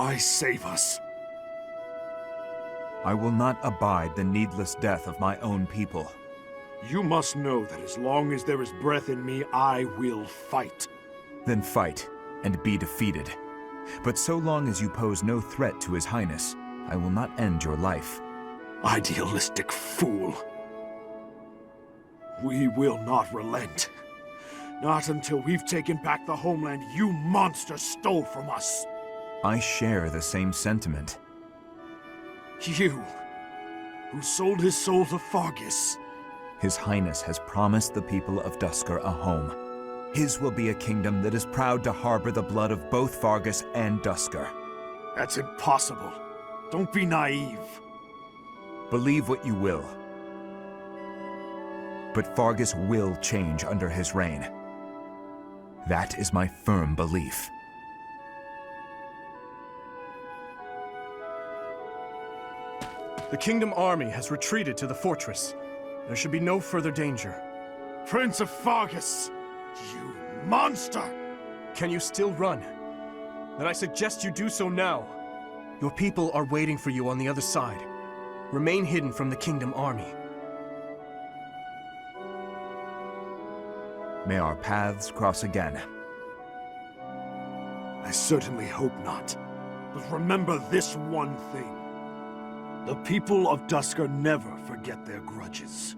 Why save us? I will not abide the needless death of my own people. You must know that as long as there is breath in me, I will fight. Then fight, and be defeated. But so long as you pose no threat to His Highness, I will not end your life. Idealistic fool. We will not relent. Not until we've taken back the homeland you monsters stole from us. I share the same sentiment. You, who sold his soul to Fargus. His Highness has promised the people of Duscur a home. His will be a kingdom that is proud to harbor the blood of both Fargus and Duscur. That's impossible. Don't be naive. Believe what you will. But Fargus will change under his reign. That is my firm belief. The Kingdom army has retreated to the fortress. There should be no further danger. Prince of Fargus! You monster! Can you still run? Then I suggest you do so now. Your people are waiting for you on the other side. Remain hidden from the Kingdom army. May our paths cross again. I certainly hope not. But remember this one thing. The people of Duscur never forget their grudges.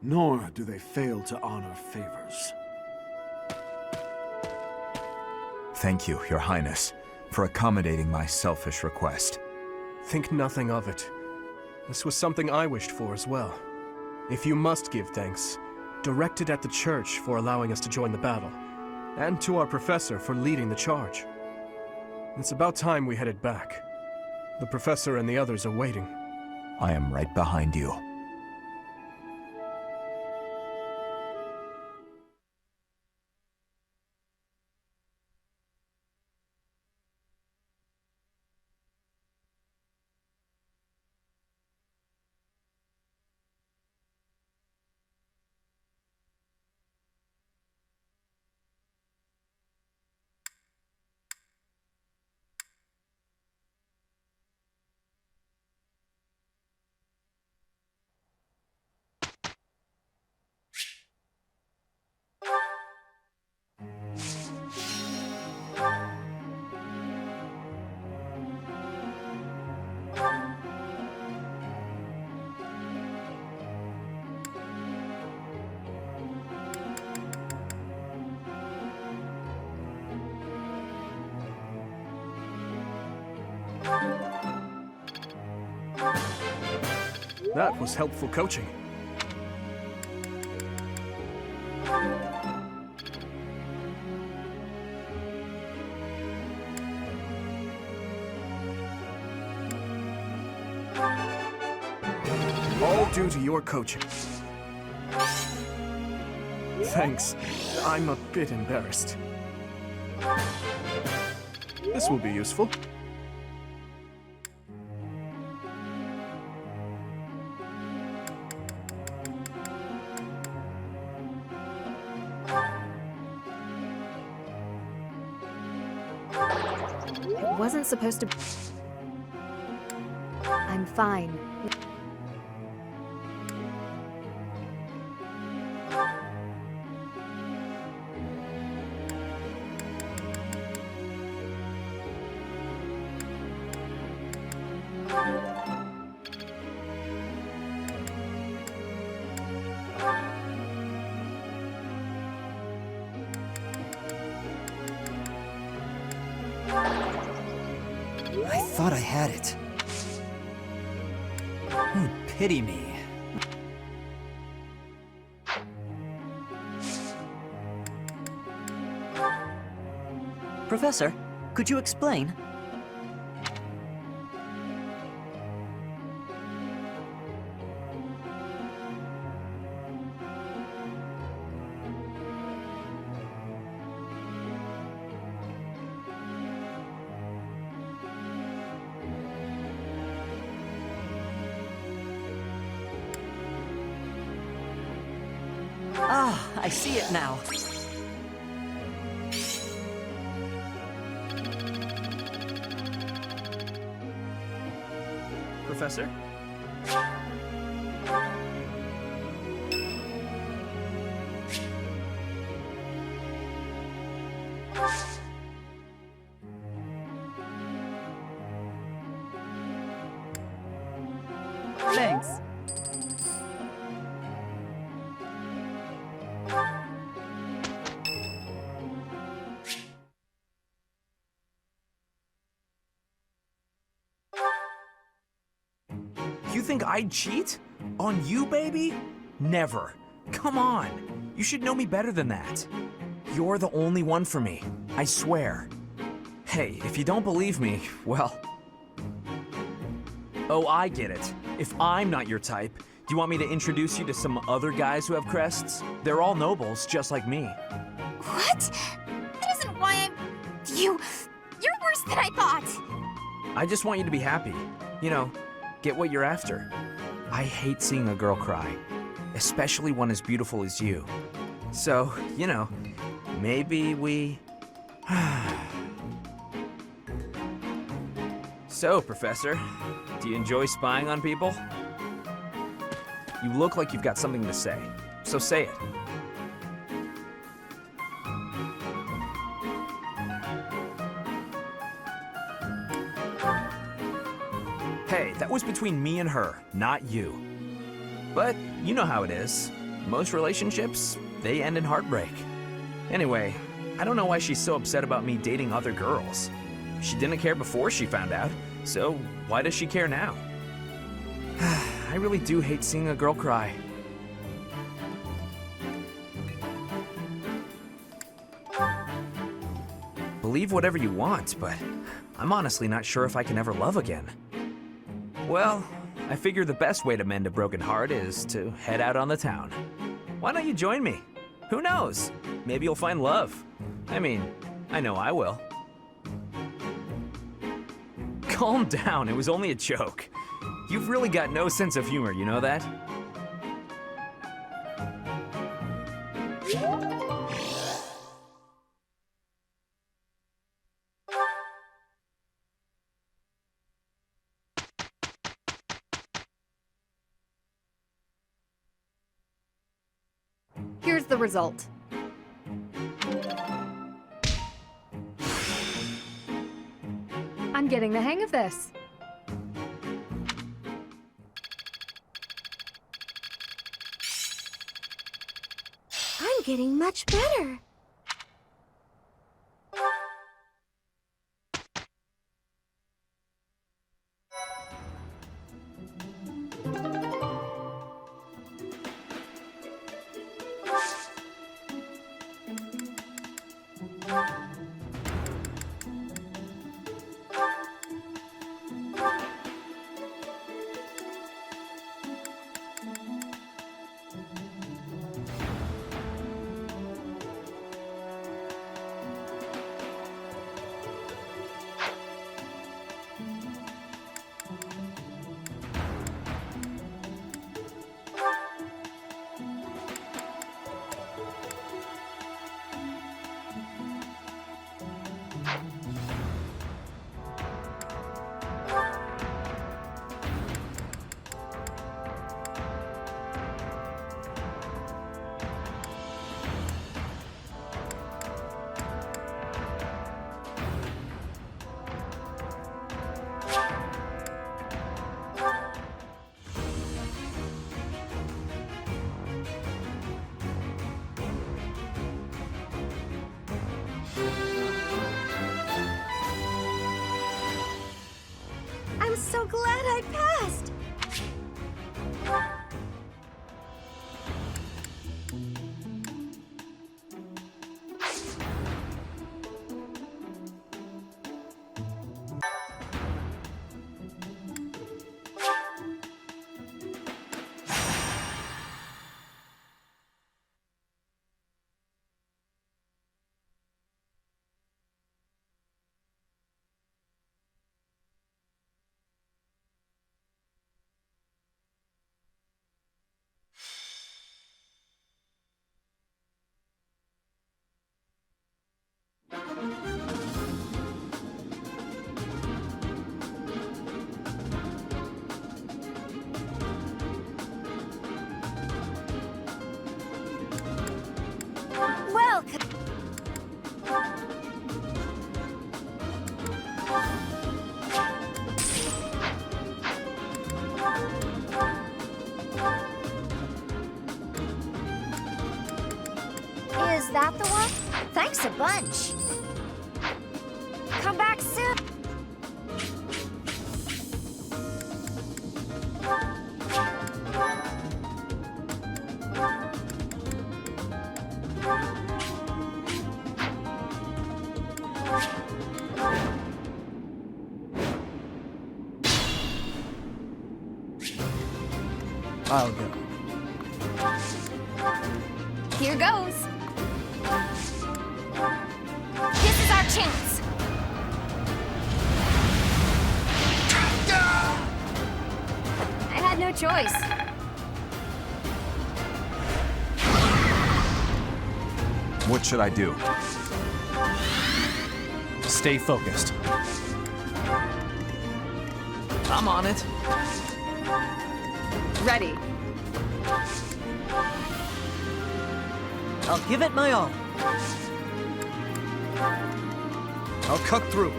Nor do they fail to honor favors. Thank you, Your Highness, for accommodating my selfish request. Think nothing of it. This was something I wished for as well. If you must give thanks, direct it at the church for allowing us to join the battle, and to our professor for leading the charge. It's about time we headed back. The professor and the others are waiting. I am right behind you. That was helpful coaching. All due to your coaching. Thanks. I'm a bit embarrassed. This will be useful. It wasn't supposed to... I'm fine. I thought I had it. Oh, pity me. Professor, could you explain? Ah, I see it now. Professor? Thanks. You think I'd cheat? On you, baby? Never. Come on. You should know me better than that. You're the only one for me. I swear. Hey, if you don't believe me, well... Oh, I get it. If I'm not your type, do you want me to introduce you to some other guys who have crests? They're all nobles, just like me. What? That isn't why I'm... You're worse than I thought! I just want you to be happy. You know, get what you're after. I hate seeing a girl cry, especially one as beautiful as you. So, you know, maybe we... So, Professor, do you enjoy spying on people? You look like you've got something to say, so say it. Hey, that was between me and her, not you. But you know how it is. Most relationships, they end in heartbreak. Anyway, I don't know why she's so upset about me dating other girls. She didn't care before she found out, so why does she care now? I really do hate seeing a girl cry. Believe whatever you want, but I'm honestly not sure if I can ever love again. Well, I figure the best way to mend a broken heart is to head out on the town. Why don't you join me? Who knows? Maybe you'll find love. I mean, I know I will. Calm down, it was only a joke. You've really got no sense of humor, you know that? Here's the result. I'm getting the hang of this. I'm getting much better. I'm so glad I passed! Is that the one? Thanks a bunch. Come back soon. I'll go. Here goes. This is our chance. I had no choice. What should I do? Stay focused. I'm on it. Ready. I'll give it my all. I'll cut through.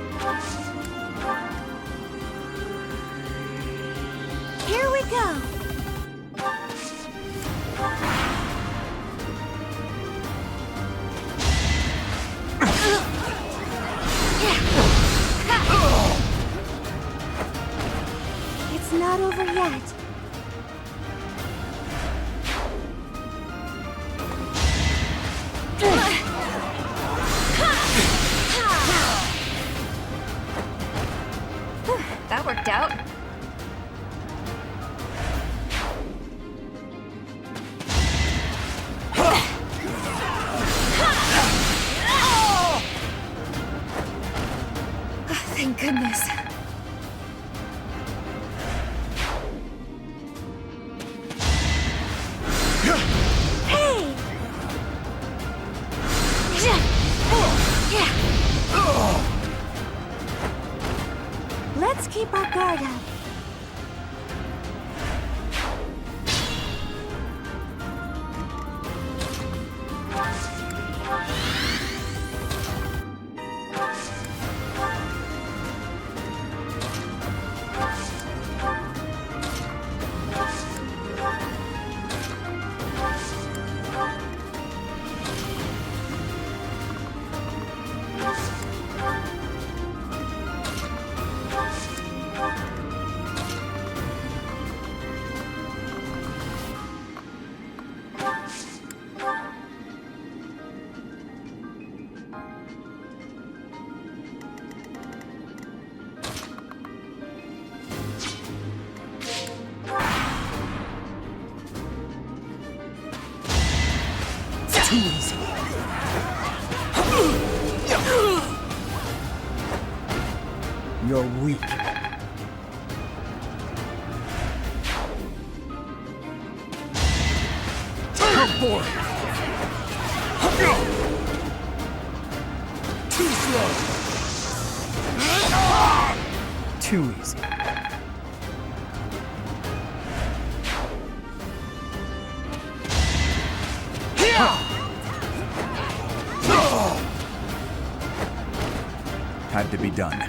Here we go. It's not over yet. That worked out. Thank goodness. Hey! Let's keep our guard up. Too easy. You're weak. Come forward. Too slow. Too easy. Had to be done.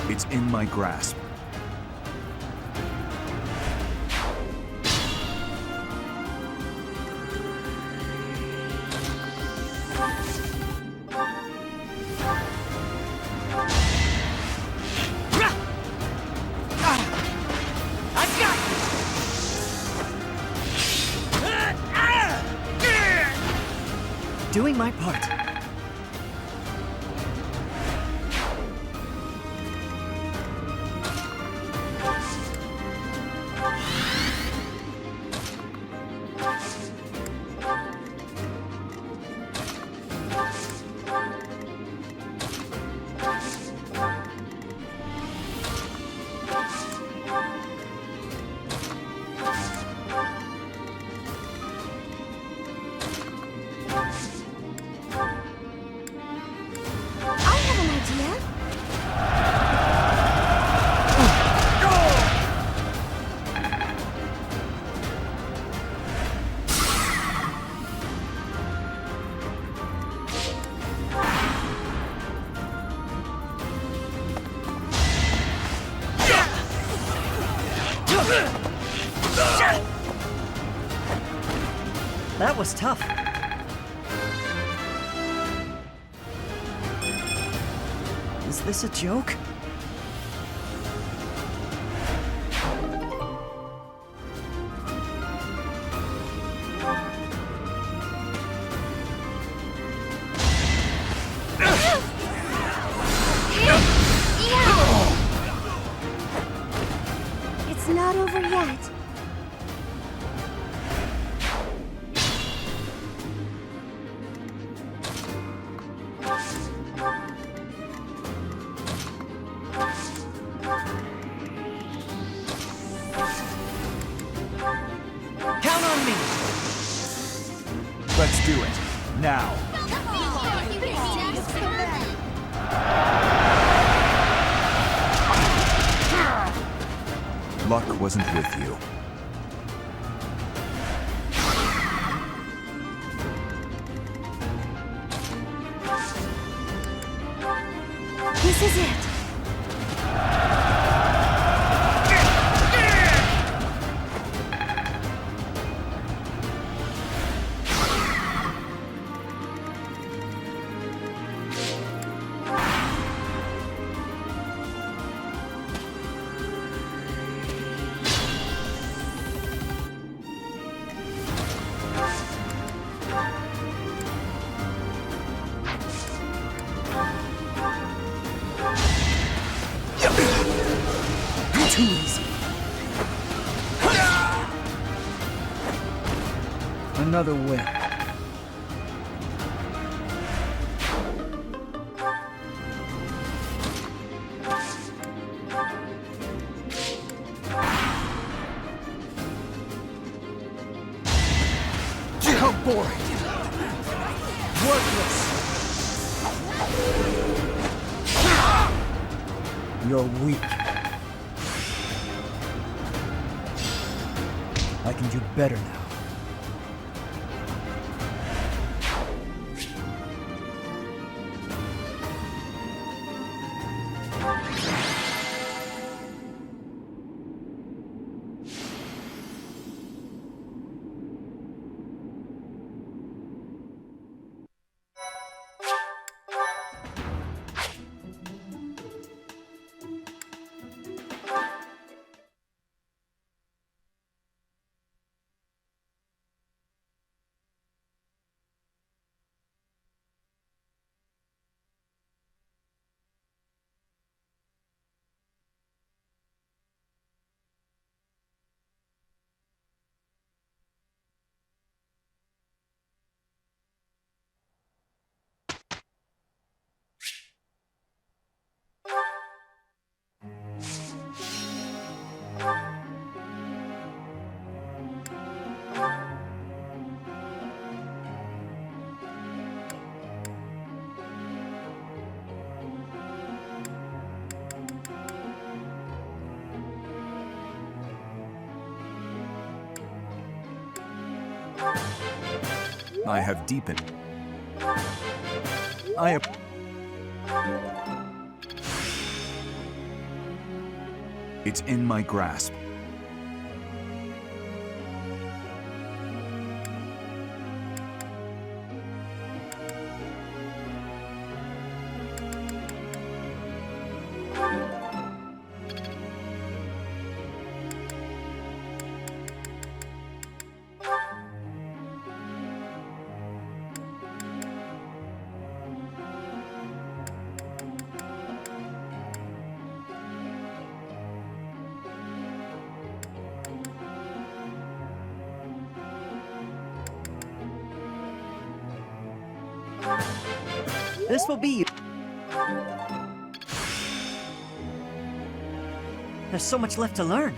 It's in my grasp. Doing my part. I have an idea. That was tough. Is this a joke? It's not over yet. Count on me! Let's do it. Now. Luck wasn't with you. This is it. Too easy. Another win. How boring. Worthless. You're weak. I can do better now. I have deepened. I have... It's in my grasp. This will be you. There's so much left to learn.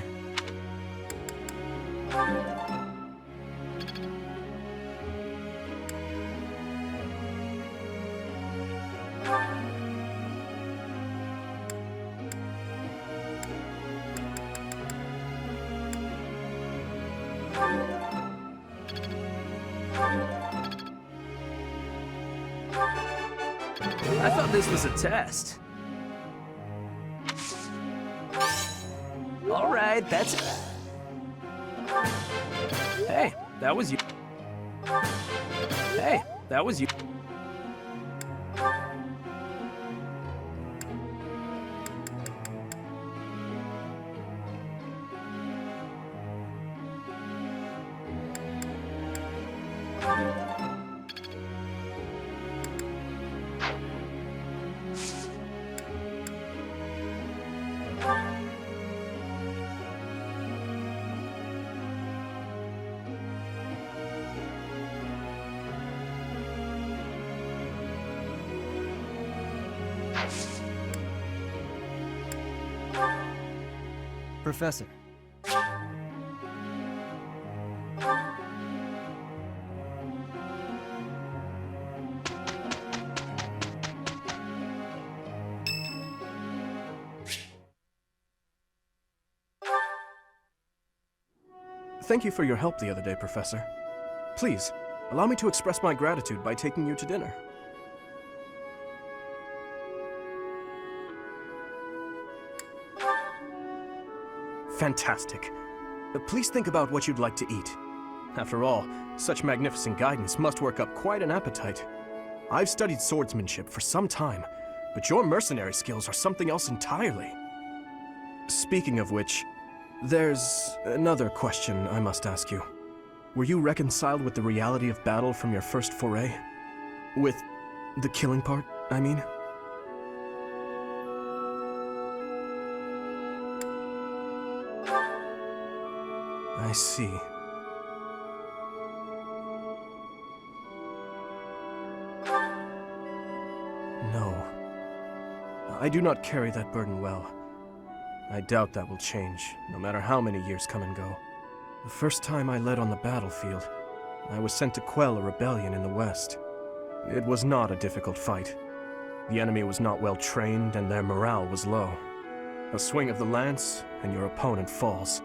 I thought this was a test. All right, that's it. Hey, that was you. that was you. Professor. Thank you for your help the other day, Professor. Please, allow me to express my gratitude by taking you to dinner. Fantastic. Please think about what you'd like to eat. After all, such magnificent guidance must work up quite an appetite. I've studied swordsmanship for some time, but your mercenary skills are something else entirely. Speaking of which, there's another question I must ask you. Were you reconciled with the reality of battle from your first foray? With the killing part, I mean? I see. No. I do not carry that burden well. I doubt that will change, no matter how many years come and go. The first time I led on the battlefield, I was sent to quell a rebellion in the west. It was not a difficult fight. The enemy was not well trained, and their morale was low. A swing of the lance, and your opponent falls.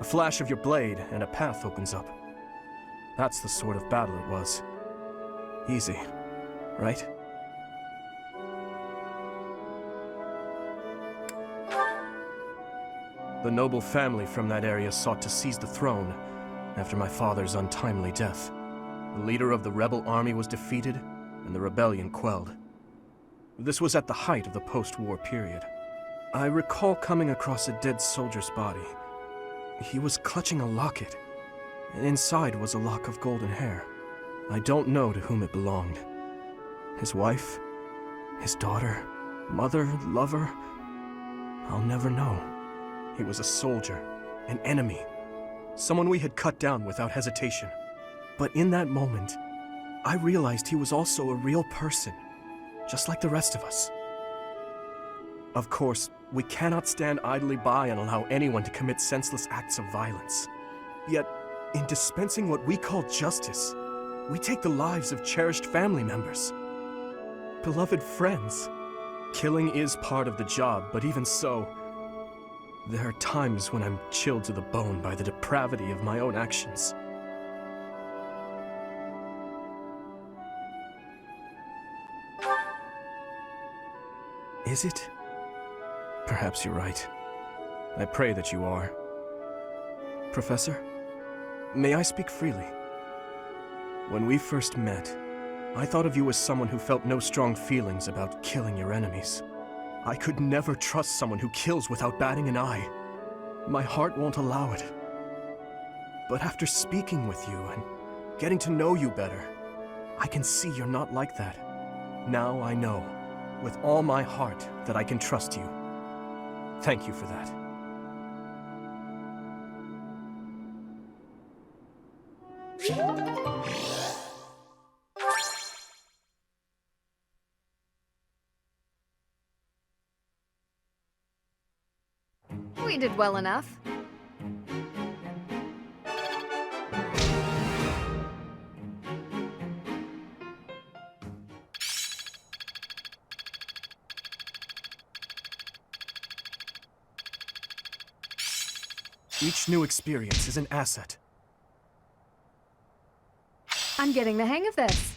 A flash of your blade, and a path opens up. That's the sort of battle it was. Easy, right? The noble family from that area sought to seize the throne after my father's untimely death. The leader of the rebel army was defeated, and the rebellion quelled. This was at the height of the post-war period. I recall coming across a dead soldier's body. He was clutching a locket, and inside was a lock of golden hair. I don't know to whom it belonged. His wife? His daughter? Mother? Lover? I'll never know. He was a soldier, an enemy, someone we had cut down without hesitation. But in that moment, I realized he was also a real person, just like the rest of us. Of course, we cannot stand idly by and allow anyone to commit senseless acts of violence. Yet, in dispensing what we call justice, we take the lives of cherished family members, beloved friends. Killing is part of the job, but even so, there are times when I'm chilled to the bone by the depravity of my own actions. Is it? Perhaps you're right. I pray that you are. Professor, may I speak freely? When we first met, I thought of you as someone who felt no strong feelings about killing your enemies. I could never trust someone who kills without batting an eye. My heart won't allow it. But after speaking with you and getting to know you better, I can see you're not like that. Now I know, with all my heart, that I can trust you. Thank you for that. We did well enough. Each new experience is an asset. I'm getting the hang of this.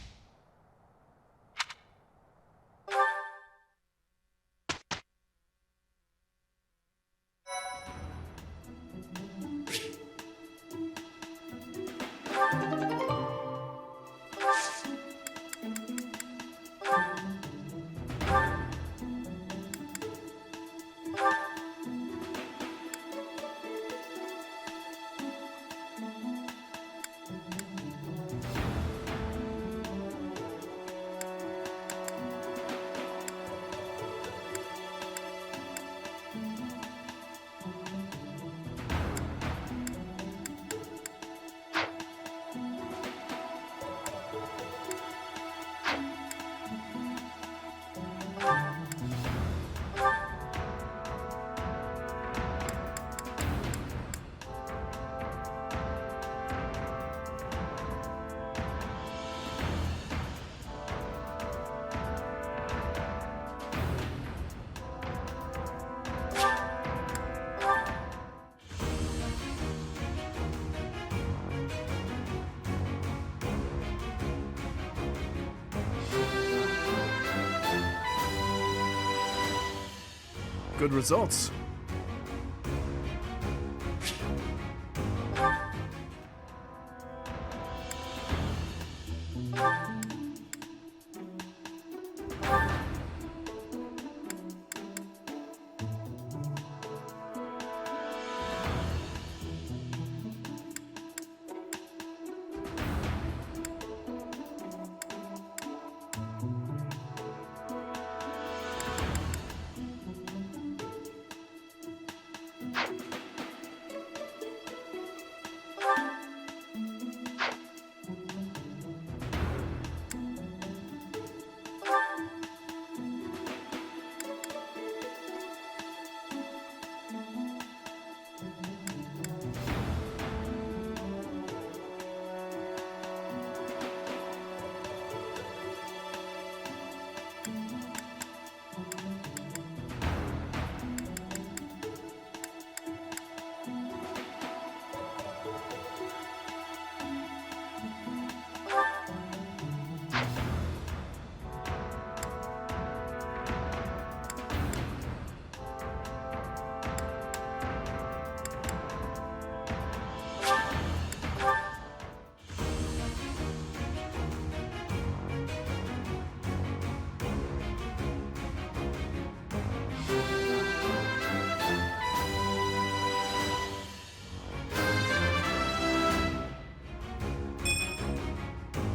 good results.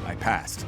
I passed.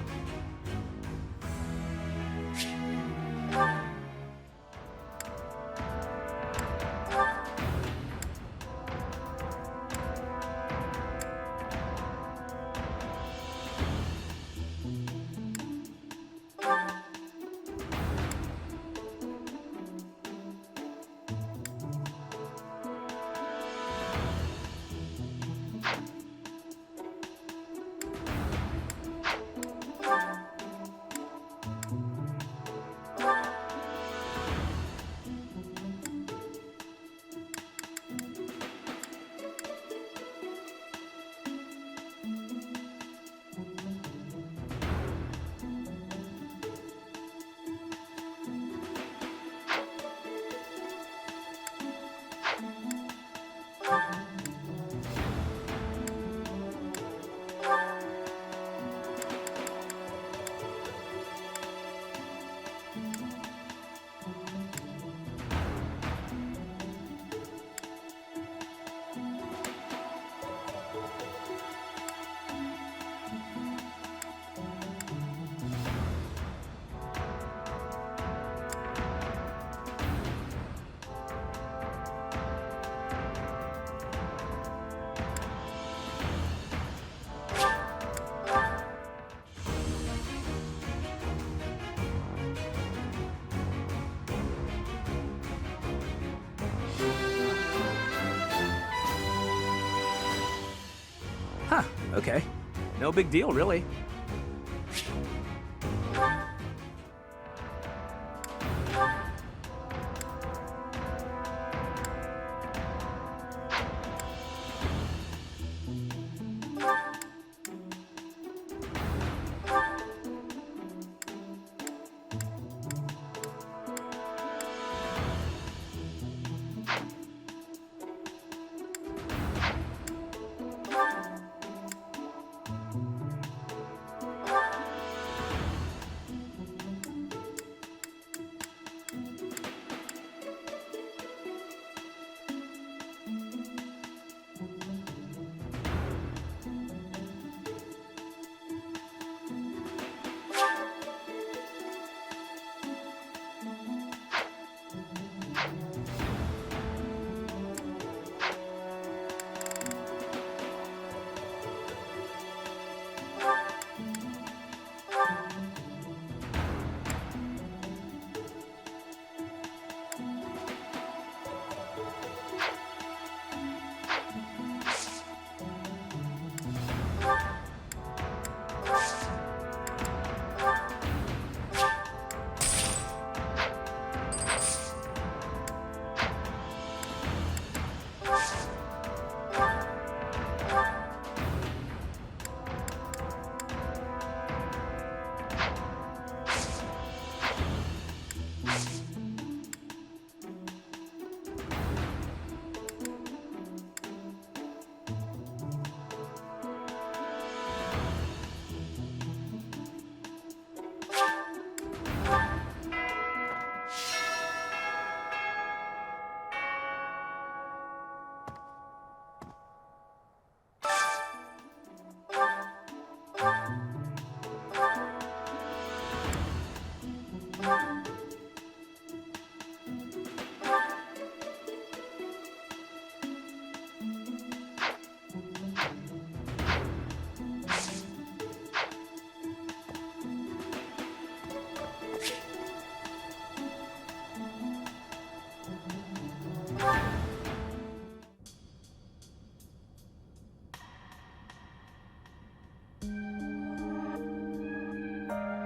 Huh, okay. No big deal, really.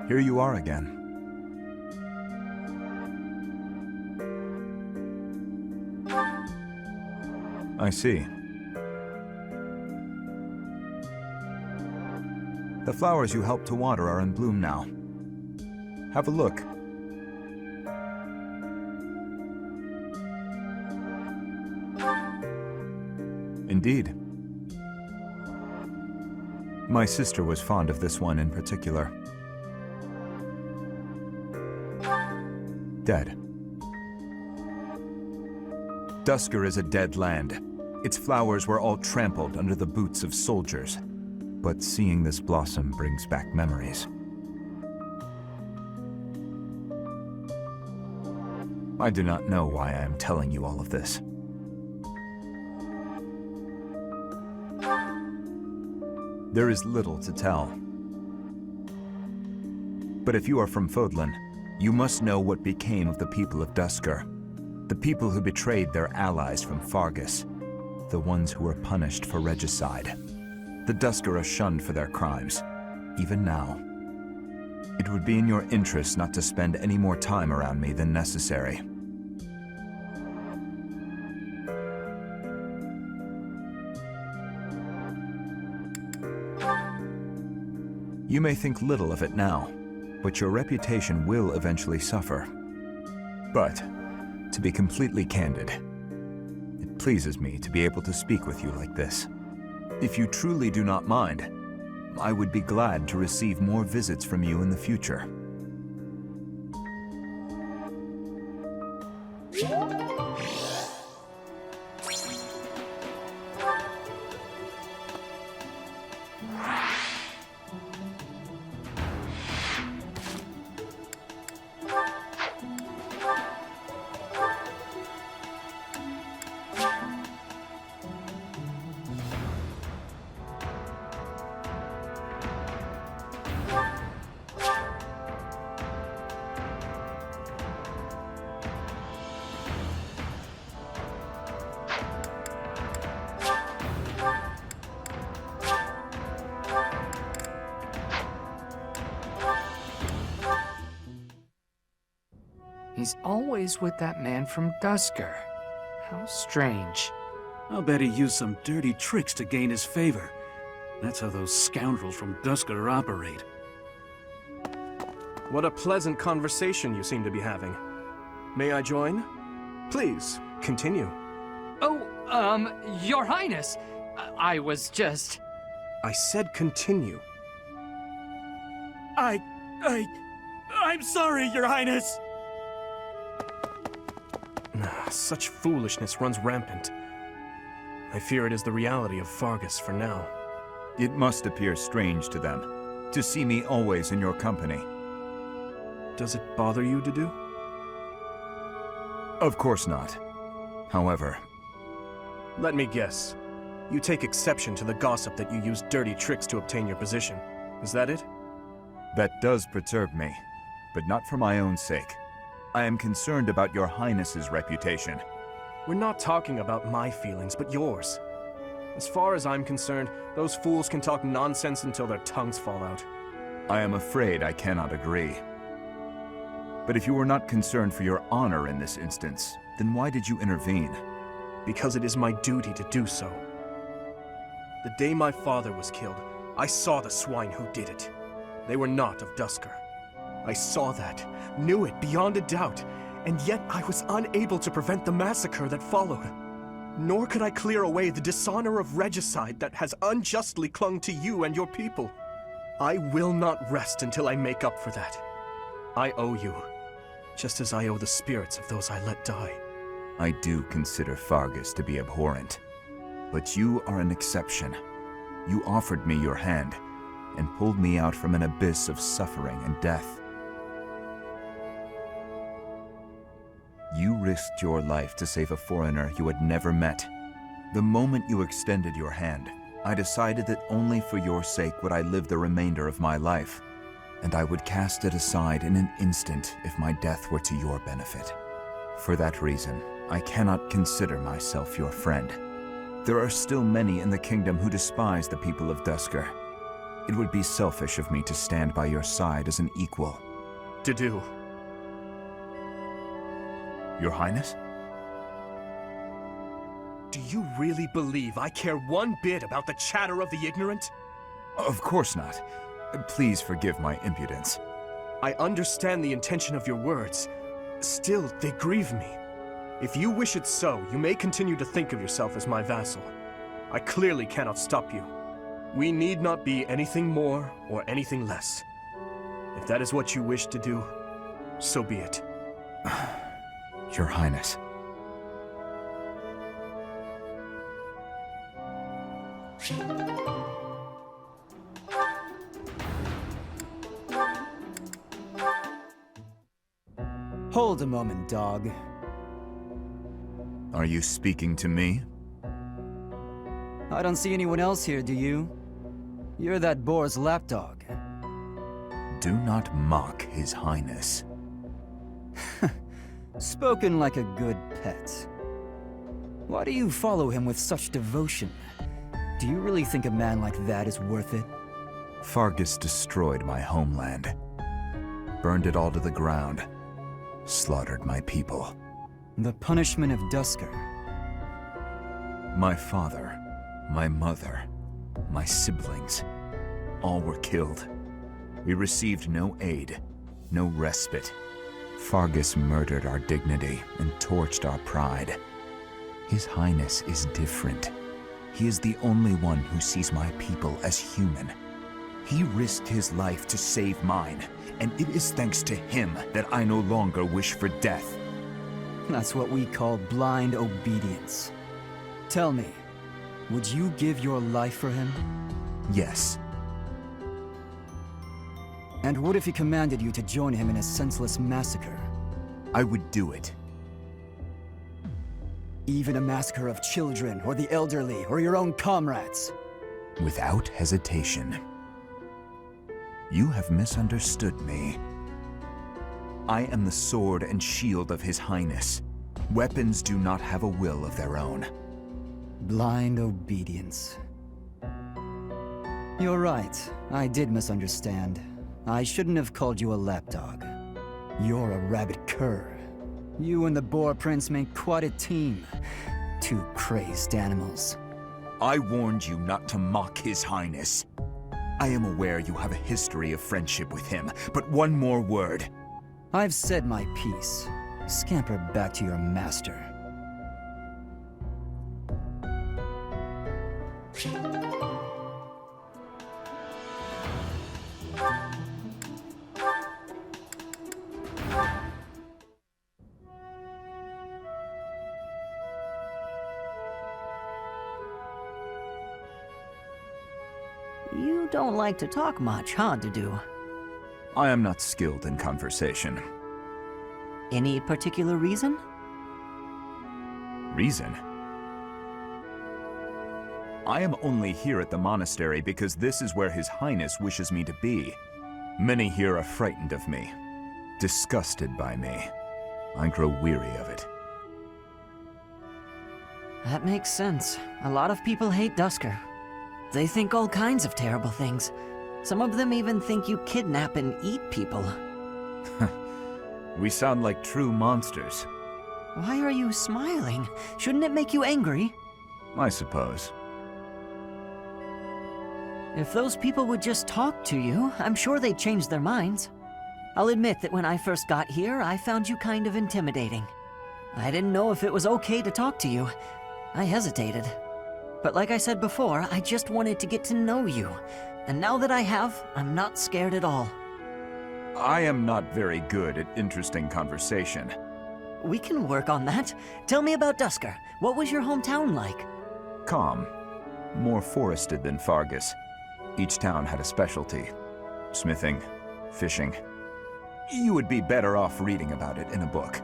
Here you are again. I see. The flowers you helped to water are in bloom now. Have a look. Indeed. My sister was fond of this one in particular. Dead. Duscur is a dead land. Its flowers were all trampled under the boots of soldiers. But seeing this blossom brings back memories. I do not know why I am telling you all of this. There is little to tell. But if you are from Fodlan, you must know what became of the people of Duscur. The people who betrayed their allies from Fargus. The ones who were punished for regicide. The Duscur are shunned for their crimes, even now. It would be in your interest not to spend any more time around me than necessary. You may think little of it now, but your reputation will eventually suffer. But, to be completely candid, it pleases me to be able to speak with you like this. If you truly do not mind, I would be glad to receive more visits from you in the future. He's always with that man from Duscur. How strange. I'll bet he used some dirty tricks to gain his favor. That's how those scoundrels from Duscur operate. What a pleasant conversation you seem to be having. May I join? Please, continue. Oh, Your Highness, I was just... I said continue. I'm sorry, Your Highness! Such foolishness runs rampant. I fear it is the reality of Fargus for now. It must appear strange to them, to see me always in your company. Does it bother you, Dudu? Of course not. However... Let me guess. You take exception to the gossip that you use dirty tricks to obtain your position. Is that it? That does perturb me, but not for my own sake. I am concerned about your Highness's reputation. We're not talking about my feelings, but yours. As far as I'm concerned, those fools can talk nonsense until their tongues fall out. I am afraid I cannot agree. But if you were not concerned for your honor in this instance, then why did you intervene? Because it is my duty to do so. The day my father was killed, I saw the swine who did it. They were not of Duscur. I saw that, knew it beyond a doubt, and yet I was unable to prevent the massacre that followed. Nor could I clear away the dishonor of regicide that has unjustly clung to you and your people. I will not rest until I make up for that. I owe you, just as I owe the spirits of those I let die. I do consider Fargus to be abhorrent, but you are an exception. You offered me your hand, and pulled me out from an abyss of suffering and death. You risked your life to save a foreigner you had never met. The moment you extended your hand, I decided that only for your sake would I live the remainder of my life, and I would cast it aside in an instant if my death were to your benefit. For that reason, I cannot consider myself your friend. There are still many in the kingdom who despise the people of Duscur. It would be selfish of me to stand by your side as an equal. To do. Your Highness? Do you really believe I care one bit about the chatter of the ignorant? Of course not. Please forgive my impudence. I understand the intention of your words. Still, they grieve me. If you wish it so, you may continue to think of yourself as my vassal. I clearly cannot stop you. We need not be anything more or anything less. If that is what you wish to do, so be it. Your Highness. Hold a moment, dog. Are you speaking to me? I don't see anyone else here, do you? You're that boar's lapdog. Do not mock His Highness. Spoken like a good pet. Why do you follow him with such devotion? Do you really think a man like that is worth it? Fargus destroyed my homeland. Burned it all to the ground. Slaughtered my people. The punishment of Duscur. My father, my mother, my siblings, all were killed. We received no aid, no respite. Fargus murdered our dignity and torched our pride. His Highness is different. He is the only one who sees my people as human. He risked his life to save mine, and it is thanks to him that I no longer wish for death. That's what we call blind obedience. Tell me, would you give your life for him? Yes. And what if he commanded you to join him in a senseless massacre? I would do it. Even a massacre of children, or the elderly, or your own comrades? Without hesitation. You have misunderstood me. I am the sword and shield of His Highness. Weapons do not have a will of their own. Blind obedience. You're right, I did misunderstand. I shouldn't have called you a lapdog. You're a rabid cur. You and the Boar Prince make quite a team. Two crazed animals. I warned you not to mock His Highness. I am aware you have a history of friendship with him, but one more word. I've said my piece. Scamper back to your master. You don't like to talk much, huh, Dudu? I am not skilled in conversation. Any particular reason? Reason? I am only here at the monastery because this is where His Highness wishes me to be. Many here are frightened of me, disgusted by me. I grow weary of it. That makes sense. A lot of people hate Duscur. They think all kinds of terrible things. Some of them even think you kidnap and eat people. We sound like true monsters. Why are you smiling? Shouldn't it make you angry? I suppose. If those people would just talk to you, I'm sure they'd change their minds. I'll admit that when I first got here, I found you kind of intimidating. I didn't know if it was okay to talk to you. I hesitated. But like I said before, I just wanted to get to know you. And now that I have, I'm not scared at all. I am not very good at interesting conversation. We can work on that. Tell me about Duscur. What was your hometown like? Calm. More forested than Fargus. Each town had a specialty. Smithing, fishing. You would be better off reading about it in a book.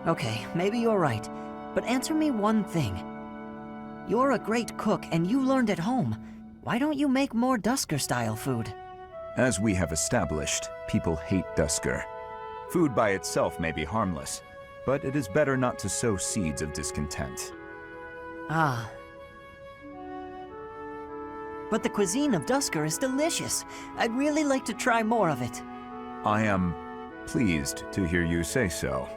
Okay, maybe you're right. But answer me one thing. You're a great cook and you learned at home. Why don't you make more Duscur-style food? As we have established, people hate Duscur. Food by itself may be harmless, but it is better not to sow seeds of discontent. Ah. but the cuisine of Dusker is delicious. I'd really like to try more of it. I am pleased to hear you say so.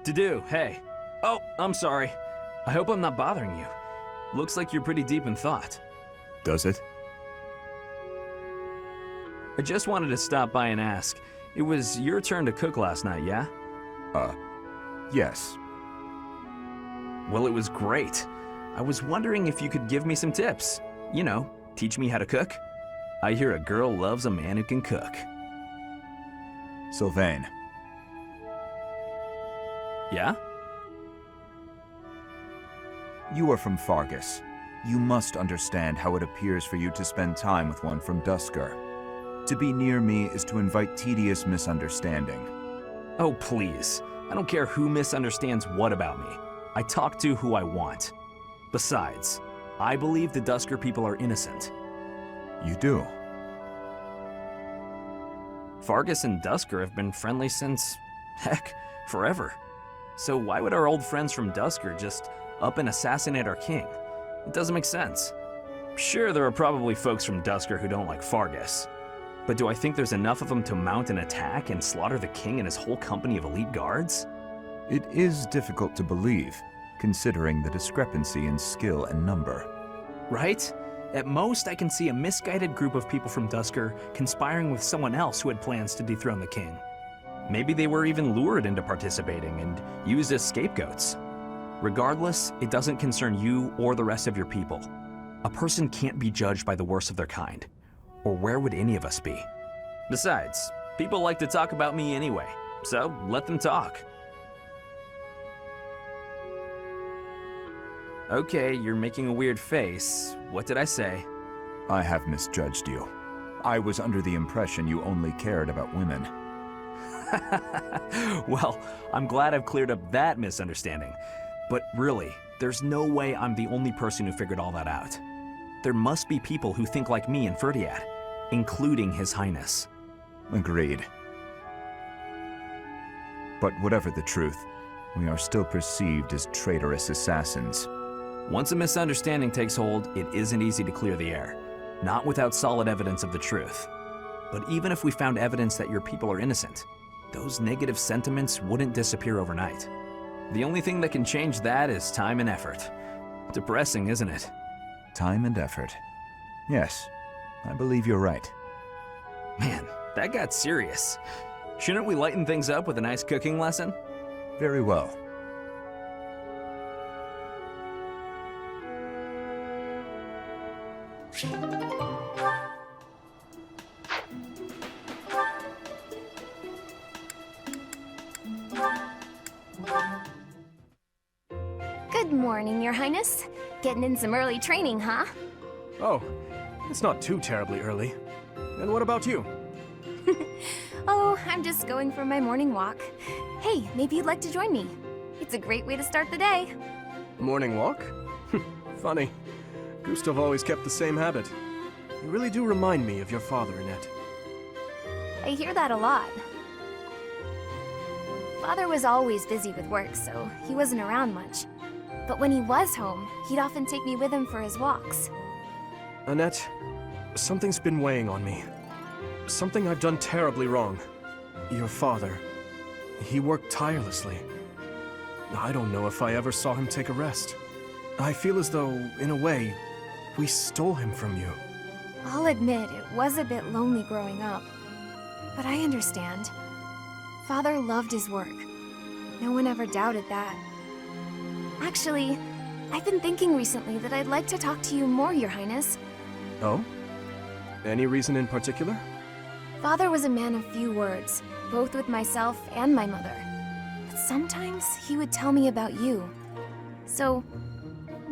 To-do, hey. Oh, I'm sorry. I hope I'm not bothering you. Looks like you're pretty deep in thought. Does it? I just wanted to stop by and ask. It was your turn to cook last night, yeah? Yes. Well, it was great. I was wondering if you could give me some tips. You know, teach me how to cook. I hear a girl loves a man who can cook. Sylvain, Yeah? you are from Fargus. You must understand how it appears for you to spend time with one from Dusker. To be near me is to invite tedious misunderstanding. Oh, please. I don't care who misunderstands what about me. I talk to who I want. Besides, I believe the Dusker people are innocent. You do? Fargus and Dusker have been friendly since, heck, forever. So why would our old friends from Dusker just up and assassinate our king? It doesn't make sense. Sure, there are probably folks from Dusker who don't like Fargus. But do I think there's enough of them to mount an attack and slaughter the king and his whole company of elite guards? It is difficult to believe, considering the discrepancy in skill and number. Right? At most, I can see a misguided group of people from Dusker conspiring with someone else who had plans to dethrone the king. Maybe they were even lured into participating and used as scapegoats. Regardless, it doesn't concern you or the rest of your people. A person can't be judged by the worst of their kind. Or where would any of us be? Besides, people like to talk about me anyway, so let them talk. Okay, you're making a weird face. What did I say? I have misjudged you. I was under the impression you only cared about women. Well, I'm glad I've cleared up that misunderstanding. But really, there's no way I'm the only person who figured all that out. There must be people who think like me in Ferdiad, including His Highness. Agreed. But whatever the truth, we are still perceived as traitorous assassins. Once a misunderstanding takes hold, it isn't easy to clear the air. Not without solid evidence of the truth. But even if we found evidence that your people are innocent, those negative sentiments wouldn't disappear overnight. The only thing that can change that is time and effort. Depressing, isn't it? Time and effort. Yes, I believe you're right. Man, that got serious. Shouldn't we lighten things up with a nice cooking lesson? Very well. Good morning, Your Highness. Getting in some early training, huh? Oh, it's not too terribly early. And what about you? Oh, I'm just going for my morning walk. Hey, maybe you'd like to join me. It's a great way to start the day. Morning walk? Funny. Gustav always kept the same habit. You really do remind me of your father, Annette. I hear that a lot. Father was always busy with work, so he wasn't around much. But when he was home, he'd often take me with him for his walks. Annette, something's been weighing on me. Something I've done terribly wrong. Your father, he worked tirelessly. I don't know if I ever saw him take a rest. I feel as though, in a way, we stole him from you. I'll admit it was a bit lonely growing up. But I understand. Father loved his work. No one ever doubted that. Actually, I've been thinking recently that I'd like to talk to you more, Your Highness. Oh? Any reason in particular? Father was a man of few words, both with myself and my mother. But sometimes he would tell me about you. So,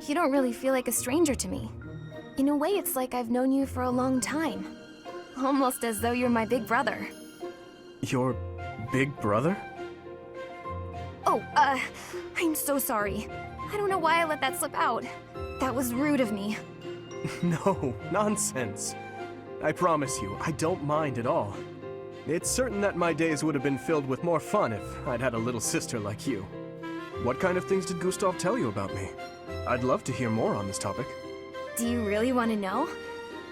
you don't really feel like a stranger to me. In a way, it's like I've known you for a long time. Almost as though you're my big brother. Your big brother? Oh, I'm so sorry. I don't know why I let that slip out. That was rude of me. No, nonsense. I promise you, I don't mind at all. It's certain that my days would have been filled with more fun if I'd had a little sister like you. What kind of things did Gustav tell you about me? I'd love to hear more on this topic. Do you really want to know?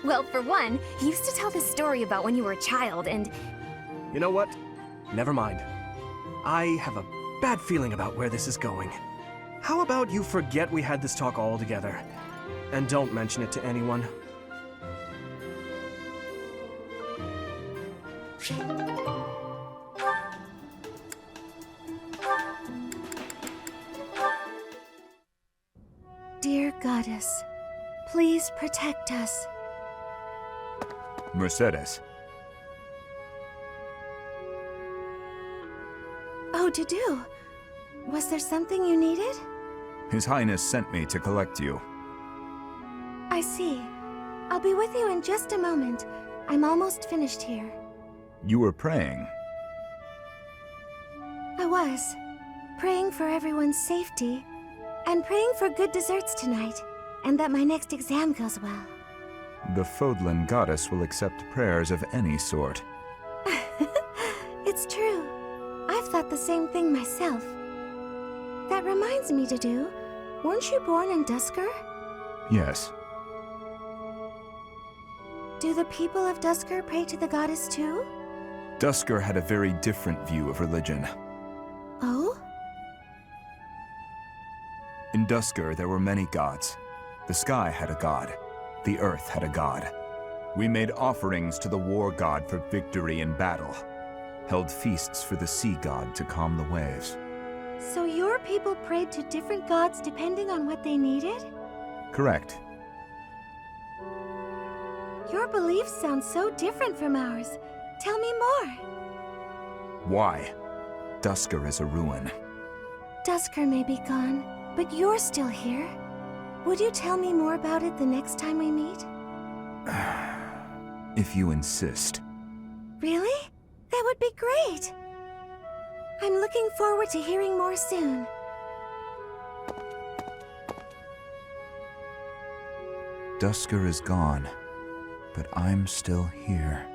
Well, for one, he used to tell this story about when you were a child, and You know what? Never mind. I have a bad feeling about where this is going. How about you forget we had this talk altogether, and don't mention it to anyone? dear goddess, please protect us. Mercedes. Oh, to do. Was there something you needed? His Highness sent me to collect you. I see. I'll be with you in just a moment. I'm almost finished here. You were praying. I was. Praying for everyone's safety, and praying for good desserts tonight, and that my next exam goes well. The Fodlan goddess will accept prayers of any sort. It's true. I've thought the same thing myself. That reminds me, Dudu. Weren't you born in Dusker? Yes. Do the people of Dusker pray to the goddess too? Dusker had a very different view of religion. Oh? In Dusker, there were many gods. The sky had a god. The earth had a god. We made offerings to the war god for victory in battle. Held feasts for the sea god to calm the waves. So your people prayed to different gods depending on what they needed? Correct. Your beliefs sound so different from ours. Tell me more. Why? Dusker is a ruin. Dusker may be gone, but you're still here. Would you tell me more about it the next time we meet? If you insist. Really? That would be great! I'm looking forward to hearing more soon. Dusker is gone, but I'm still here.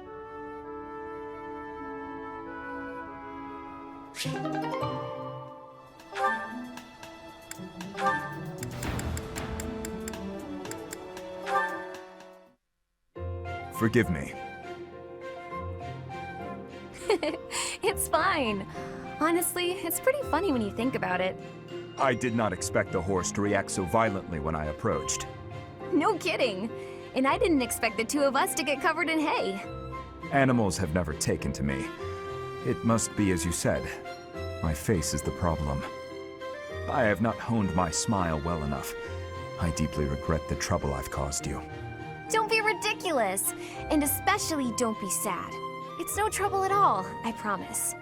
Forgive me. It's fine. Honestly, it's pretty funny when you think about it. I did not expect the horse to react so violently when I approached. No kidding. And I didn't expect the two of us to get covered in hay. Animals have never taken to me. It must be as you said. My face is the problem. I have not honed my smile well enough. I deeply regret the trouble I've caused you. Don't be ridiculous. And especially don't be sad. It's no trouble at all, I promise.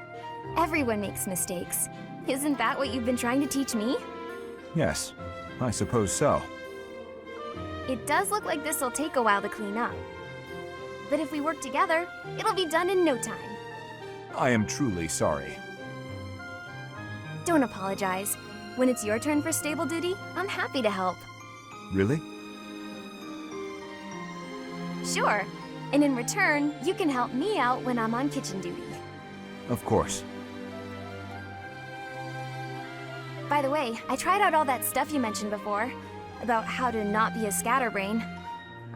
Everyone makes mistakes. Isn't that what you've been trying to teach me? Yes, I suppose so. It does look like this'll take a while to clean up. But if we work together, it'll be done in no time. I am truly sorry. Don't apologize. When it's your turn for stable duty, I'm happy to help. Really? Sure. And in return, you can help me out when I'm on kitchen duty. Of course. By the way, I tried out all that stuff you mentioned before, about how to not be a scatterbrain.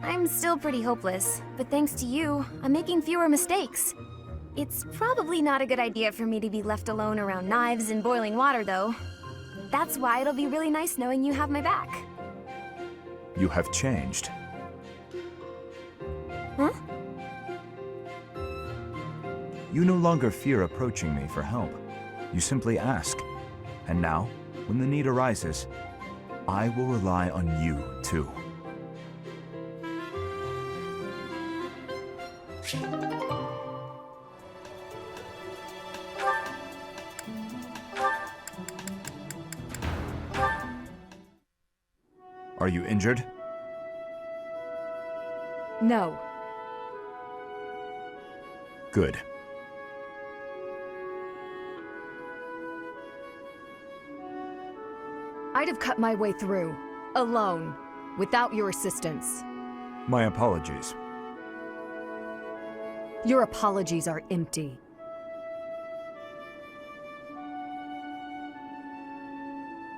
I'm still pretty hopeless, but thanks to you, I'm making fewer mistakes. It's probably not a good idea for me to be left alone around knives and boiling water, though. That's why it'll be really nice knowing you have my back. You have changed. Huh? You no longer fear approaching me for help. You simply ask. And now, when the need arises, I will rely on you, too. Are you injured? No. Good. I'd have cut my way through, alone, without your assistance. My apologies. Your apologies are empty.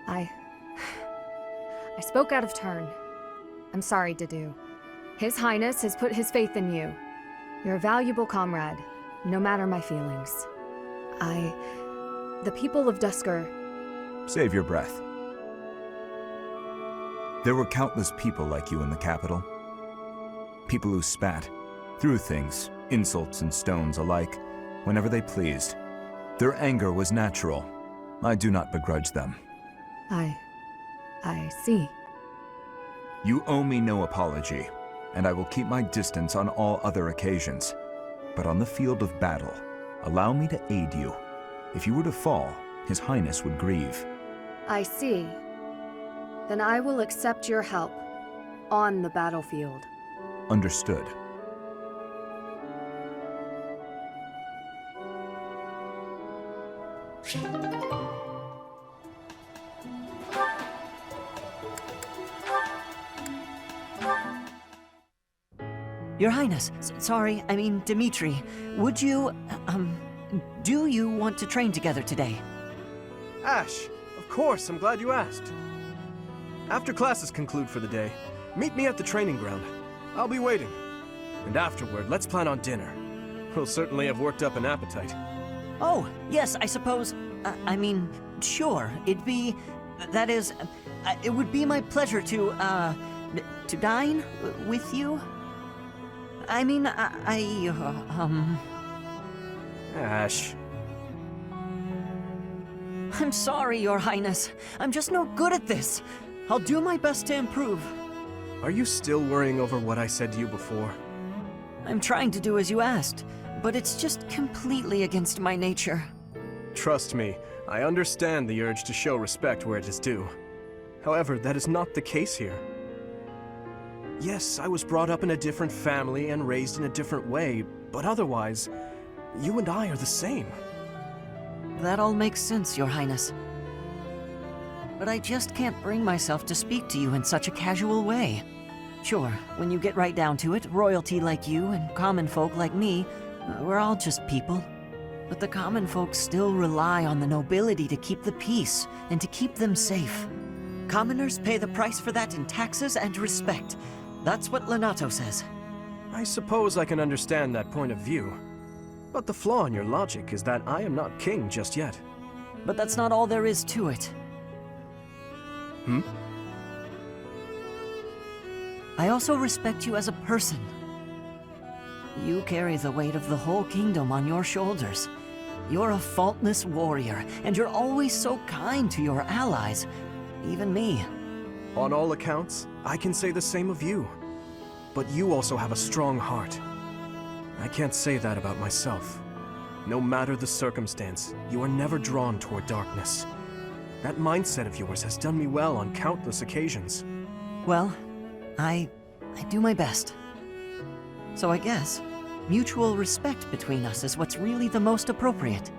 I spoke out of turn. I'm sorry, Dedu. His Highness has put his faith in you. You're a valuable comrade, no matter my feelings. The people of Duscur... Save your breath. There were countless people like you in the capital. People who spat, threw things, insults and stones alike, whenever they pleased. Their anger was natural. I do not begrudge them. I see. You owe me no apology, and I will keep my distance on all other occasions. But on the field of battle, allow me to aid you. If you were to fall, His Highness would grieve. I see. Then I will accept your help on the battlefield. Understood. Your Highness, sorry, I mean Dimitri, would you, do you want to train together today? Ash, of course, I'm glad you asked. After classes conclude for the day, meet me at the training ground. I'll be waiting. And afterward, let's plan on dinner. We'll certainly have worked up an appetite. Oh, yes, I suppose, I mean, sure, that is, it would be my pleasure to dine with you? I mean, Ash. I'm sorry, Your Highness. I'm just no good at this. I'll do my best to improve. Are you still worrying over what I said to you before? I'm trying to do as you asked, but it's just completely against my nature. Trust me, I understand the urge to show respect where it is due. However, that is not the case here. Yes, I was brought up in a different family and raised in a different way, but otherwise, you and I are the same. That all makes sense, Your Highness. But I just can't bring myself to speak to you in such a casual way. Sure, when you get right down to it, royalty like you and common folk like me, we're all just people. But the common folk still rely on the nobility to keep the peace and to keep them safe. Commoners pay the price for that in taxes and respect. That's what Lenato says. I suppose I can understand that point of view. But the flaw in your logic is that I am not king just yet. But that's not all there is to it. I also respect you as a person. You carry the weight of the whole kingdom on your shoulders. You're a faultless warrior, and you're always so kind to your allies, even me. On all accounts, I can say the same of you. But you also have a strong heart. I can't say that about myself. No matter the circumstance, you are never drawn toward darkness. That mindset of yours has done me well on countless occasions. Well, I do my best. So I guess mutual respect between us is what's really the most appropriate.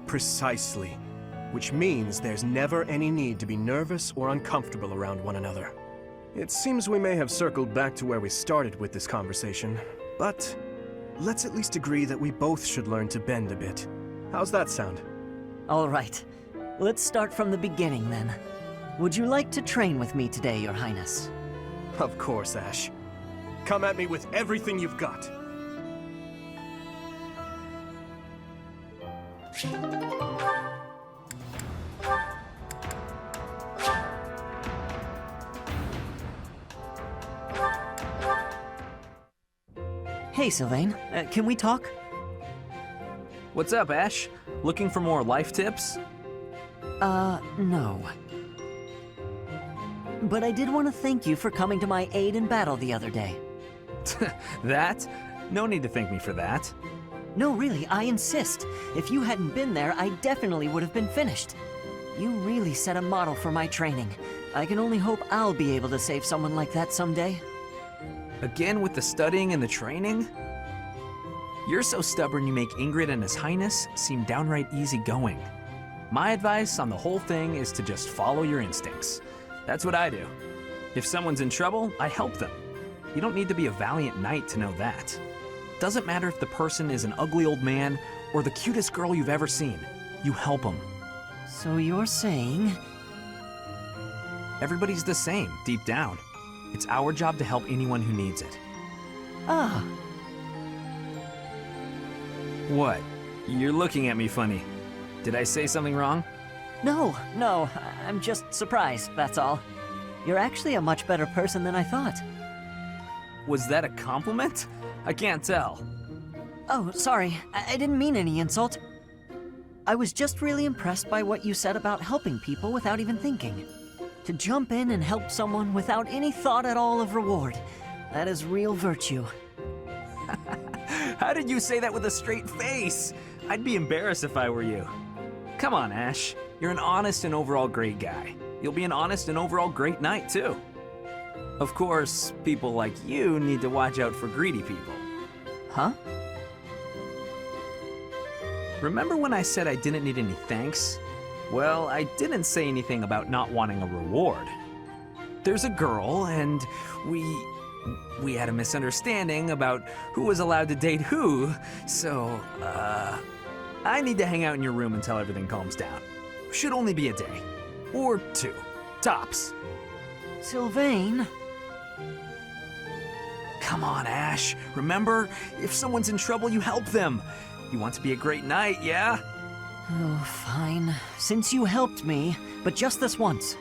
Precisely. Which means there's never any need to be nervous or uncomfortable around one another. It seems we may have circled back to where we started with this conversation, but let's at least agree that we both should learn to bend a bit. How's that sound? All right. Let's start from the beginning, then. Would you like to train with me today, Your Highness? Of course, Ash. Come at me with everything you've got. Hey, Sylvain. Can we talk? What's up, Ash? Looking for more life tips? No. But I did want to thank you for coming to my aid in battle the other day. That? No need to thank me for that. No, really, I insist. If you hadn't been there, I definitely would have been finished. You really set a model for my training. I can only hope I'll be able to save someone like that someday. Again with the studying and the training? You're so stubborn you make Ingrid and His Highness seem downright easygoing. My advice on the whole thing is to just follow your instincts. That's what I do. If someone's in trouble, I help them. You don't need to be a valiant knight to know that. Doesn't matter if the person is an ugly old man or the cutest girl you've ever seen. You help them. So you're saying... Everybody's the same, deep down. It's our job to help anyone who needs it. Ah, What? You're looking at me funny. Did I say something wrong? no, I'm just surprised, that's all. You're actually a much better person than I thought. Was that a compliment? I can't tell. Oh, sorry, I didn't mean any insult. I was just really impressed by what you said about helping people without even thinking. To jump in and help someone without any thought at all of reward. That is real virtue. How did you say that with a straight face? I'd be embarrassed if I were you. Come on, Ash. You're an honest and overall great guy. You'll be an honest and overall great knight, too. Of course, people like you need to watch out for greedy people. Huh? Remember when I said I didn't need any thanks? Well, I didn't say anything about not wanting a reward. There's a girl, and we had a misunderstanding about who was allowed to date who, so, I need to hang out in your room until everything calms down. Should only be a day. Or 2. Tops. Sylvain? Come on, Ash. Remember, if someone's in trouble, you help them. You want to be a great knight, yeah? Oh, fine. Since you helped me, but just this once.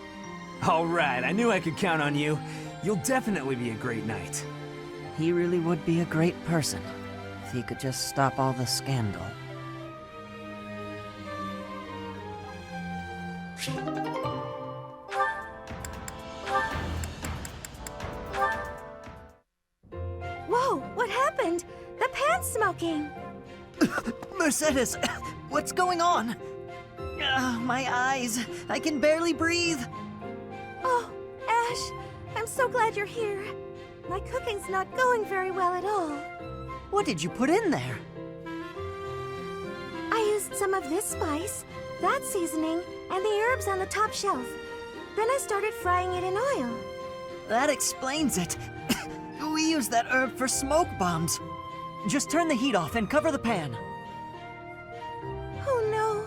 All right, I knew I could count on you. You'll definitely be a great knight. He really would be a great person if he could just stop all the scandal. Whoa, what happened? The pan's smoking. Mercedes, what's going on? My eyes. I can barely breathe. Oh, Ash, I'm so glad you're here. My cooking's not going very well at all. What did you put in there? I used some of this spice, that seasoning, and the herbs on the top shelf. Then I started frying it in oil. That explains it. We use that herb for smoke bombs. Just turn the heat off and cover the pan. Oh no,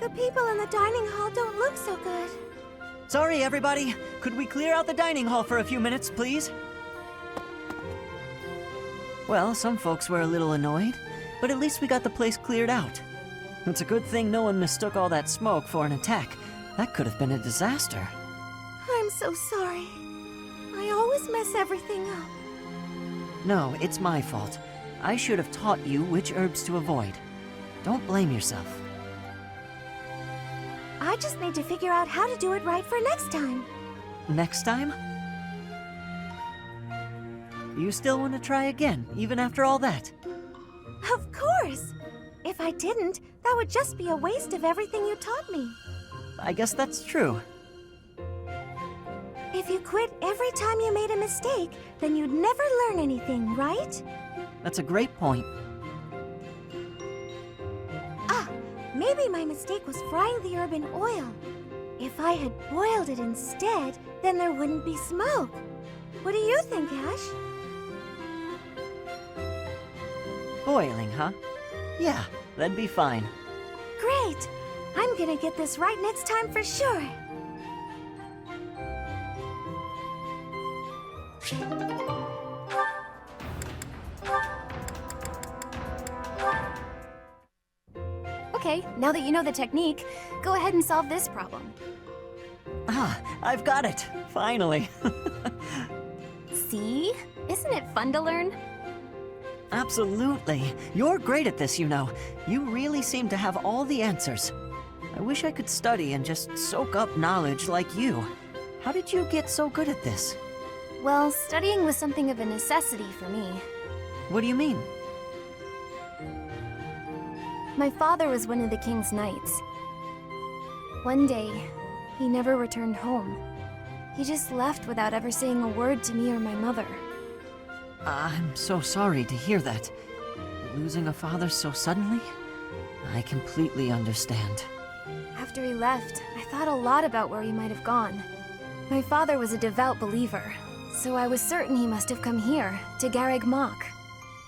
the people in the dining hall don't look so good. Sorry, everybody. Could we clear out the dining hall for a few minutes, please? Well, some folks were a little annoyed, but at least we got the place cleared out. It's a good thing no one mistook all that smoke for an attack. That could have been a disaster. I'm so sorry. I always mess everything up. No, it's my fault. I should have taught you which herbs to avoid. Don't blame yourself. I just need to figure out how to do it right for next time. Next time? You still want to try again, even after all that? Of course! If I didn't, that would just be a waste of everything you taught me. I guess that's true. If you quit every time you made a mistake, then you'd never learn anything, right? That's a great point. Ah, maybe my mistake was frying the herb in oil. If I had boiled it instead, then there wouldn't be smoke. What do you think, Ash? Boiling, huh? Yeah, that'd be fine. Great! I'm gonna get this right next time for sure. Okay, now that you know the technique, go ahead and solve this problem. Ah, I've got it. Finally. See? Isn't it fun to learn? Absolutely. You're great at this, you know. You really seem to have all the answers. I wish I could study and just soak up knowledge like you. How did you get so good at this? Well, studying was something of a necessity for me. What do you mean? My father was one of the king's knights. One day, he never returned home. He just left without ever saying a word to me or my mother. I'm so sorry to hear that. Losing a father so suddenly? I completely understand. After he left, I thought a lot about where he might have gone. My father was a devout believer, so I was certain he must have come here, to Garreg Mach.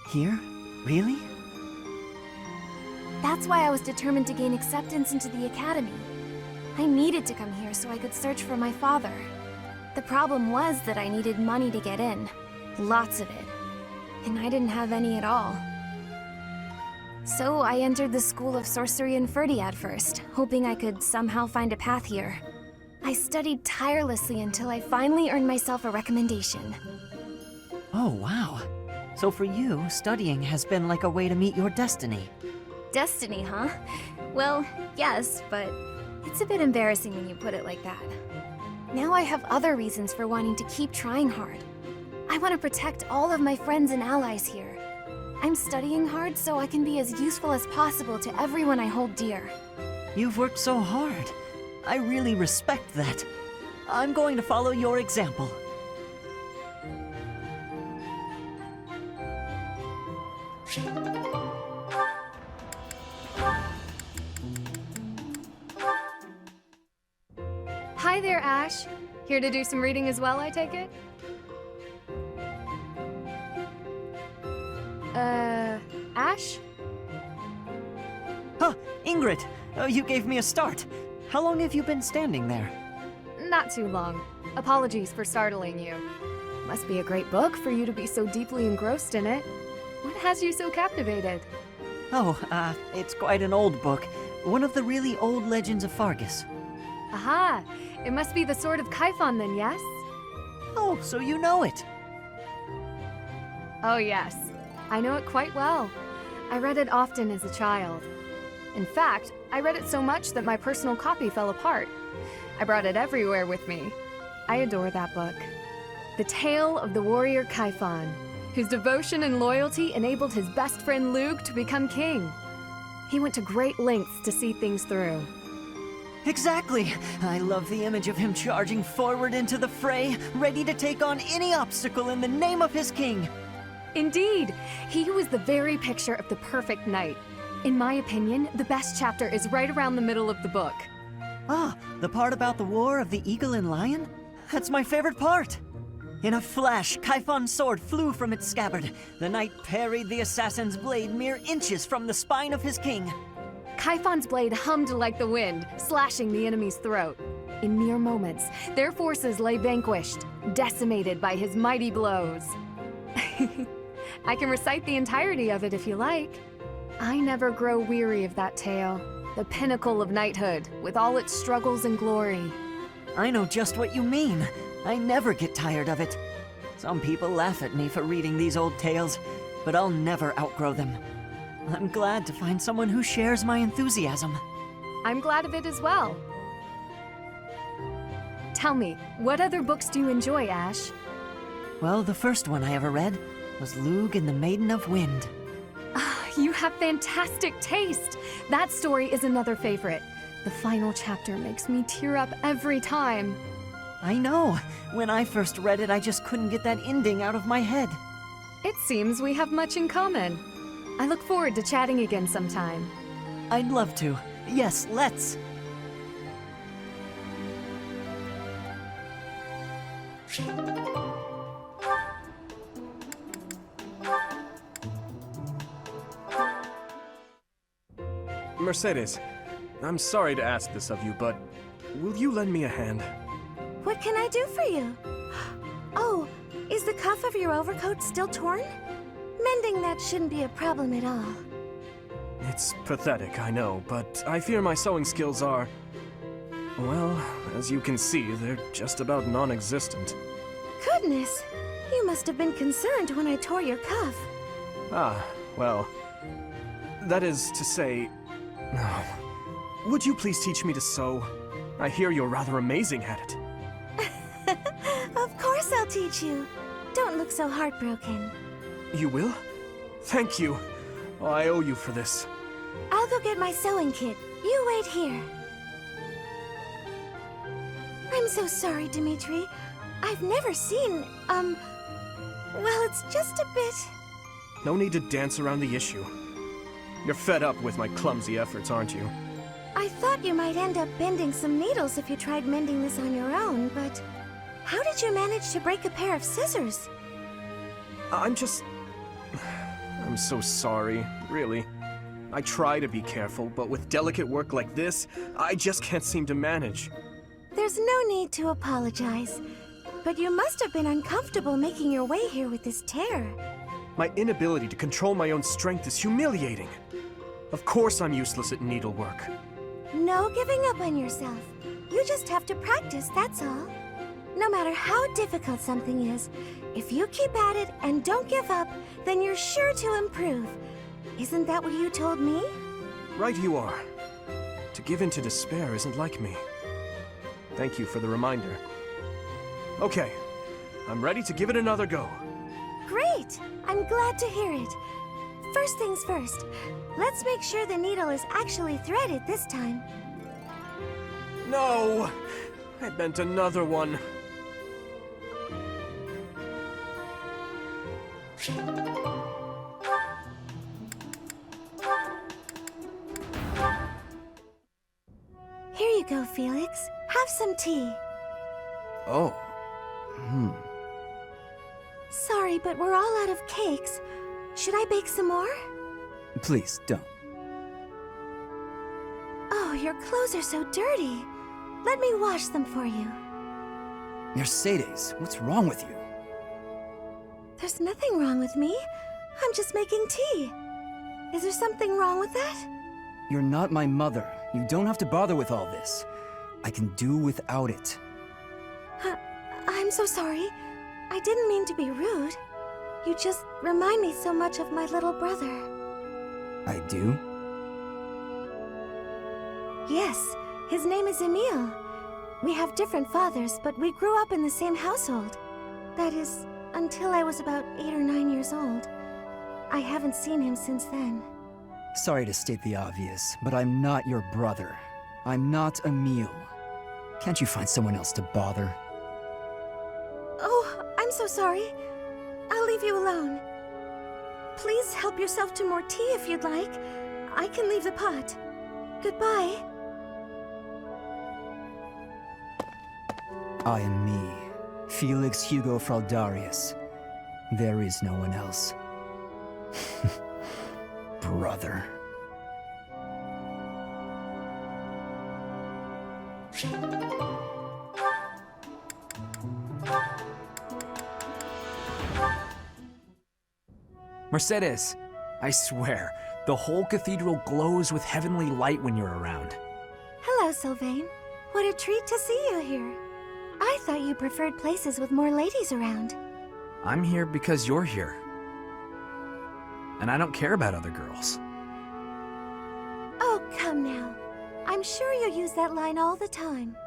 Here? Really? That's why I was determined to gain acceptance into the academy. I needed to come here so I could search for my father. The problem was that I needed money to get in. Lots of it. And I didn't have any at all. So I entered the School of Sorcery and Ferdiad first, hoping I could somehow find a path here. I studied tirelessly until I finally earned myself a recommendation. Oh, wow. So for you, studying has been like a way to meet your destiny. Destiny, huh? Well, yes, but it's a bit embarrassing when you put it like that. Now I have other reasons for wanting to keep trying hard. I want to protect all of my friends and allies here. I'm studying hard so I can be as useful as possible to everyone I hold dear. You've worked so hard. I really respect that. I'm going to follow your example. Hi there, Ash. Here to do some reading as well, I take it? Ash? Huh, Ingrid, you gave me a start. How long have you been standing there? Not too long. Apologies for startling you. Must be a great book for you to be so deeply engrossed in it. What has you so captivated? Oh, it's quite an old book. One of the really old legends of Fargus. Aha! It must be the Sword of Kaifon then, yes? Oh, so you know it. Oh yes. I know it quite well. I read it often as a child. In fact, I read it so much that my personal copy fell apart. I brought it everywhere with me. I adore that book. The tale of the warrior Kaifon, whose devotion and loyalty enabled his best friend Lug to become king. He went to great lengths to see things through. Exactly. I love the image of him charging forward into the fray, ready to take on any obstacle in the name of his king. Indeed, he was the very picture of the perfect knight. In my opinion, the best chapter is right around the middle of the book. Ah, the part about the war of the eagle and lion? That's my favorite part. In a flash, Kaifon's sword flew from its scabbard. The knight parried the assassin's blade mere inches from the spine of his king. Kaifon's blade hummed like the wind, slashing the enemy's throat. In mere moments, their forces lay vanquished, decimated by his mighty blows. I can recite the entirety of it if you like. I never grow weary of that tale, the pinnacle of knighthood, with all its struggles and glory. I know just what you mean. I never get tired of it. Some people laugh at me for reading these old tales, but I'll never outgrow them. I'm glad to find someone who shares my enthusiasm. I'm glad of it as well. Tell me, what other books do you enjoy, Ash? Well, the first one I ever read was Lug and the Maiden of Wind. You have fantastic taste! That story is another favorite. The final chapter makes me tear up every time. I know. When I first read it, I just couldn't get that ending out of my head. It seems we have much in common. I look forward to chatting again sometime. I'd love to. Yes, let's. Mercedes, I'm sorry to ask this of you, but will you lend me a hand? What can I do for you? Oh, is the cuff of your overcoat still torn? Mending that shouldn't be a problem at all. It's pathetic, I know, but I fear my sewing skills are... well, as you can see, they're just about non-existent. Goodness, you must have been concerned when I tore your cuff. Ah, well... that is to say... would you please teach me to sew? I hear you're rather amazing at it. Of course I'll teach you. Don't look so heartbroken. You will? Thank you. Oh, I owe you for this. I'll go get my sewing kit. You wait here. I'm so sorry, Dimitri. I've never seen, well, it's just a bit... No need to dance around the issue. You're fed up with my clumsy efforts, aren't you? I thought you might end up bending some needles if you tried mending this on your own, but... how did you manage to break a pair of scissors? I'm so sorry, really. I try to be careful, but with delicate work like this, I just can't seem to manage. There's no need to apologize. But you must have been uncomfortable making your way here with this tear. My inability to control my own strength is humiliating. Of course I'm useless at needlework. No giving up on yourself. You just have to practice, that's all. No matter how difficult something is, if you keep at it and don't give up, then you're sure to improve. Isn't that what you told me? Right you are. To give in to despair isn't like me. Thank you for the reminder. Okay, I'm ready to give it another go. Great! I'm glad to hear it. First things first, let's make sure the needle is actually threaded this time. No! I bent another one. Here you go, Felix. Have some tea. Oh. Sorry, but we're all out of cakes. Should I bake some more? Please, don't. Oh, your clothes are so dirty. Let me wash them for you. Mercedes, what's wrong with you? There's nothing wrong with me. I'm just making tea. Is there something wrong with that? You're not my mother. You don't have to bother with all this. I can do without it. I'm so sorry. I didn't mean to be rude. You just remind me so much of my little brother. I do? Yes, his name is Emile. We have different fathers, but we grew up in the same household. That is, until I was about 8 or 9 years old. I haven't seen him since then. Sorry to state the obvious, but I'm not your brother. I'm not Emile. Can't you find someone else to bother? Oh, I'm so sorry. I'll leave you alone. Please help yourself to more tea if you'd like. I can leave the pot. Goodbye. I am me, Felix Hugo Fraldarius. There is no one else. Brother. Mercedes, I swear, the whole cathedral glows with heavenly light when you're around. Hello, Sylvain. What a treat to see you here. I thought you preferred places with more ladies around. I'm here because you're here. And I don't care about other girls. Oh, come now. I'm sure you use that line all the time.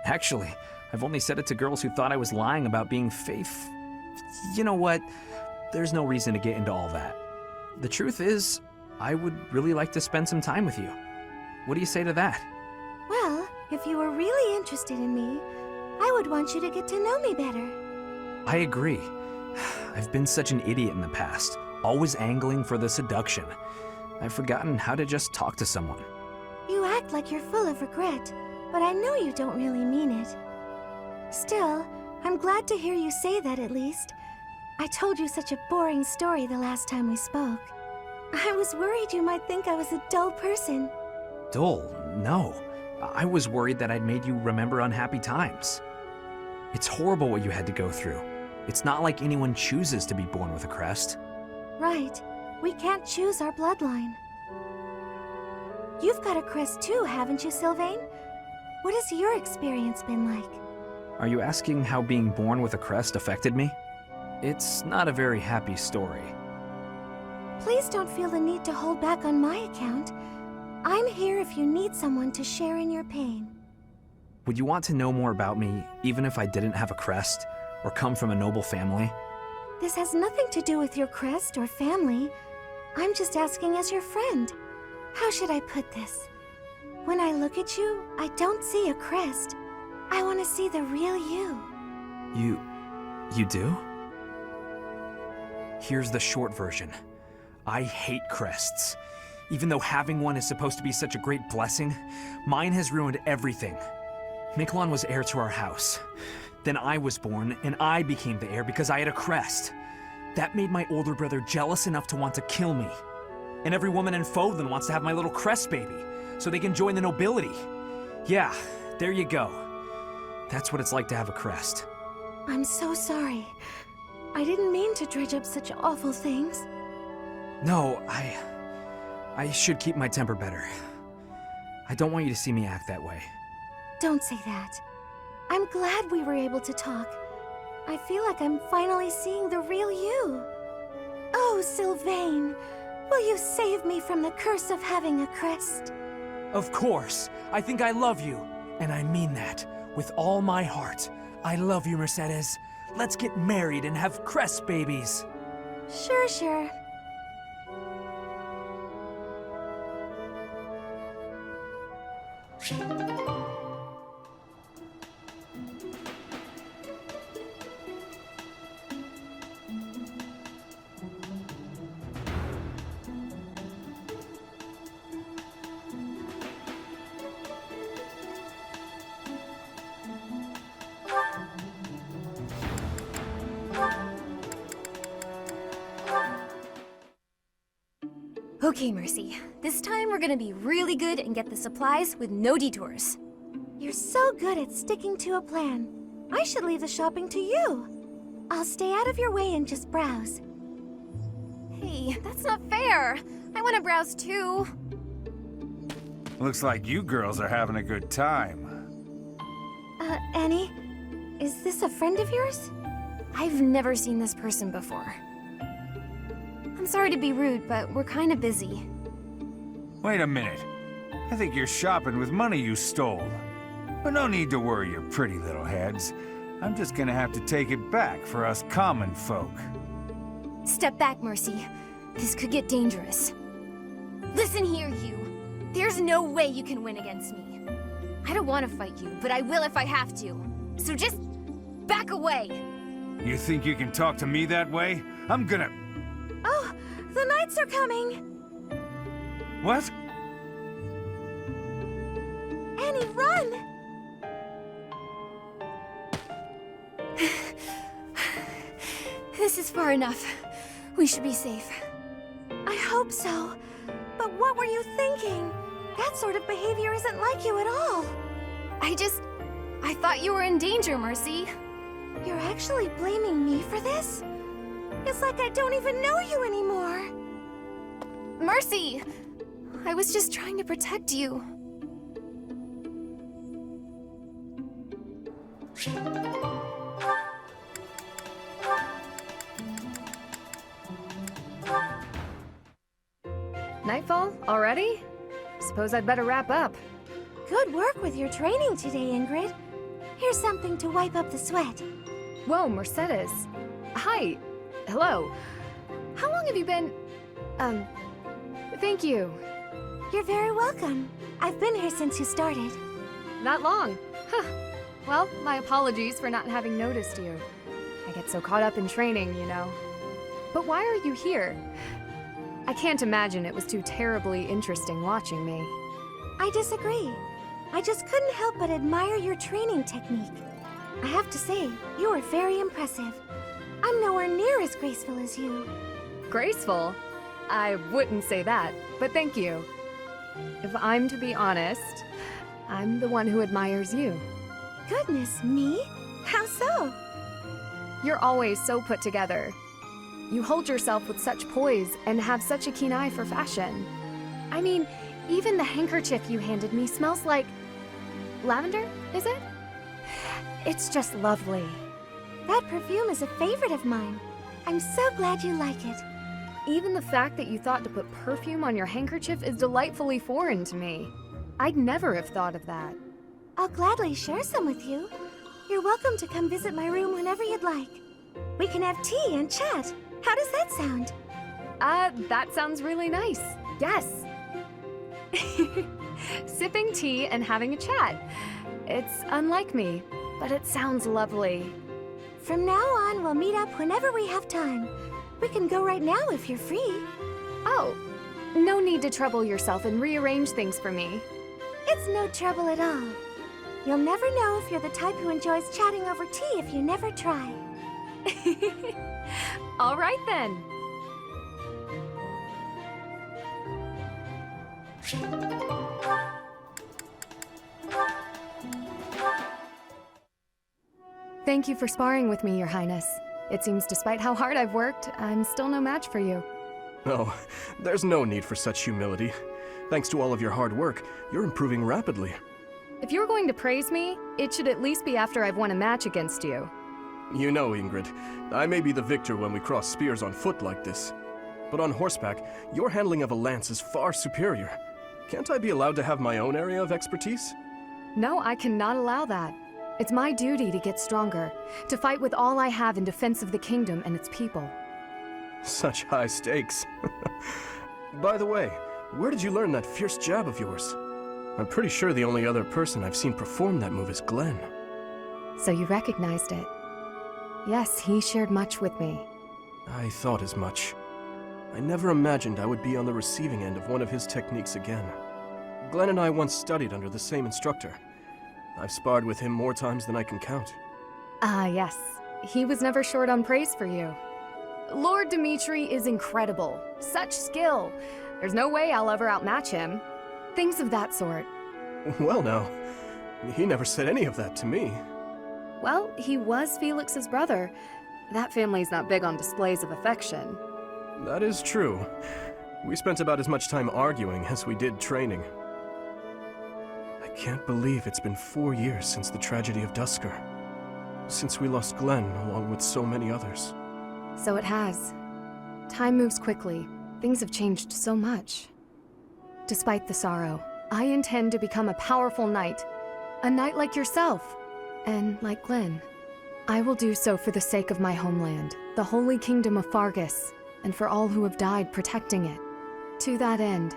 Actually, I've only said it to girls who thought I was lying about being faithful. You know what? There's no reason to get into all that. The truth is, I would really like to spend some time with you. What do you say to that? Well, if you were really interested in me, I would want you to get to know me better. I agree. I've been such an idiot in the past, always angling for the seduction. I've forgotten how to just talk to someone. You act like you're full of regret, but I know you don't really mean it. Still, I'm glad to hear you say that at least. I told you such a boring story the last time we spoke. I was worried you might think I was a dull person. Dull? No. I was worried that I'd made you remember unhappy times. It's horrible what you had to go through. It's not like anyone chooses to be born with a crest. Right. We can't choose our bloodline. You've got a crest too, haven't you, Sylvain? What has your experience been like? Are you asking how being born with a crest affected me? It's not a very happy story. Please don't feel the need to hold back on my account. I'm here if you need someone to share in your pain. Would you want to know more about me, even if I didn't have a crest, or come from a noble family? This has nothing to do with your crest or family. I'm just asking as your friend. How should I put this? When I look at you, I don't see a crest. I want to see the real you. You do? Here's the short version. I hate crests. Even though having one is supposed to be such a great blessing, mine has ruined everything. Miquelon was heir to our house. Then I was born, and I became the heir because I had a crest. That made my older brother jealous enough to want to kill me. And every woman in Fodlan wants to have my little crest baby, so they can join the nobility. Yeah, there you go. That's what it's like to have a crest. I'm so sorry. I didn't mean to dredge up such awful things. No, I should keep my temper better. I don't want you to see me act that way. Don't say that. I'm glad we were able to talk. I feel like I'm finally seeing the real you. Oh, Sylvain, will you save me from the curse of having a crest? Of course. I think I love you. And I mean that. With all my heart. I love you, Mercedes. Let's get married and have crest babies. Sure. Okay, Mercy. This time we're gonna be really good and get the supplies with no detours. You're so good at sticking to a plan. I should leave the shopping to you. I'll stay out of your way and just browse. Hey, that's not fair. I wanna browse too. Looks like you girls are having a good time. Annie? Is this a friend of yours? I've never seen this person before. I'm sorry to be rude, but we're kinda busy. Wait a minute. I think you're shopping with money you stole. But no need to worry your pretty little heads. I'm just gonna have to take it back for us common folk. Step back, Mercy. This could get dangerous. Listen here, you. There's no way you can win against me. I don't want to fight you, but I will if I have to. So just back away. You think you can talk to me that way? I'm gonna... Oh, the knights are coming! What? Annie, run! This is far enough. We should be safe. I hope so. But what were you thinking? That sort of behavior isn't like you at all. I thought you were in danger, Mercy. You're actually blaming me for this? It's like I don't even know you anymore. Mercy! I was just trying to protect you. Nightfall? Already? Suppose I'd better wrap up. Good work with your training today, Ingrid. Here's something to wipe up the sweat. Whoa, Mercedes. Hi. Hello. How long have you been... Thank you. You're very welcome. I've been here since you started. That long? Huh. Well, my apologies for not having noticed you. I get so caught up in training, you know. But why are you here? I can't imagine it was too terribly interesting watching me. I disagree. I just couldn't help but admire your training technique. I have to say, you are very impressive. I'm nowhere near as graceful as you. Graceful? I wouldn't say that, but thank you. If I'm to be honest, I'm the one who admires you. Goodness, me? How so? You're always so put together. You hold yourself with such poise and have such a keen eye for fashion. I mean, even the handkerchief you handed me smells like... lavender, is it? It's just lovely. That perfume is a favorite of mine. I'm so glad you like it. Even the fact that you thought to put perfume on your handkerchief is delightfully foreign to me. I'd never have thought of that. I'll gladly share some with you. You're welcome to come visit my room whenever you'd like. We can have tea and chat. How does that sound? That sounds really nice. Yes. Sipping tea and having a chat. It's unlike me, but it sounds lovely. From now on, we'll meet up whenever we have time. We can go right now if you're free. Oh, no need to trouble yourself and rearrange things for me. It's no trouble at all. You'll never know if you're the type who enjoys chatting over tea if you never try. All right then. Thank you for sparring with me, Your Highness. It seems despite how hard I've worked, I'm still no match for you. Oh, there's no need for such humility. Thanks to all of your hard work, you're improving rapidly. If you're going to praise me, it should at least be after I've won a match against you. You know, Ingrid, I may be the victor when we cross spears on foot like this. But on horseback, your handling of a lance is far superior. Can't I be allowed to have my own area of expertise? No, I cannot allow that. It's my duty to get stronger, to fight with all I have in defense of the kingdom and its people. Such high stakes. By the way, where did you learn that fierce jab of yours? I'm pretty sure the only other person I've seen perform that move is Glenn. So you recognized it. Yes, he shared much with me. I thought as much. I never imagined I would be on the receiving end of one of his techniques again. Glenn and I once studied under the same instructor. I've sparred with him more times than I can count. Ah, yes. He was never short on praise for you. Lord Dimitri is incredible. Such skill. There's no way I'll ever outmatch him. Things of that sort. Well now, he never said any of that to me. Well, he was Felix's brother. That family's not big on displays of affection. That is true. We spent about as much time arguing as we did training. I can't believe it's been 4 years since the tragedy of Dusker. Since we lost Glenn, along with so many others. So it has. Time moves quickly. Things have changed so much. Despite the sorrow, I intend to become a powerful knight. A knight like yourself. And like Glenn. I will do so for the sake of my homeland, the holy kingdom of Fargus, and for all who have died protecting it. To that end,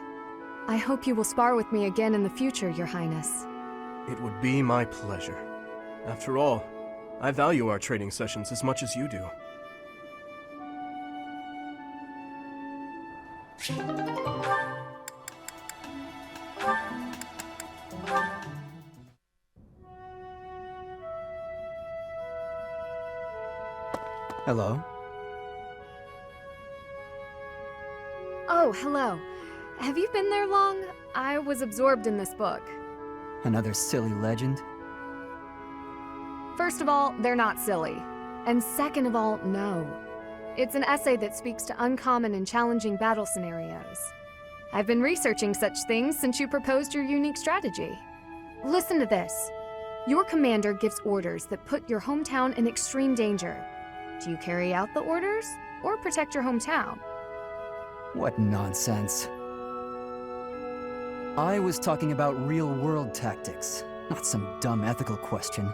I hope you will spar with me again in the future, Your Highness. It would be my pleasure. After all, I value our training sessions as much as you do. Hello? Oh, hello. Have you been there long? I was absorbed in this book. Another silly legend? First of all, they're not silly. And second of all, no. It's an essay that speaks to uncommon and challenging battle scenarios. I've been researching such things since you proposed your unique strategy. Listen to this. Your commander gives orders that put your hometown in extreme danger. Do you carry out the orders, or protect your hometown? What nonsense. I was talking about real-world tactics, not some dumb ethical question.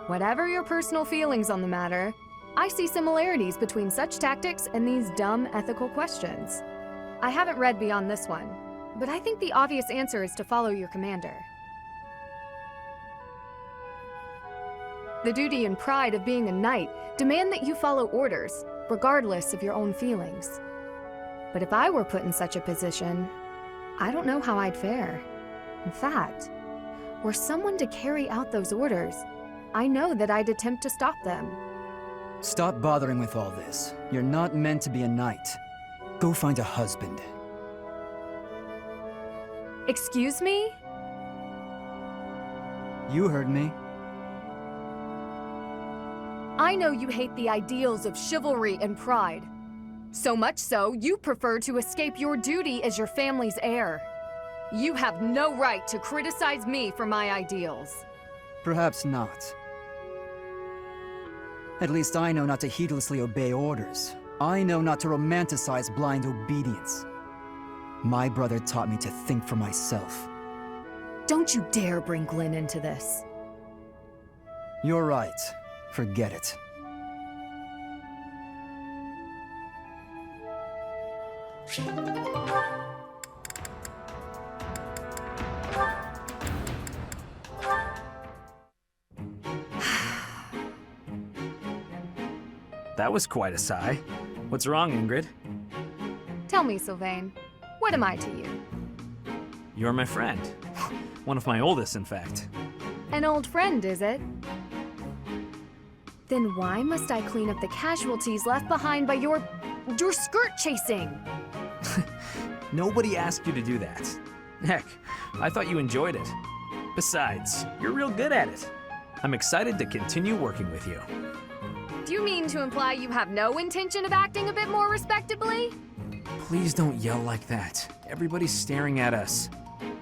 Whatever your personal feelings on the matter, I see similarities between such tactics and these dumb ethical questions. I haven't read beyond this one, but I think the obvious answer is to follow your commander. The duty and pride of being a knight demand that you follow orders, regardless of your own feelings. But if I were put in such a position, I don't know how I'd fare. In fact, were someone to carry out those orders, I know that I'd attempt to stop them. Stop bothering with all this. You're not meant to be a knight. Go find a husband. Excuse me? You heard me. I know you hate the ideals of chivalry and pride. So much so, you prefer to escape your duty as your family's heir. You have no right to criticize me for my ideals. Perhaps not. At least I know not to heedlessly obey orders. I know not to romanticize blind obedience. My brother taught me to think for myself. Don't you dare bring Glenn into this. You're right. Forget it. That was quite a sigh. What's wrong, Ingrid? Tell me, Sylvain, what am I to you? You're my friend. One of my oldest, in fact. An old friend, is it? Then why must I clean up the casualties left behind by your skirt chasing? Nobody asked you to do that. Heck, I thought you enjoyed it. Besides, you're real good at it. I'm excited to continue working with you. Do you mean to imply you have no intention of acting a bit more respectably? Please don't yell like that. Everybody's staring at us.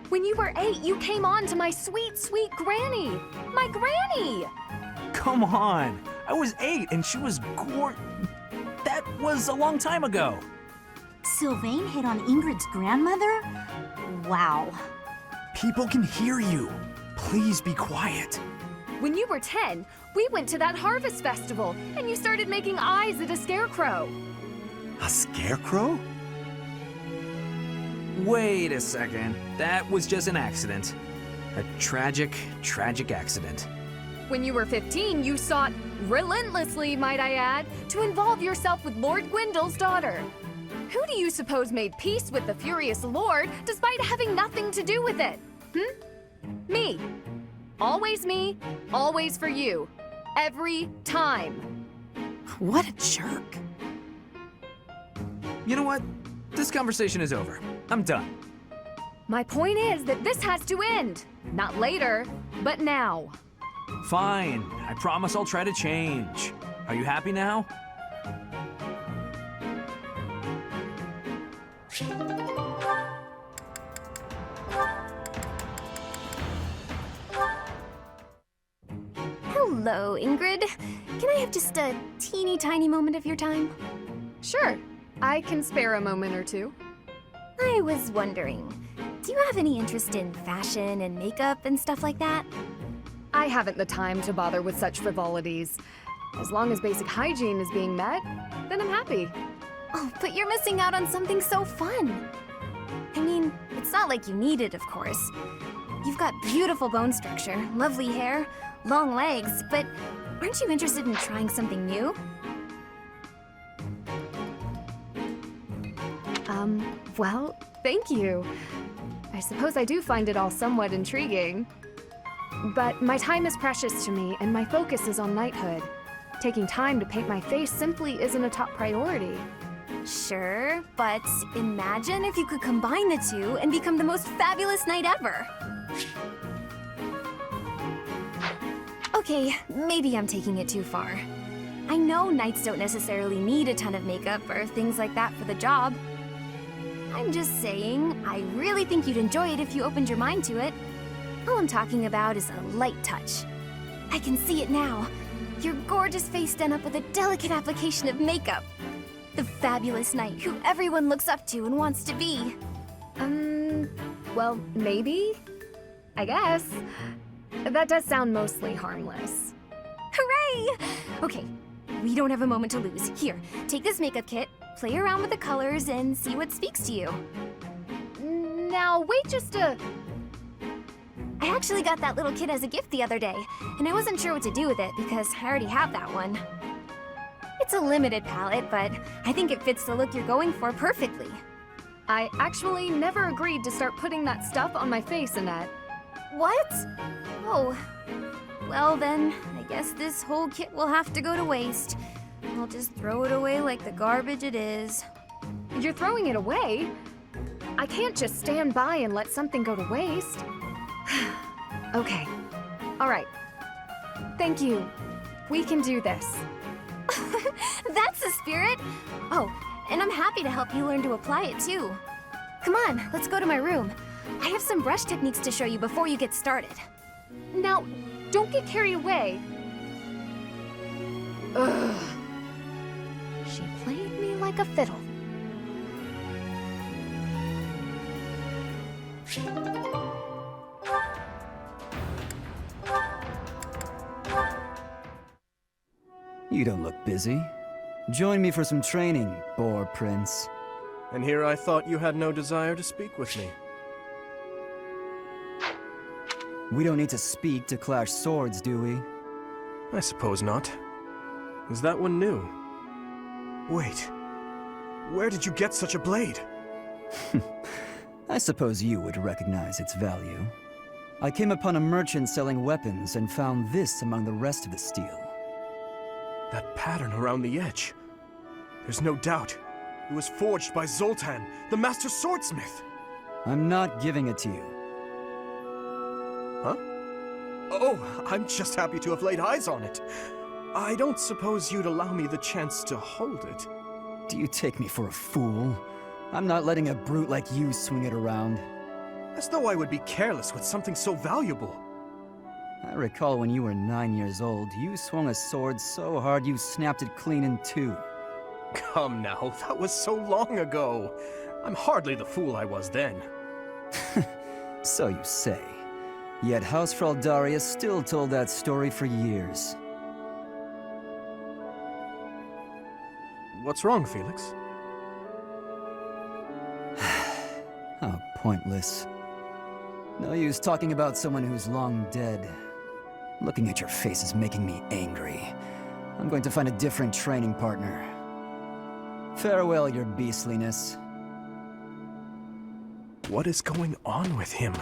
When you were 8, you came on to my sweet, sweet granny. My granny! Come on! I was 8 and she was That was a long time ago. Sylvain hit on Ingrid's grandmother? Wow. People can hear you. Please be quiet. When you were 10, we went to that harvest festival, and you started making eyes at a scarecrow. A scarecrow? Wait a second. That was just an accident. A tragic, tragic accident. When you were 15, you sought, relentlessly might I add, to involve yourself with Lord Gwendol's daughter. Who do you suppose made peace with the furious Lord despite having nothing to do with it? Me. Always me, always for you. Every time. What a jerk. You know what? This conversation is over. I'm done. My point is that this has to end. Not later, but now. Fine. I promise I'll try to change. Are you happy now? Hello, Ingrid. Can I have just a teeny tiny moment of your time? Sure, I can spare a moment or two. I was wondering, do you have any interest in fashion and makeup and stuff like that? I haven't the time to bother with such frivolities. As long as basic hygiene is being met, then I'm happy. Oh, but you're missing out on something so fun. I mean, it's not like you need it, of course. You've got beautiful bone structure, lovely hair, long legs, but aren't you interested in trying something new? Well, thank you. I suppose I do find it all somewhat intriguing. But my time is precious to me, and my focus is on knighthood. Taking time to paint my face simply isn't a top priority. Sure, but imagine if you could combine the two and become the most fabulous knight ever. Okay, maybe I'm taking it too far. I know knights don't necessarily need a ton of makeup or things like that for the job. I'm just saying, I really think you'd enjoy it if you opened your mind to it. All I'm talking about is a light touch. I can see it now. Your gorgeous face done up with a delicate application of makeup. The fabulous knight who everyone looks up to and wants to be. Well, maybe? I guess. That does sound mostly harmless. Hooray! Okay, we don't have a moment to lose. Here, take this makeup kit, play around with the colors, and see what speaks to you. Now, wait just a... I actually got that little kit as a gift the other day, and I wasn't sure what to do with it because I already have that one. It's a limited palette, but I think it fits the look you're going for perfectly. I actually never agreed to start putting that stuff on my face, Annette. What? Oh. Well then, I guess this whole kit will have to go to waste. I'll just throw it away like the garbage it is. You're throwing it away? I can't just stand by and let something go to waste. Okay. All right. Thank you. We can do this. That's the spirit! Oh, and I'm happy to help you learn to apply it too. Come on, let's go to my room. I have some brush techniques to show you before you get started. Now, don't get carried away. Ugh. She played me like a fiddle. You don't look busy. Join me for some training, Boar Prince. And here I thought you had no desire to speak with me. We don't need to speak to clash swords, do we? I suppose not. Is that one new? Wait. Where did you get such a blade? I suppose you would recognize its value. I came upon a merchant selling weapons and found this among the rest of the steel. That pattern around the edge. There's no doubt. It was forged by Zoltan, the master swordsmith. I'm not giving it to you. Huh? Oh, I'm just happy to have laid eyes on it. I don't suppose you'd allow me the chance to hold it. Do you take me for a fool? I'm not letting a brute like you swing it around. As though I would be careless with something so valuable. I recall when you were 9 years old, you swung a sword so hard you snapped it clean in two. Come now, that was so long ago. I'm hardly the fool I was then. So you say. Yet House Fraldarius still told that story for years. What's wrong, Felix? How pointless. No use talking about someone who's long dead. Looking at your face is making me angry. I'm going to find a different training partner. Farewell, your beastliness. What is going on with him?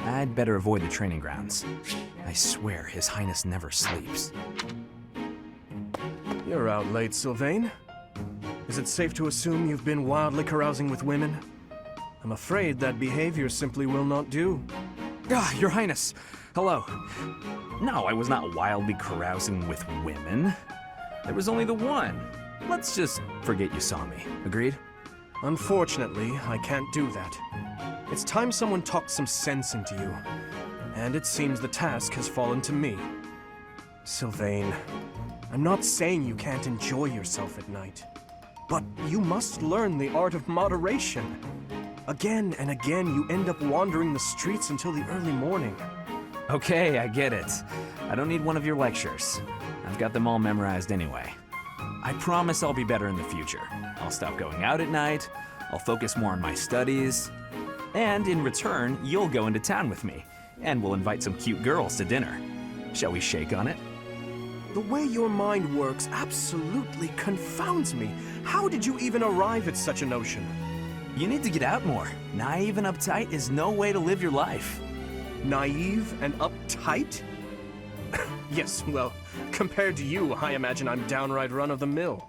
I'd better avoid the training grounds. I swear His Highness never sleeps. You're out late, Sylvain. Is it safe to assume you've been wildly carousing with women? I'm afraid that behavior simply will not do. Ah, Your Highness! Hello. No, I was not wildly carousing with women. There was only the one. Let's just forget you saw me. Agreed? Unfortunately, I can't do that. It's time someone talked some sense into you. And it seems the task has fallen to me. Sylvain, I'm not saying you can't enjoy yourself at night. But you must learn the art of moderation. Again and again, you end up wandering the streets until the early morning. Okay, I get it. I don't need one of your lectures. I've got them all memorized anyway. I promise I'll be better in the future. I'll stop going out at night, I'll focus more on my studies, and in return, you'll go into town with me, and we'll invite some cute girls to dinner. Shall we shake on it? The way your mind works absolutely confounds me. How did you even arrive at such a notion? You need to get out more. Naive and uptight is no way to live your life. Naive and uptight? Yes, well, compared to you, I imagine I'm downright run-of-the-mill.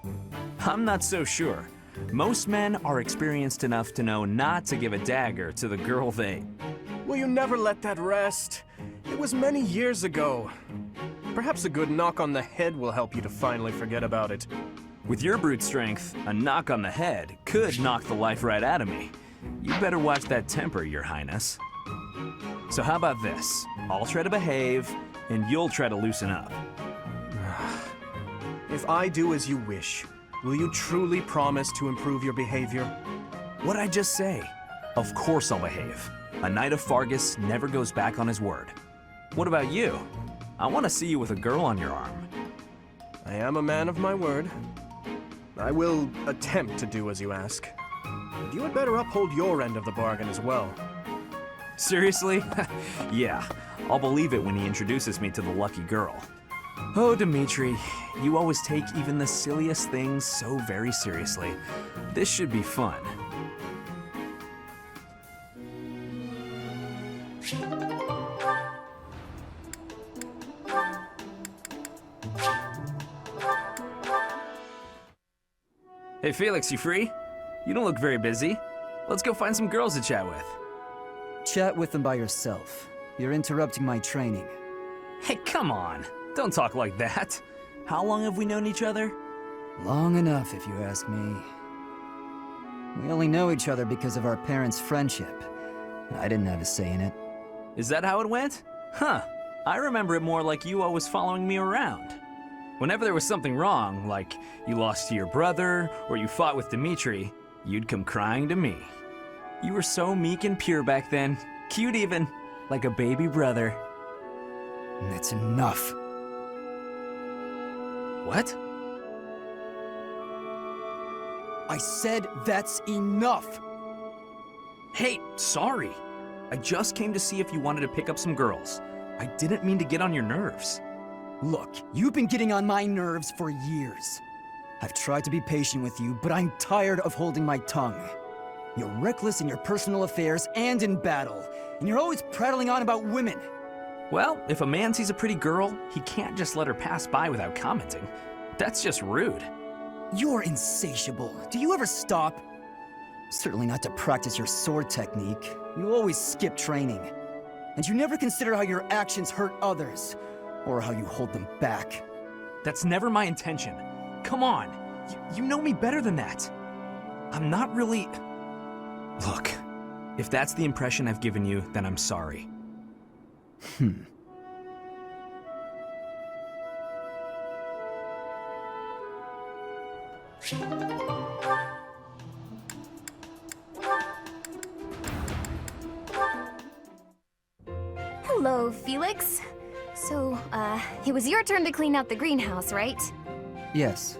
I'm not so sure. Most men are experienced enough to know not to give a dagger to the girl they... Will you never let that rest? It was many years ago. Perhaps a good knock on the head will help you to finally forget about it. With your brute strength, a knock on the head could knock the life right out of me. You better watch that temper, Your Highness. So how about this? I'll try to behave, and you'll try to loosen up. If I do as you wish, will you truly promise to improve your behavior? What'd I just say? Of course I'll behave. A Knight of Fargus never goes back on his word. What about you? I want to see you with a girl on your arm. I am a man of my word. I will attempt to do as you ask. But you had better uphold your end of the bargain as well. Seriously? Yeah, I'll believe it when he introduces me to the lucky girl. Oh, Dimitri, you always take even the silliest things so very seriously. This should be fun. Hey Felix, you free? You don't look very busy. Let's go find some girls to chat with. Chat with them by yourself. You're interrupting my training. Hey, come on. Don't talk like that. How long have we known each other? Long enough, if you ask me. We only know each other because of our parents' friendship. I didn't have a say in it. Is that how it went? Huh. I remember it more like you always following me around. Whenever there was something wrong, like you lost to your brother, or you fought with Dimitri, you'd come crying to me. You were so meek and pure back then. Cute even. Like a baby brother. That's enough. What? I said that's enough! Hey, sorry. I just came to see if you wanted to pick up some girls. I didn't mean to get on your nerves. Look, you've been getting on my nerves for years. I've tried to be patient with you, but I'm tired of holding my tongue. You're reckless in your personal affairs and in battle, and you're always prattling on about women. Well, if a man sees a pretty girl, he can't just let her pass by without commenting. That's just rude. You're insatiable. Do you ever stop? Certainly not to practice your sword technique. You always skip training. And you never consider how your actions hurt others, or how you hold them back. That's never my intention. Come on, you know me better than that. I'm not really... Look, if that's the impression I've given you, then I'm sorry. Hello, Felix. So, it was your turn to clean out the greenhouse, right? Yes.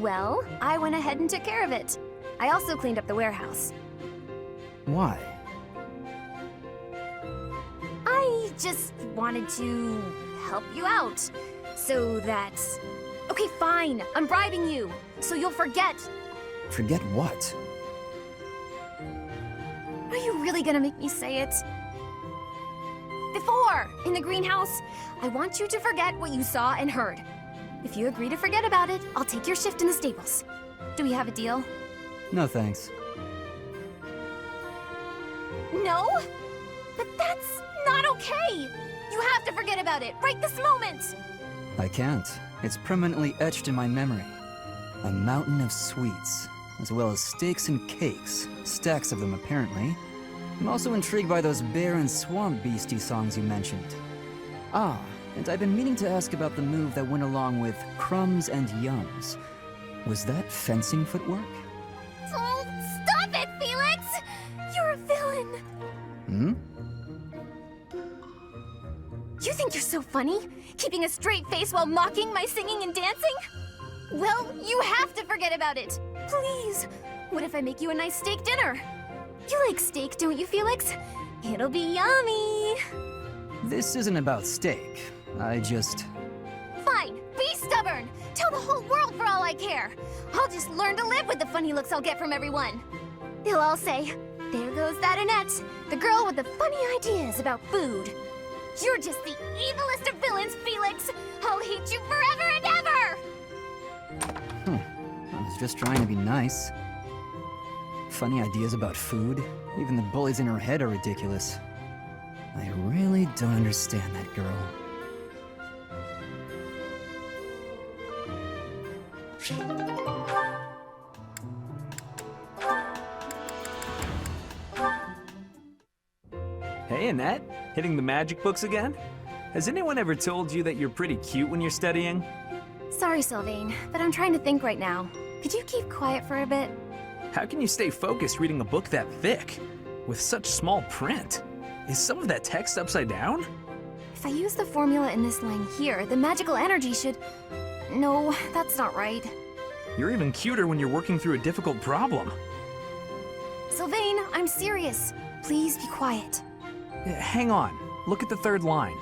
Well, I went ahead and took care of it. I also cleaned up the warehouse. Why? I just wanted to help you out. So that... Okay, fine. I'm bribing you. So you'll forget. Forget what? Are you really gonna make me say it? Before, in the greenhouse, I want you to forget what you saw and heard. If you agree to forget about it, I'll take your shift in the stables. Do we have a deal? No thanks. No? But that's not okay! You have to forget about it, right this moment! I can't. It's permanently etched in my memory. A mountain of sweets, as well as steaks and cakes. Stacks of them, apparently. I'm also intrigued by those bear and swamp beastie songs you mentioned. Ah, and I've been meaning to ask about the move that went along with crumbs and yums. Was that fencing footwork? Oh, stop it, Felix! You're a villain! Hmm? You think you're so funny? Keeping a straight face while mocking my singing and dancing? Well, you have to forget about it! Please! What if I make you a nice steak dinner? You like steak, don't you, Felix? It'll be yummy! This isn't about steak. I just... Fine, be stubborn! Tell the whole world for all I care! I'll just learn to live with the funny looks I'll get from everyone. They'll all say, there goes that Annette, the girl with the funny ideas about food. You're just the evilest of villains, Felix! I'll hate you forever and ever! I was just trying to be nice. Funny ideas about food. Even the bullies in her head are ridiculous. I really don't understand that girl. Hey, Annette, hitting the magic books again? Has anyone ever told you that you're pretty cute when you're studying? Sorry, Sylvain, but I'm trying to think right now. Could you keep quiet for a bit? How can you stay focused reading a book that thick? With such small print? Is some of that text upside down? If I use the formula in this line here, the magical energy should... No, that's not right. You're even cuter when you're working through a difficult problem. Sylvain, I'm serious. Please be quiet. Hang on. Look at the third line.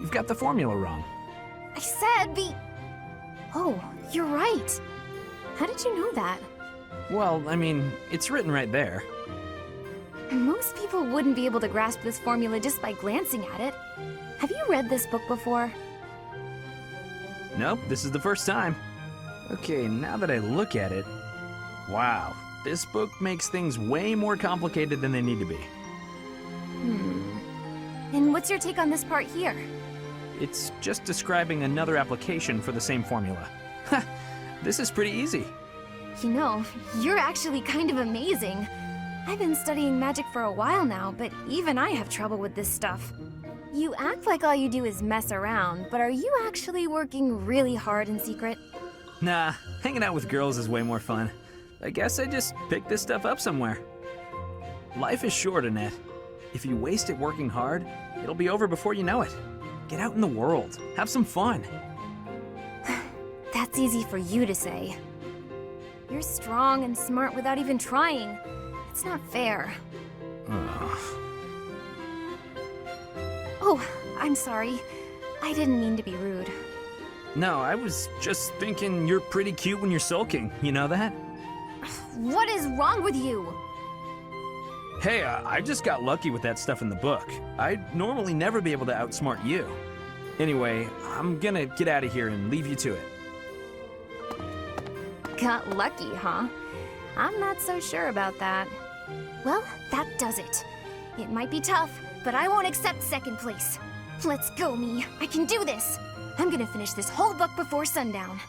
You've got the formula wrong. I said be... Oh, you're right. How did you know that? Well, I mean, it's written right there. Most people wouldn't be able to grasp this formula just by glancing at it. Have you read this book before? Nope, this is the first time. Okay, now that I look at it... Wow, this book makes things way more complicated than they need to be. And what's your take on this part here? It's just describing another application for the same formula. Ha! This is pretty easy. You know, you're actually kind of amazing. I've been studying magic for a while now, but even I have trouble with this stuff. You act like all you do is mess around, but are you actually working really hard in secret? Nah, hanging out with girls is way more fun. I guess I just picked this stuff up somewhere. Life is short, Annette. If you waste it working hard, it'll be over before you know it. Get out in the world. Have some fun. That's easy for you to say. You're strong and smart without even trying. It's not fair. Oh, I'm sorry. I didn't mean to be rude. No, I was just thinking you're pretty cute when you're sulking. You know that? What is wrong with you? Hey, I just got lucky with that stuff in the book. I'd normally never be able to outsmart you. Anyway, I'm gonna get out of here and leave you to it. Got lucky, huh? I'm not so sure about that. Well, that does it. It might be tough, but I won't accept second place. Let's go, me. I can do this. I'm gonna finish this whole book before sundown.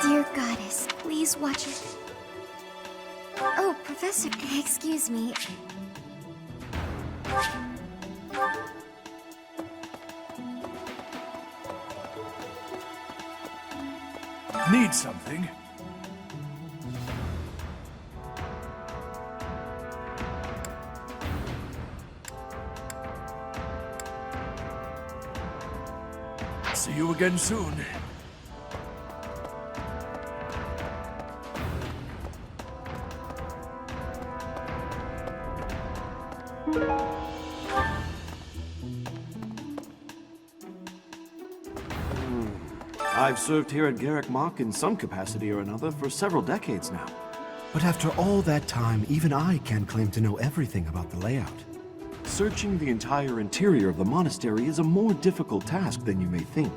Dear Goddess, please watch it. Oh, Professor, excuse me. Need something? See you again soon. I've served here at Garrick Mach in some capacity or another for several decades now. But after all that time, even I can't claim to know everything about the layout. Searching the entire interior of the monastery is a more difficult task than you may think.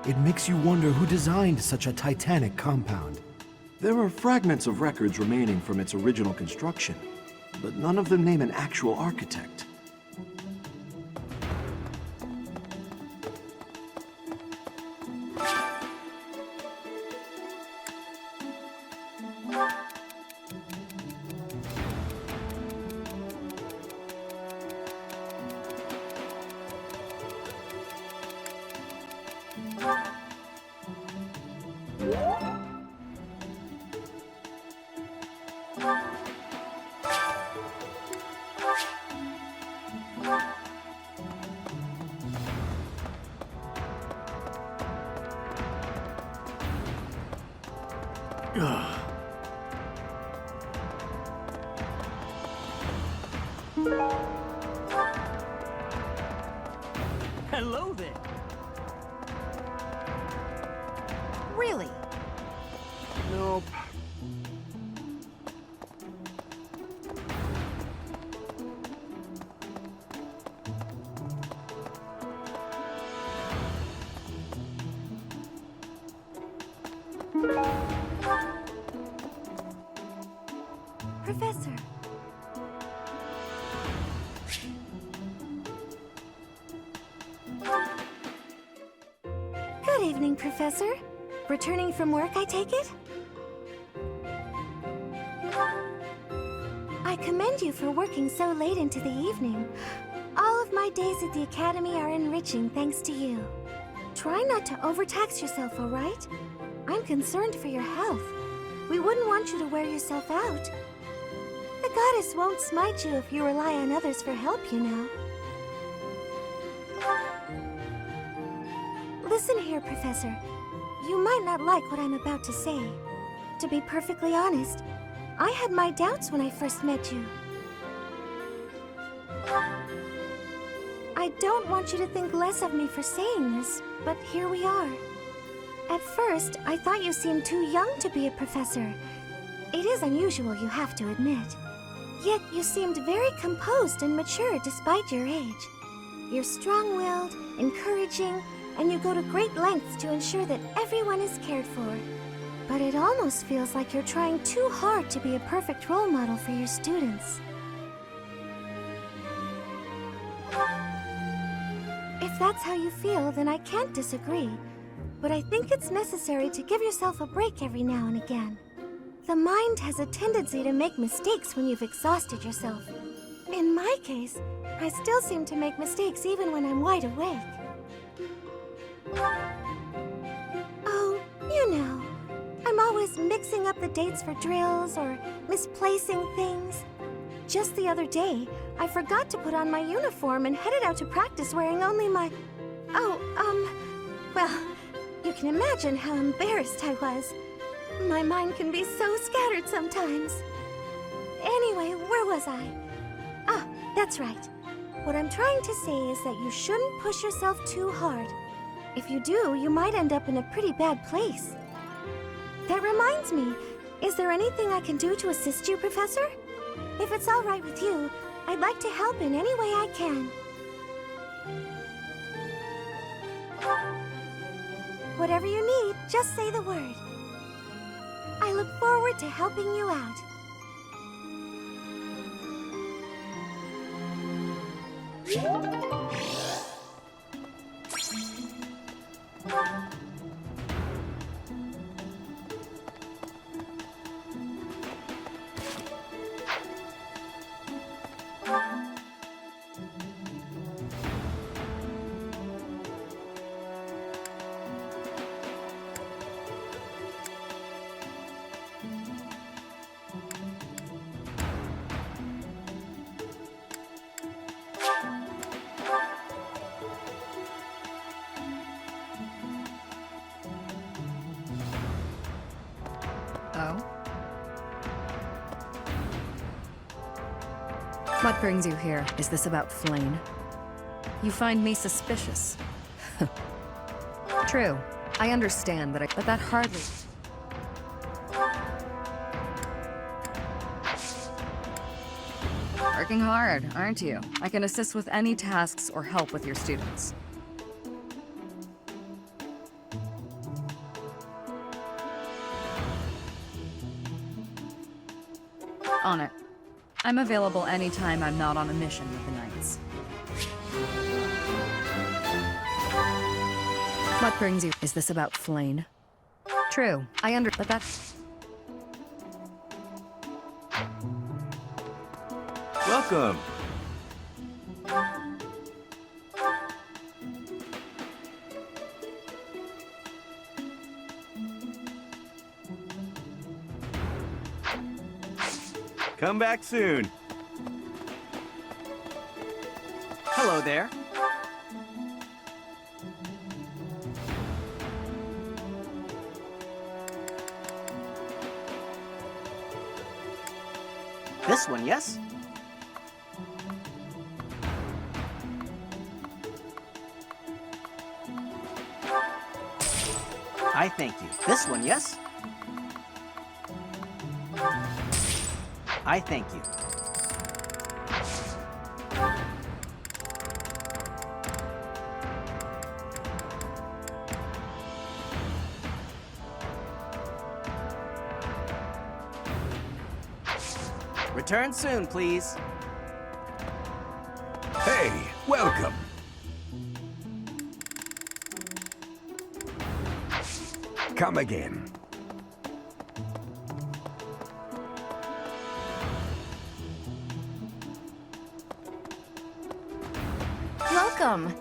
It makes you wonder who designed such a titanic compound. There are fragments of records remaining from its original construction, but none of them name an actual architect. Hello there. Really? Nope. Professor. Good evening, Professor. Returning from work, I take it? I commend you for working so late into the evening. All of my days at the academy are enriching thanks to you. Try not to overtax yourself, all right? I'm concerned for your health. We wouldn't want you to wear yourself out. The goddess won't smite you if you rely on others for help, you know. Listen here, Professor. You might not like what I'm about to say. To be perfectly honest, I had my doubts when I first met you. I don't want you to think less of me for saying this, but here we are. At first, I thought you seemed too young to be a professor. It is unusual, you have to admit. Yet you seemed very composed and mature despite your age. You're strong-willed, encouraging, and you go to great lengths to ensure that everyone is cared for. But it almost feels like you're trying too hard to be a perfect role model for your students. If that's how you feel, then I can't disagree. But I think it's necessary to give yourself a break every now and again. The mind has a tendency to make mistakes when you've exhausted yourself. In my case, I still seem to make mistakes even when I'm wide awake. Oh, you know, I'm always mixing up the dates for drills or misplacing things. Just the other day, I forgot to put on my uniform and headed out to practice wearing only my... well, you can imagine how embarrassed I was. My mind can be so scattered sometimes. Anyway, where was I? Ah, that's right. What I'm trying to say is that you shouldn't push yourself too hard. If you do, you might end up in a pretty bad place. That reminds me, is there anything I can do to assist you, Professor? If it's all right with you, I'd like to help in any way I can. Whatever you need, just say the word. I look forward to helping you out. Oh? What brings you here? Is this about Flane? You find me suspicious. True. I understand that but that hardly... Working hard, aren't you? I can assist with any tasks or help with your students. On it. I'm available anytime I'm not on a mission with the Knights. What brings you? Is this about Flane? True. but that's... Welcome. Come back soon. Hello there. This one, yes? I thank you. This one, yes? I thank you. Return soon, please. Hey, welcome. Come again. Welcome.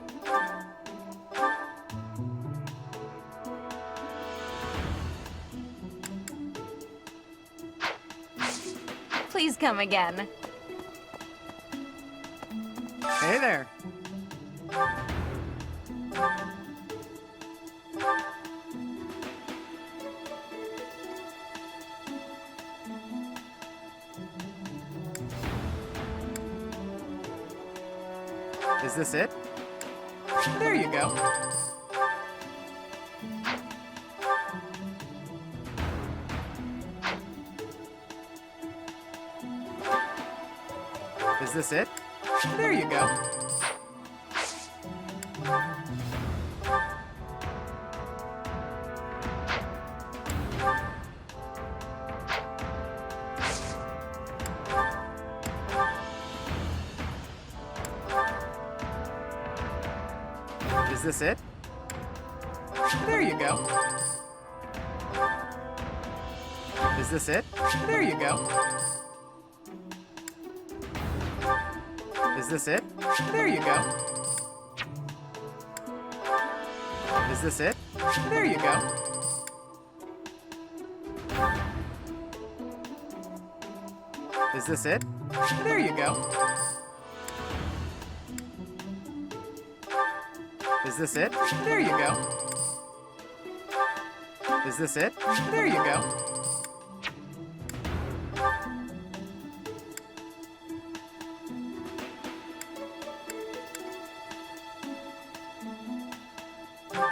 Please come again. Hey there. Is this it? There you go. Is this it? There you go. Is this it? There you go. Is this it? There you go. Is this it? There you go. Is this it? There you go. Is this it? There you go. Is this it? There you go. Is this it? There you go.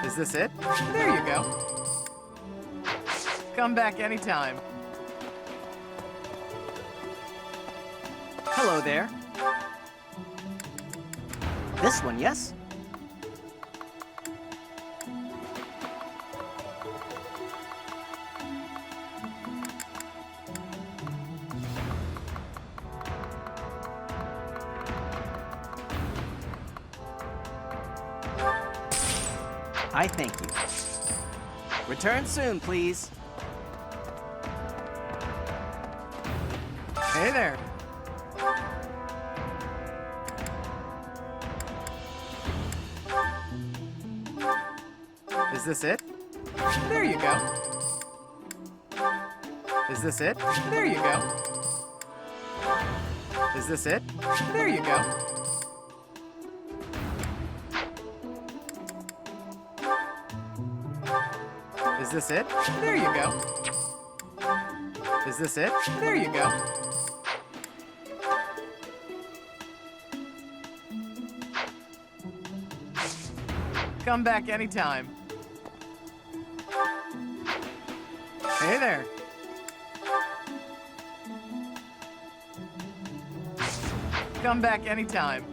Is this it? There you go. Come back anytime. Hello there. This one, yes? I thank you. Return soon, please. Hey there. Is this it? There you go. Is this it? There you go. Is this it? There you go. Is this it? There you go. Is this it? There you go. Come back anytime. Hey there. Come back anytime.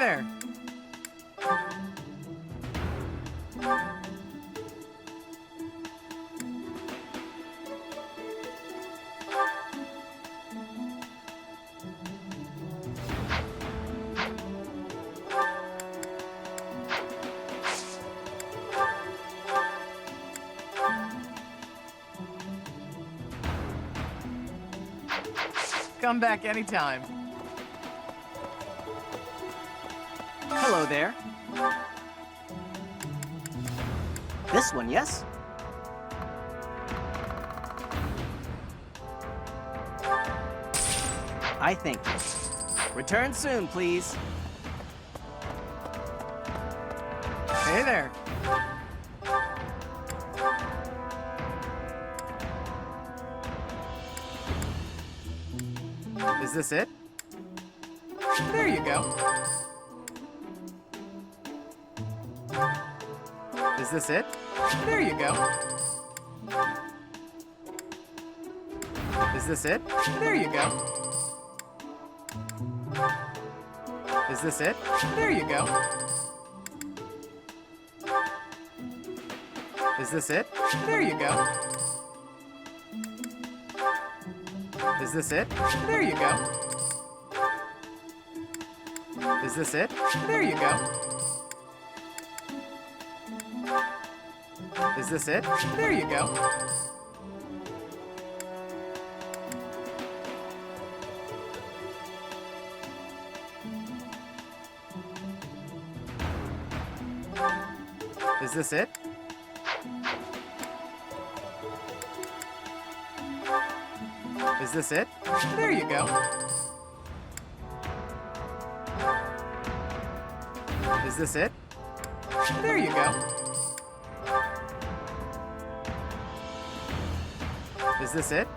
there. Come back anytime. Hello there. This one, yes? I thank you. Return soon, please. Hey there. Is this it? There you go. Is this it? There you go. Is this it? There you go. Is this it? There you go. Is this it? There you go. Is this it? There you go. Is this it? There you go. Is this it? There you go. Is this it? Is this it? There you go. Is this it? There you go. Is this it?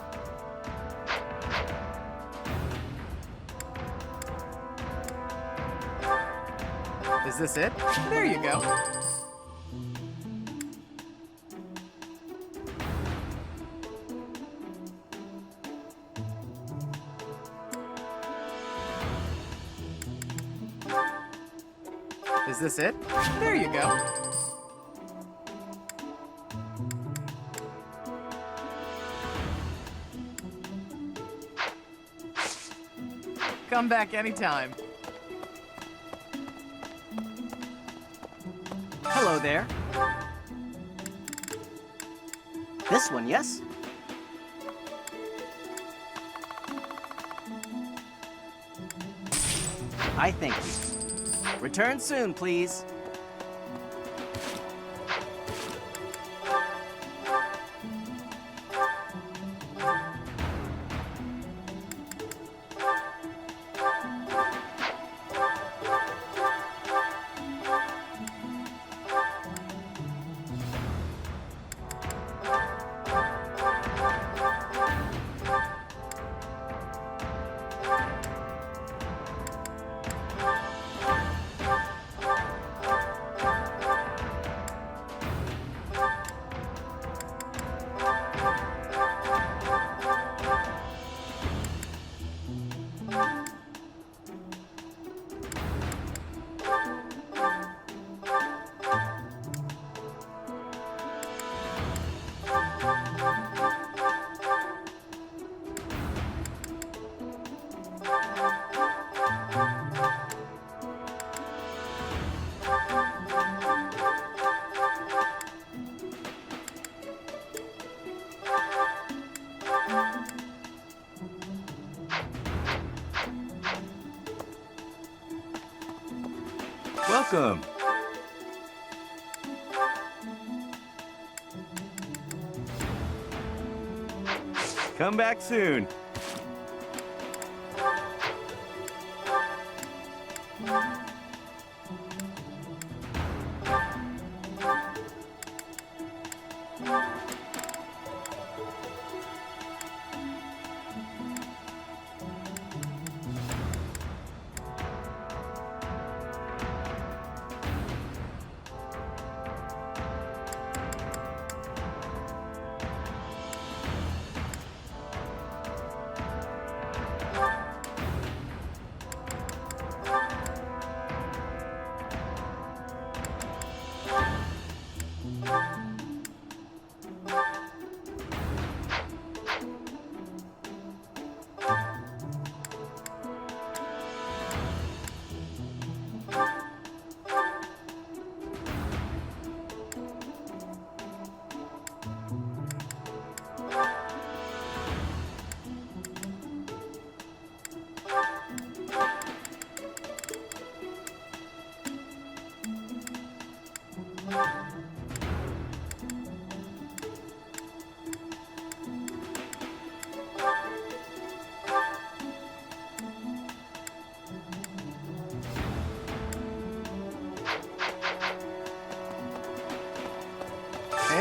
Is this it? There you go. Is this it? There you go. Come back anytime. Hello there. This one, yes? I thank you. Return soon, please. Welcome. Come back soon.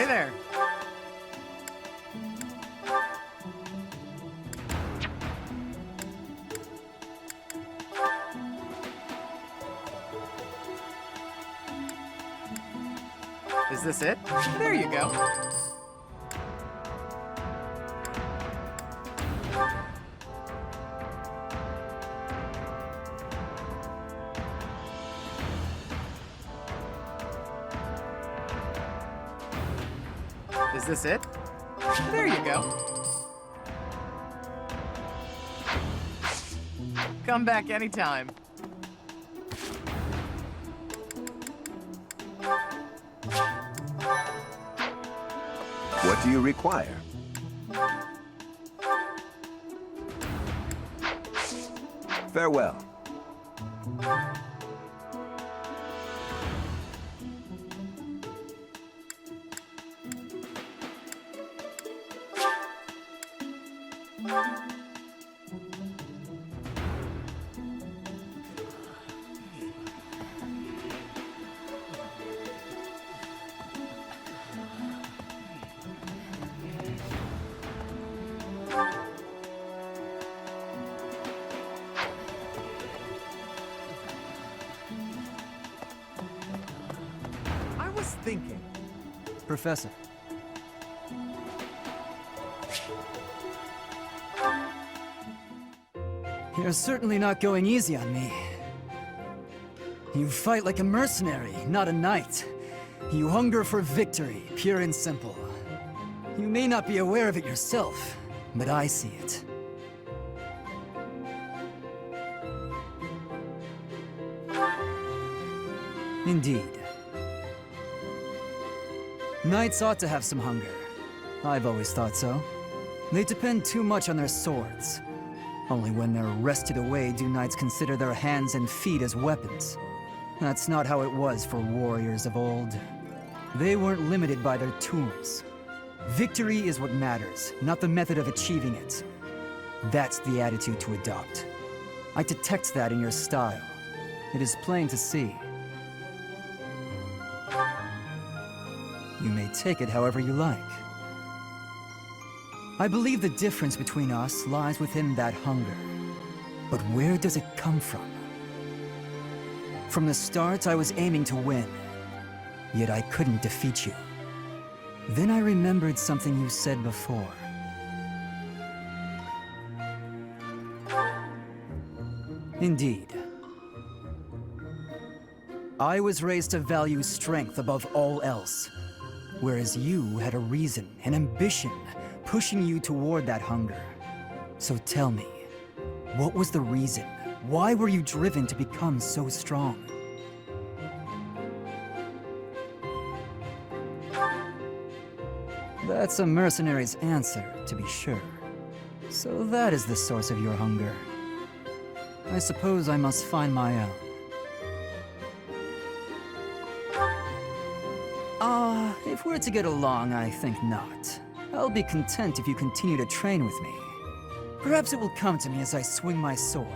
Hey there. Is this it? There you go. Is this it? There you go. Come back anytime. What do you require? Farewell. I was thinking. Professor. You're certainly not going easy on me. You fight like a mercenary, not a knight. You hunger for victory, pure and simple. You may not be aware of it yourself, but I see it. Indeed. Knights ought to have some hunger. I've always thought so. They depend too much on their swords. Only when they're wrested away do knights consider their hands and feet as weapons. That's not how it was for warriors of old. They weren't limited by their tools. Victory is what matters, not the method of achieving it. That's the attitude to adopt. I detect that in your style. It is plain to see. You may take it however you like. I believe the difference between us lies within that hunger. But where does it come from? From the start, I was aiming to win. Yet I couldn't defeat you. Then I remembered something you said before. Indeed. I was raised to value strength above all else. Whereas you had a reason, an ambition, pushing you toward that hunger. So tell me, what was the reason? Why were you driven to become so strong? That's a mercenary's answer, to be sure. So that is the source of your hunger. I suppose I must find my own. If we're to get along, I think not. I'll be content if you continue to train with me. Perhaps it will come to me as I swing my sword.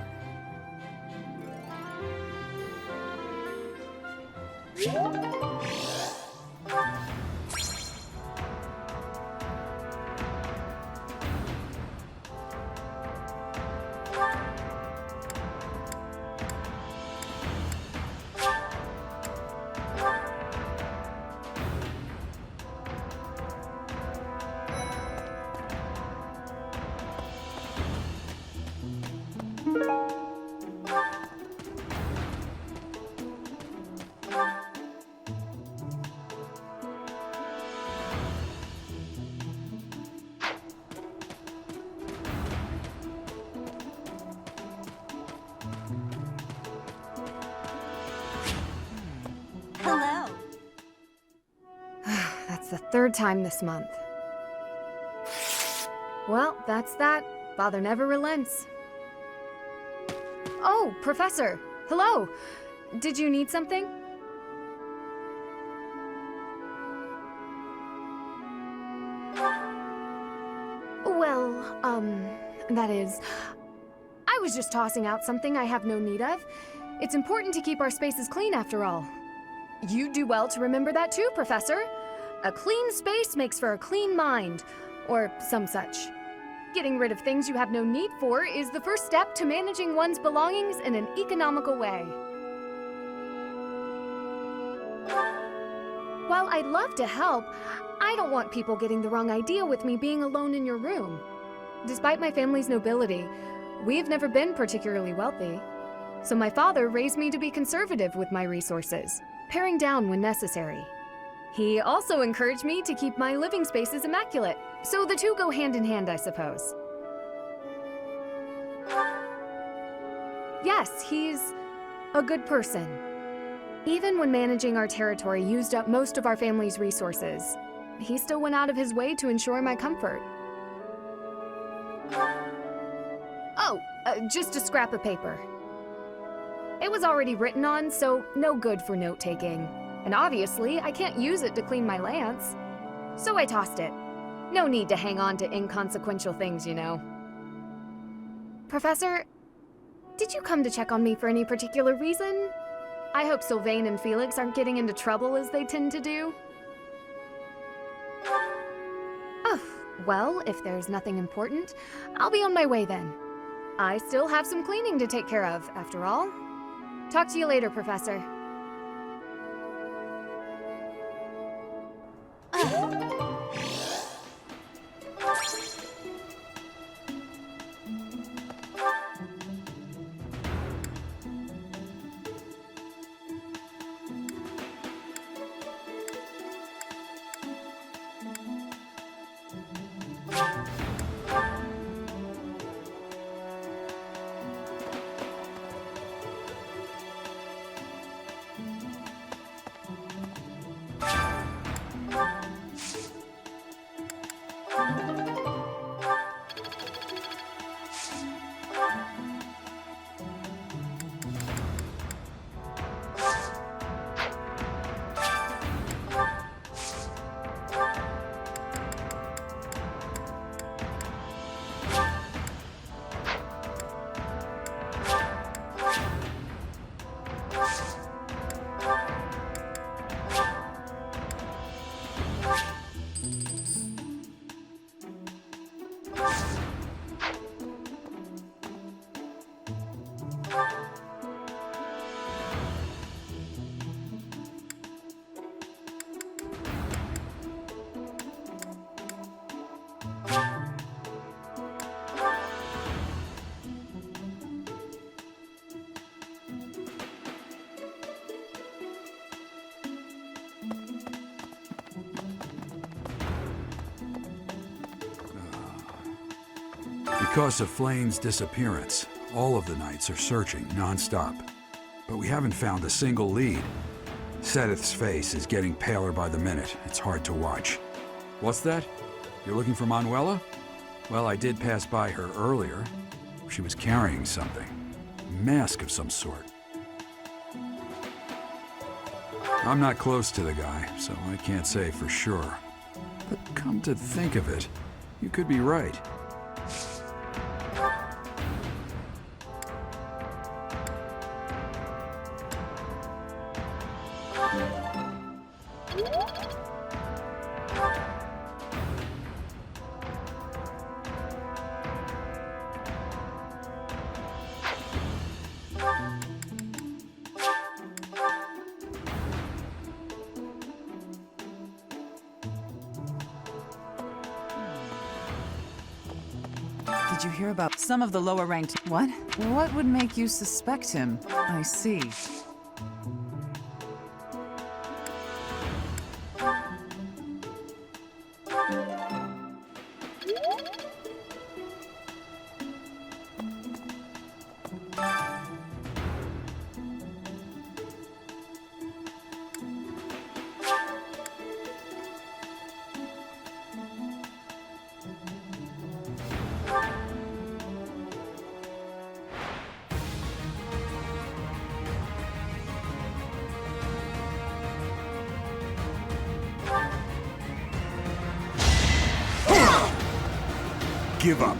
Hello. That's the third time this month. Well, that's that. Father never relents. Oh, Professor! Hello! Did you need something? Well, that is... I was just tossing out something I have no need of. It's important to keep our spaces clean after all. You'd do well to remember that too, Professor. A clean space makes for a clean mind, or some such. Getting rid of things you have no need for is the first step to managing one's belongings in an economical way. While I'd love to help, I don't want people getting the wrong idea with me being alone in your room. Despite my family's nobility, we've never been particularly wealthy. So my father raised me to be conservative with my resources, paring down when necessary. He also encouraged me to keep my living spaces immaculate, so the two go hand in hand, I suppose. Yes, he's a good person. Even when managing our territory used up most of our family's resources, he still went out of his way to ensure my comfort. Oh, just a scrap of paper. It was already written on, so no good for note-taking. And obviously, I can't use it to clean my lance. So I tossed it. No need to hang on to inconsequential things, you know. Professor, did you come to check on me for any particular reason? I hope Sylvain and Felix aren't getting into trouble as they tend to do. Oh, well, if there's nothing important, I'll be on my way then. I still have some cleaning to take care of, after all. Talk to you later, Professor. Because of Flane's disappearance, all of the knights are searching non-stop. But we haven't found a single lead. Sedith's face is getting paler by the minute. It's hard to watch. What's that? You're looking for Manuela? Well, I did pass by her earlier. She was carrying something. A mask of some sort. I'm not close to the guy, so I can't say for sure. But come to think of it, you could be right. Did you hear about some of the lower-ranked... What? What would make you suspect him? I see. Give up.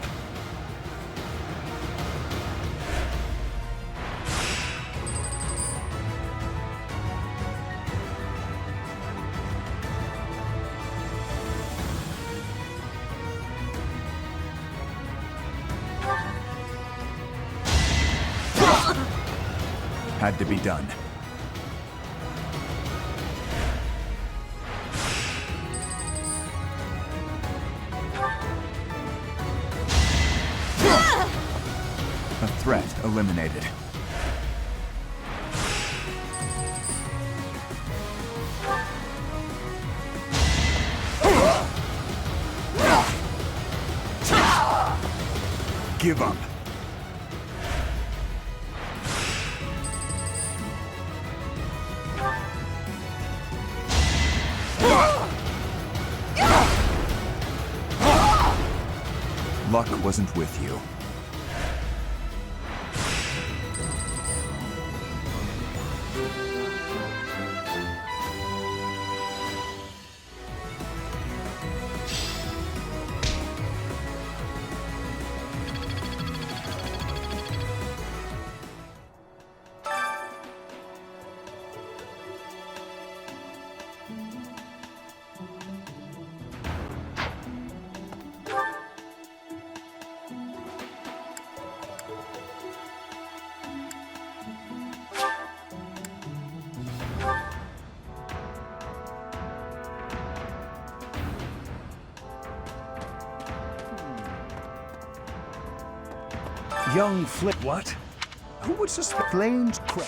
Had to be done. A threat eliminated. Give up. Luck wasn't with you. Young Flip. What? Who would suspect Flame's crack?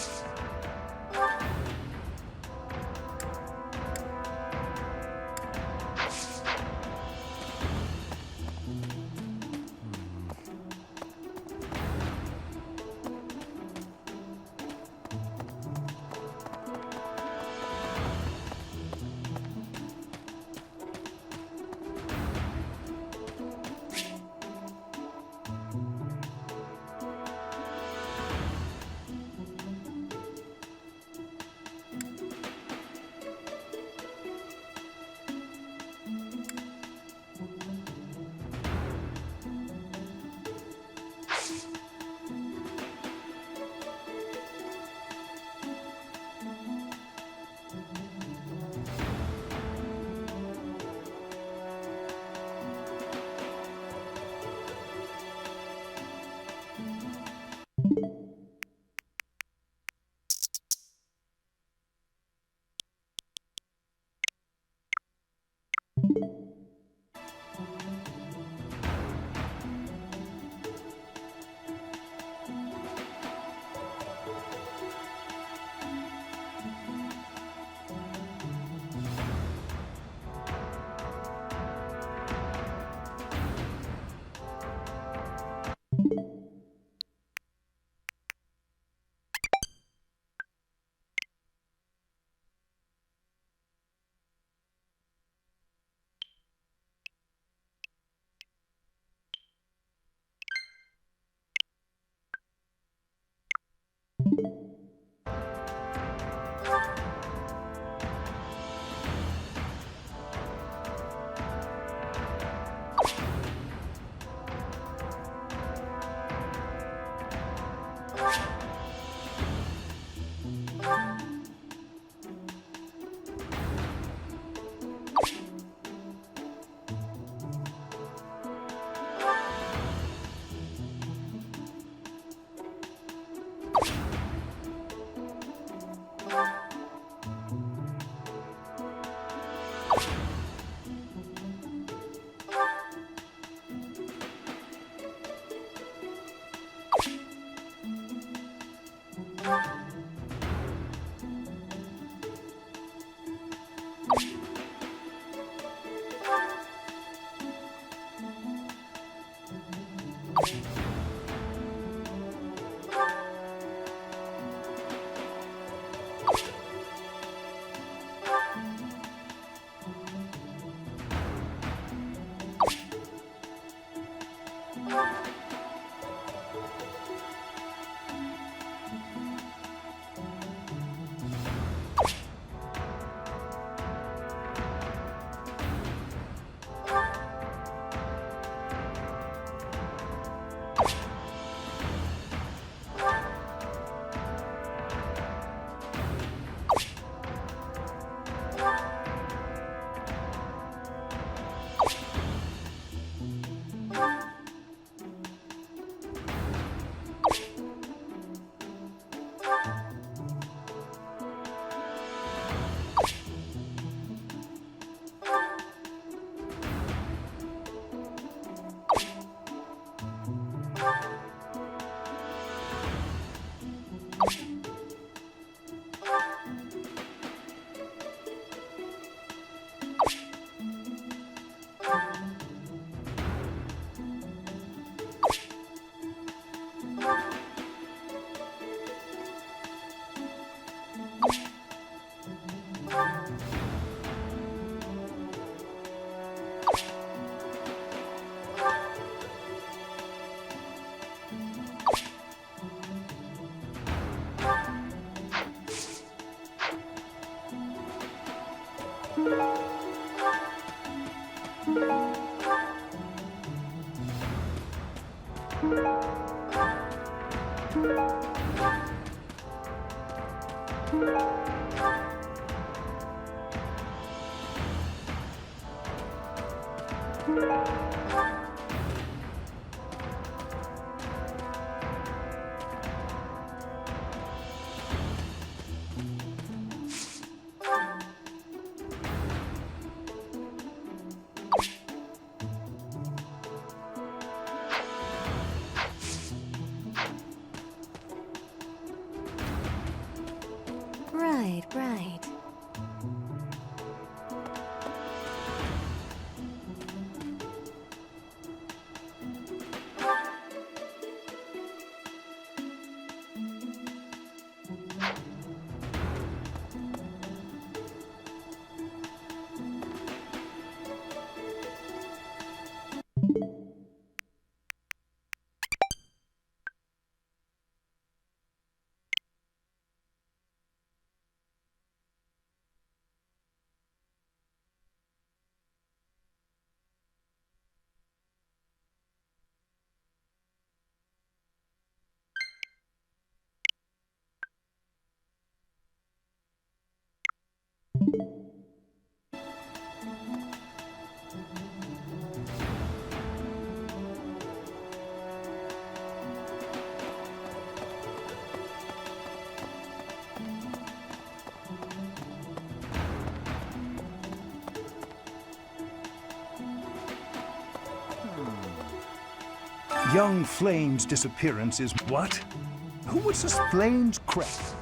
Right, right. Young Flame's disappearance is what? Who would suspect Flame's crest?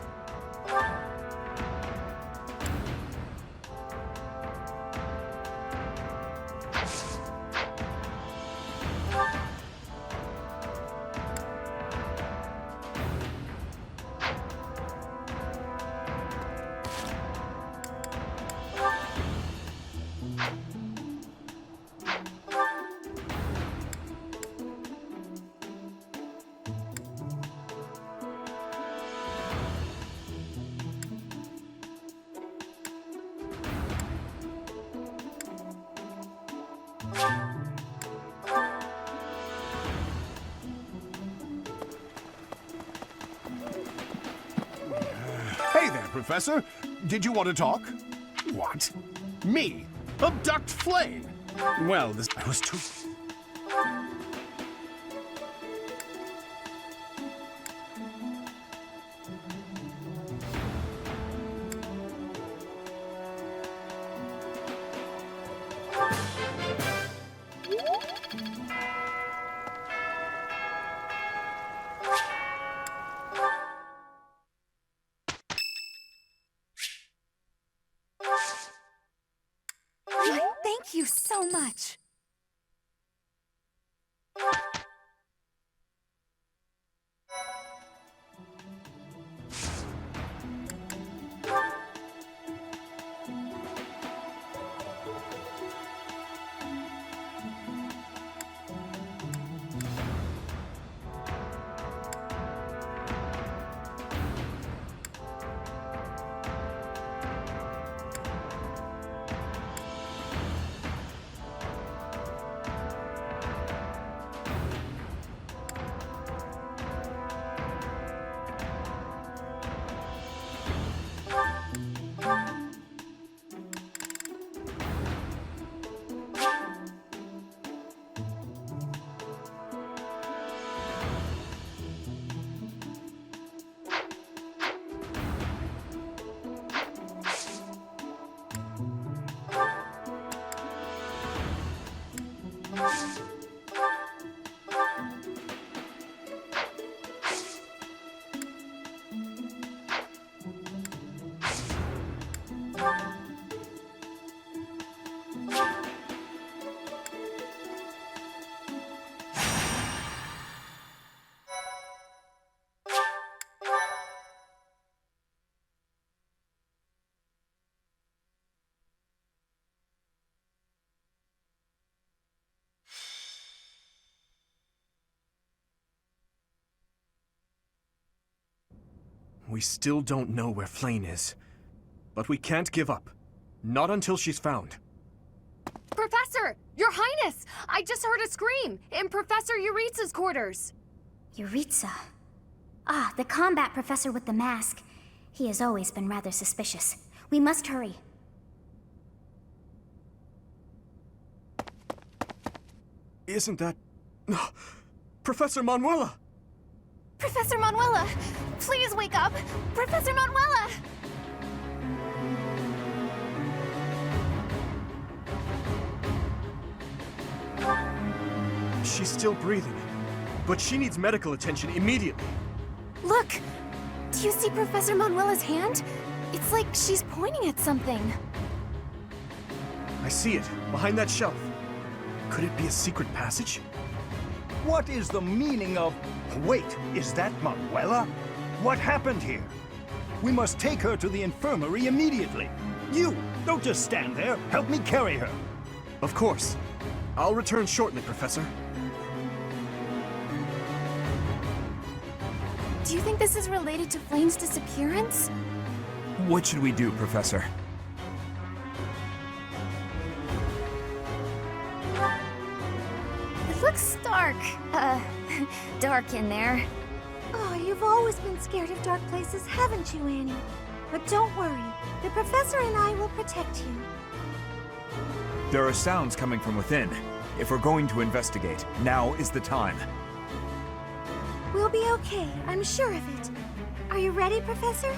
Hey there, Professor. Did you want to talk? What? Me? Abduct Flame? Well, this was too... Thank you so much. We still don't know where Flame is. But we can't give up. Not until she's found. Professor! Your Highness! I just heard a scream in Professor Yuritsa's quarters. Yuritsa. Ah, the combat professor with the mask. He has always been rather suspicious. We must hurry. Isn't that... Professor Manuela! Professor Manuela! Please wake up! Professor Manuela! She's still breathing, but she needs medical attention immediately. Look! Do you see Professor Manuela's hand? It's like she's pointing at something. I see it, behind that shelf. Could it be a secret passage? What is the meaning of... Wait, is that Manuela? What happened here? We must take her to the infirmary immediately. You, don't just stand there. Help me carry her. Of course. I'll return shortly, Professor. Do you think this is related to Flame's disappearance? What should we do, Professor? It looks dark. Dark in there. Oh, you've always been scared of dark places, haven't you, Annie? But don't worry. The professor and I will protect you. There are sounds coming from within. If we're going to investigate, now is the time. We'll be okay. I'm sure of it. Are you ready, Professor?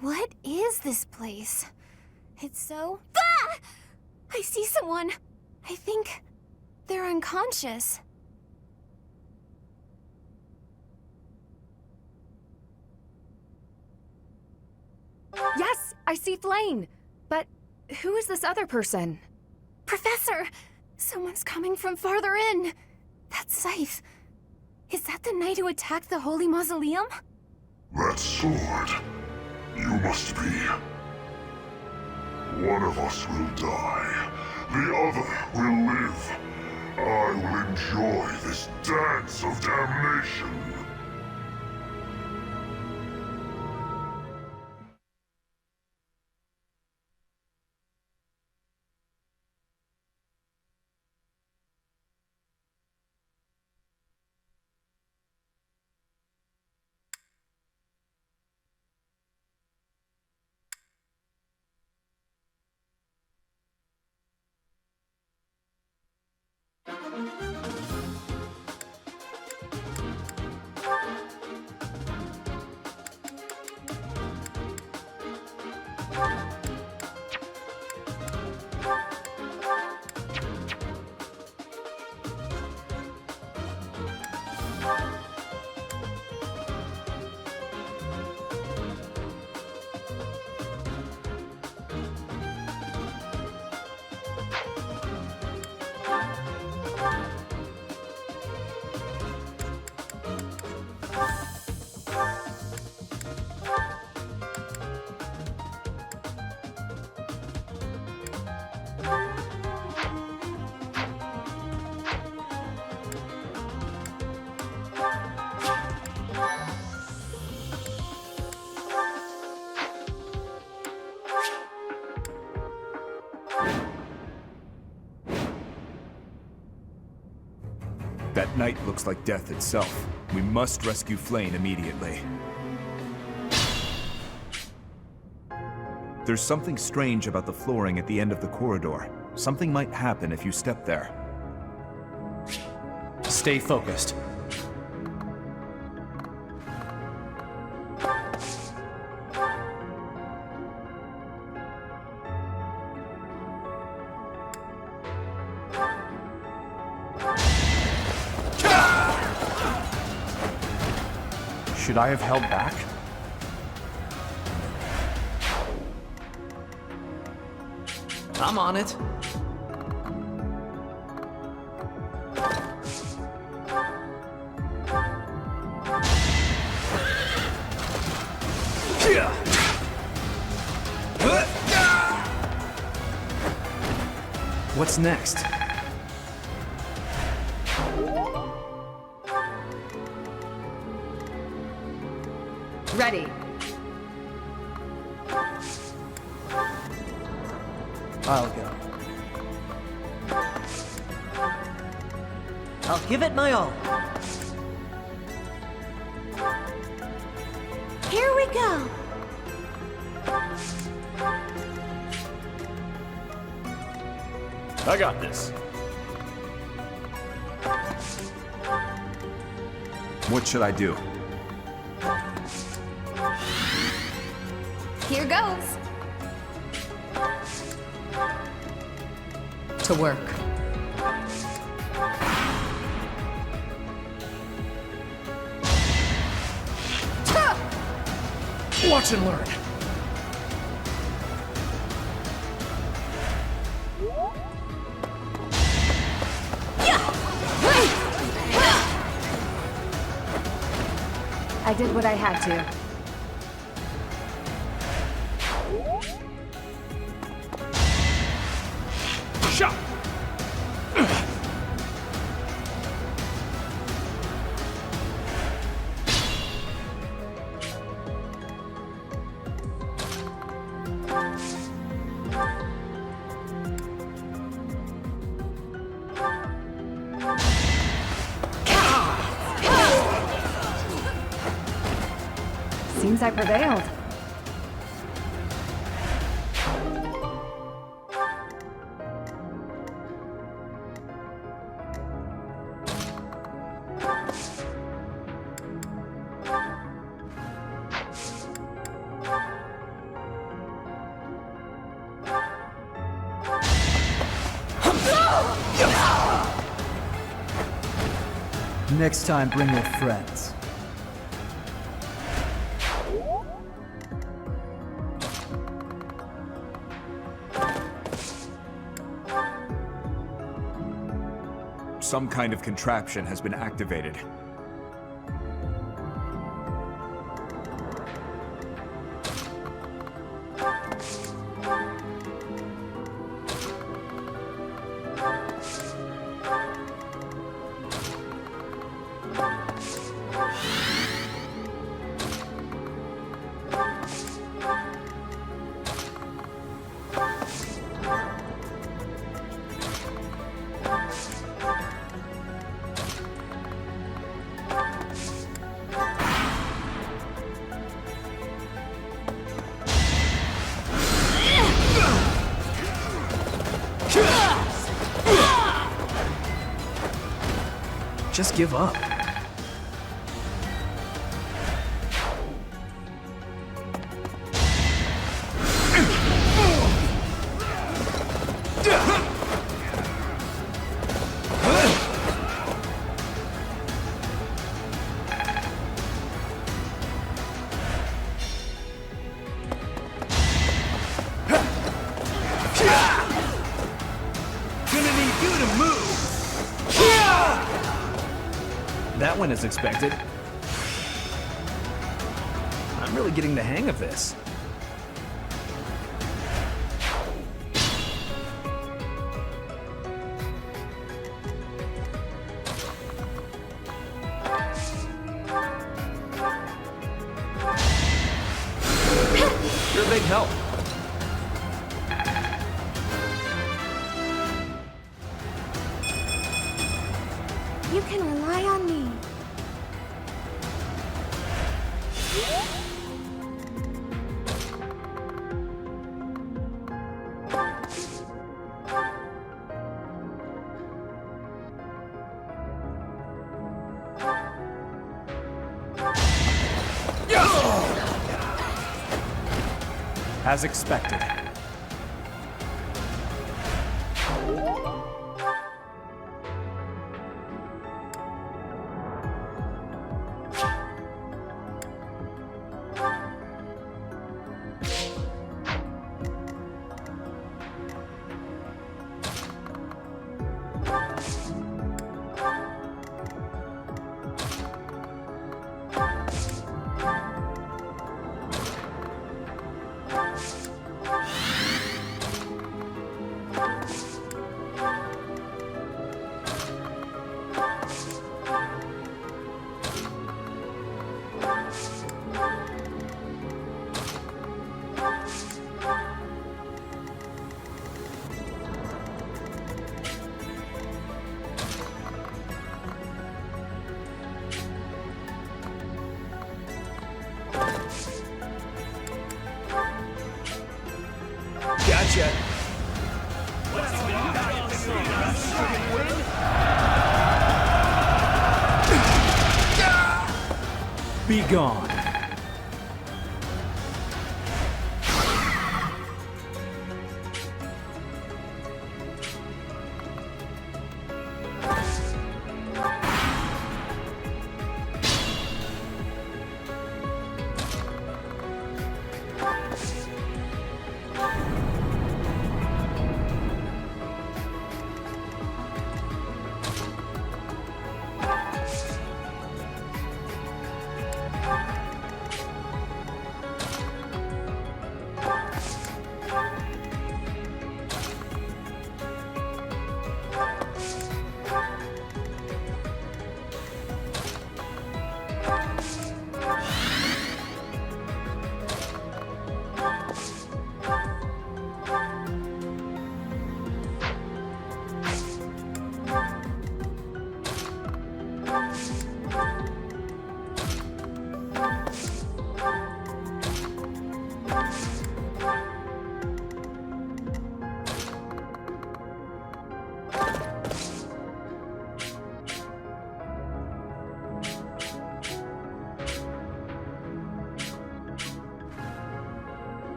What is this place? It's so... Ah! I see someone. I think they're unconscious. Yes, I see Flame. But who is this other person? Professor! Someone's coming from farther in. That Scythe. Is that the knight who attacked the Holy Mausoleum? That sword. You must be. One of us will die. The other will live. I will enjoy this dance of damnation. That night looks like death itself. We must rescue Flame immediately. There's something strange about the flooring at the end of the corridor. Something might happen if you step there. Stay focused. Should I have held back? I'm on it. What's next? Ready. I'll go. I'll give it my all. Here we go. I got this. What should I do? Here goes. To work. Watch and learn. I did what I had to. Shot! Seems I prevailed. Next time, bring your friends. Some kind of contraption has been activated. Just give up. Gonna need you to move! That went as expected. I'm really getting the hang of this. You're a big help. You can rely on me. As expected. Gotcha! Be gone.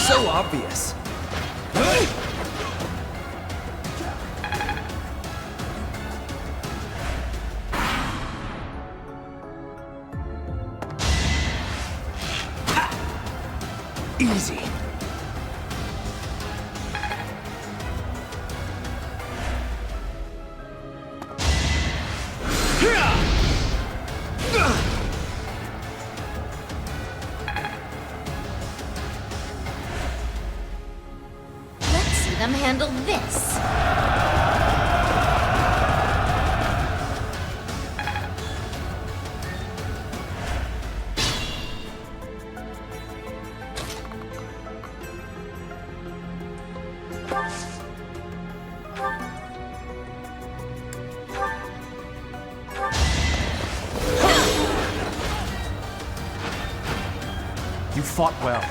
So obvious. Easy. Let's see them handle this. You fought well.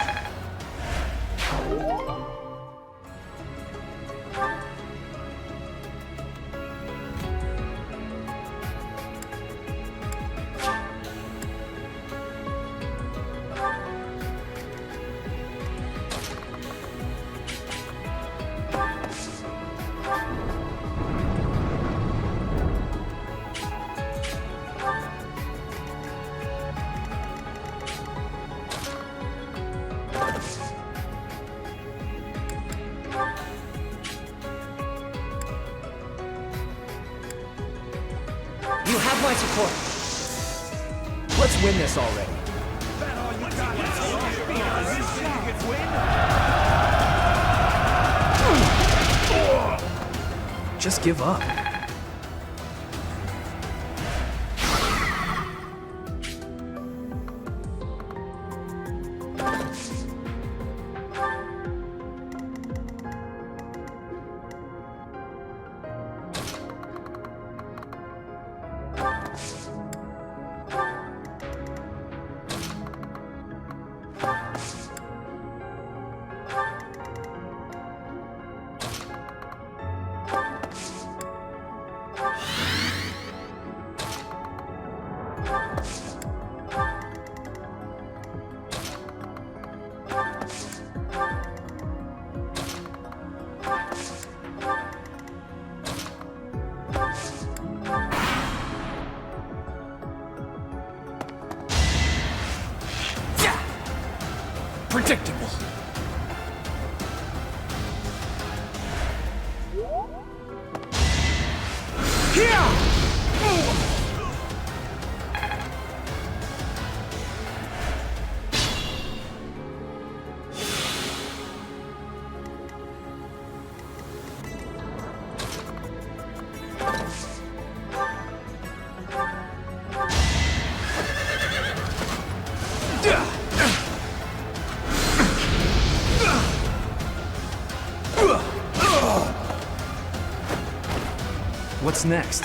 You have my support. Let's win this already. Just give up. Predictable. What's next?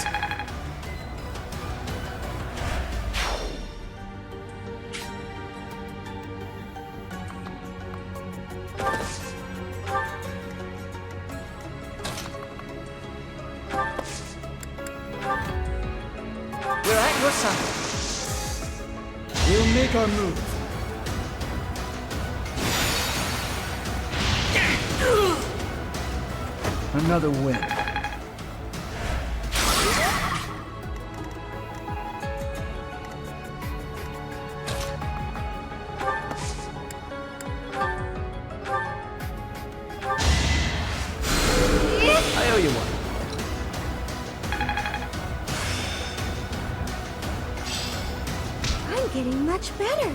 We're at your side. We'll make our move. Another win. I owe you one. I'm getting much better.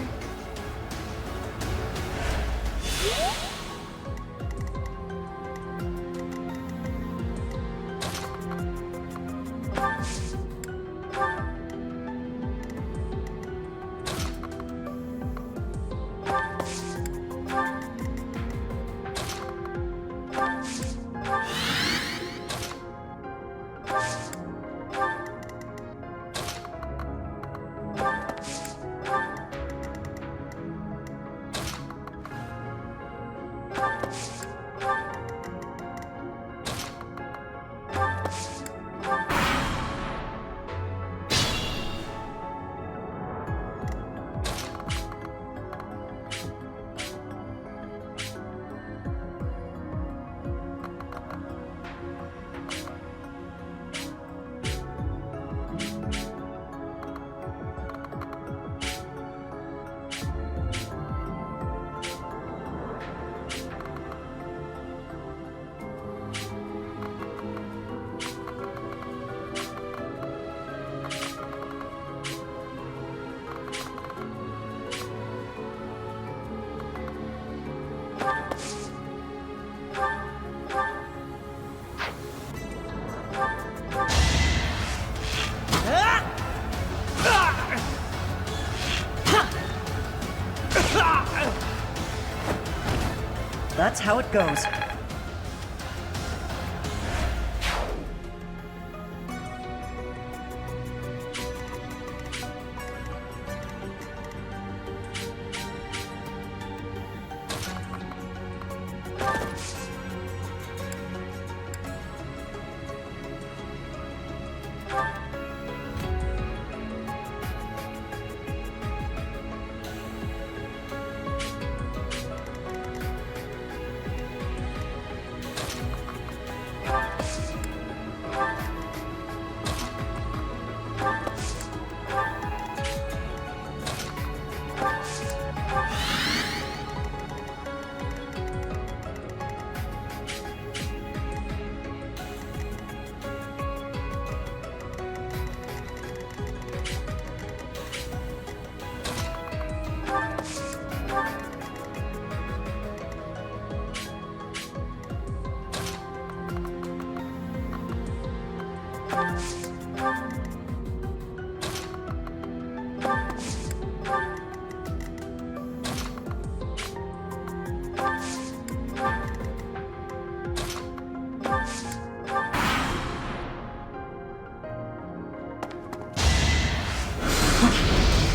That's how it goes.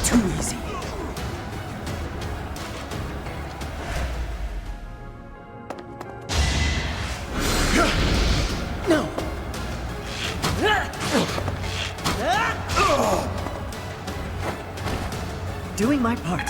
Too easy. No. Doing my part.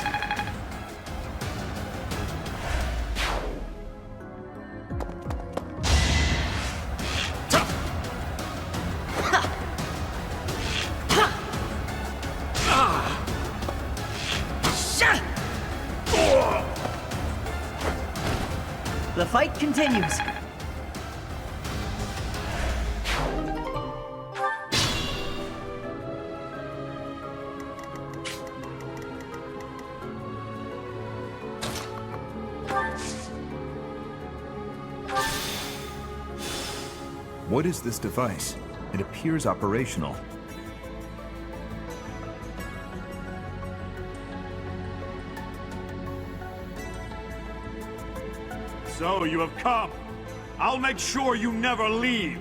The fight continues. What is this device? It appears operational. So you have come. I'll make sure you never leave.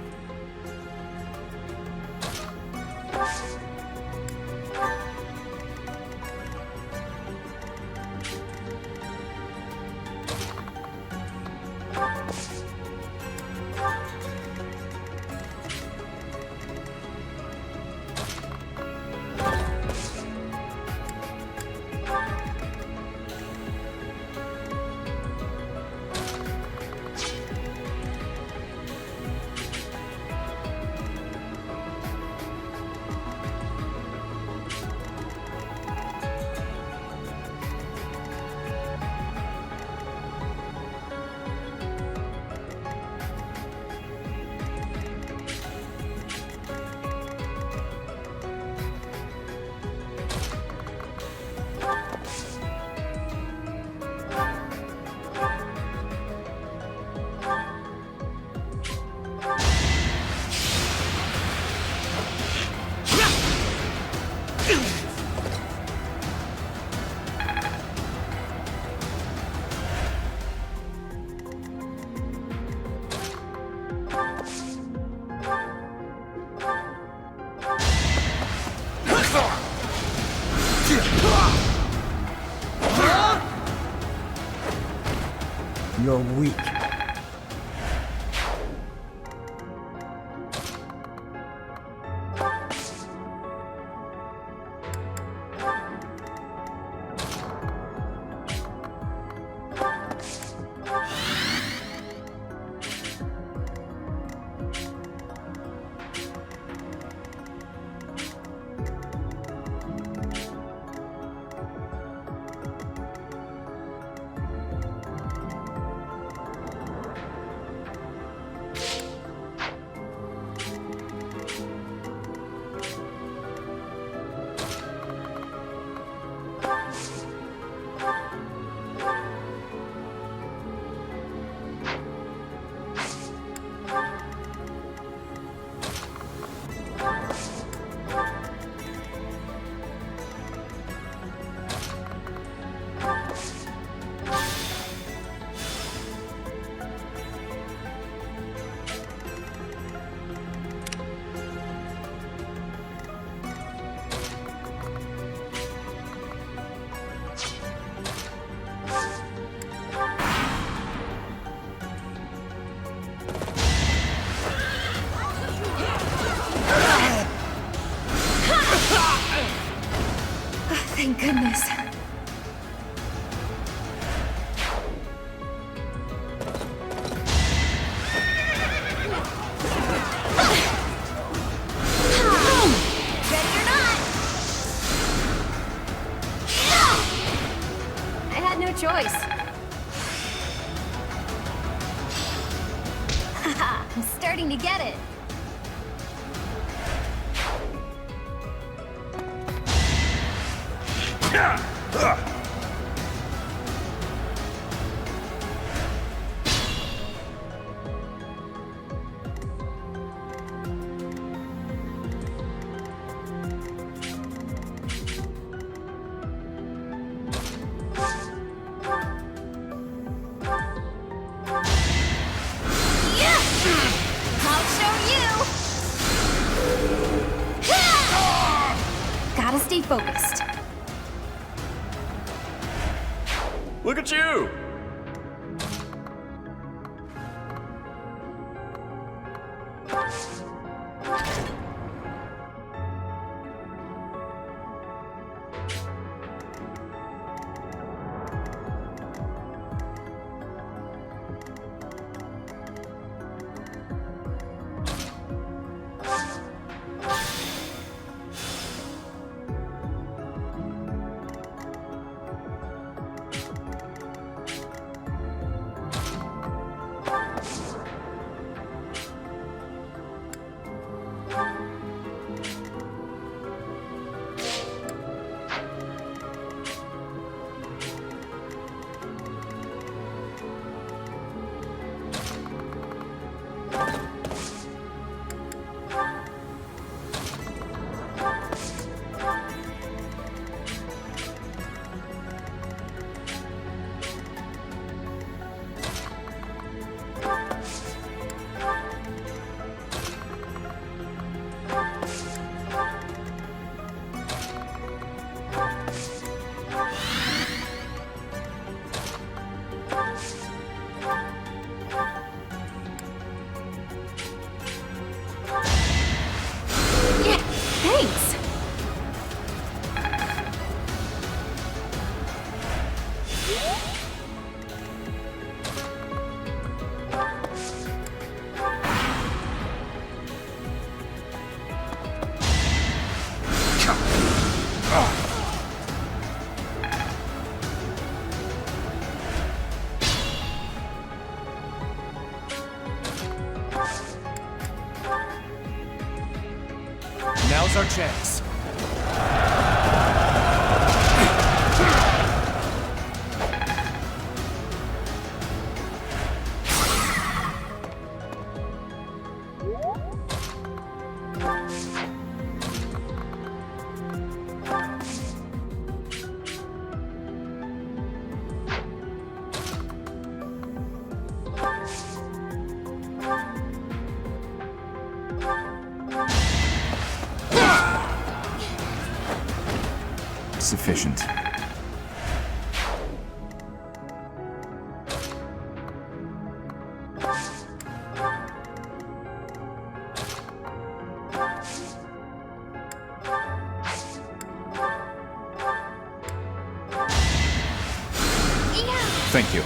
You're weak. Thank goodness. Ready or not? I had no choice. I'm starting to get it. I'll show you. Gotta stay focused. Look at you! Thanks. Now's our chance. Sufficient. Thank you.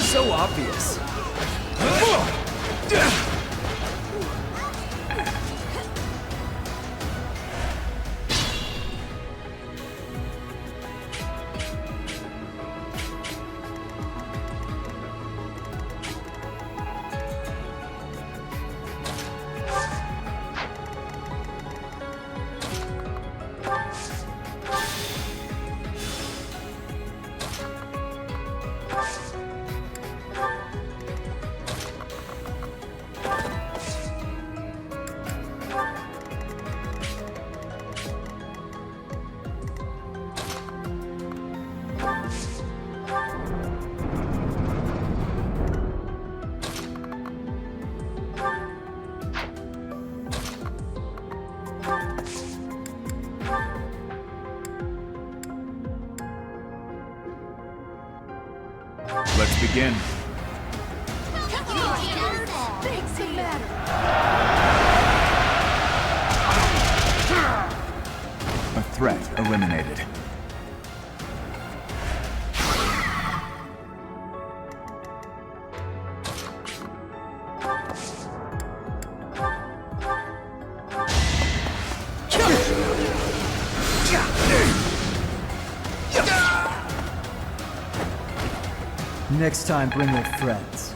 So obvious. Let's begin. A threat eliminated. Next time, bring your friends.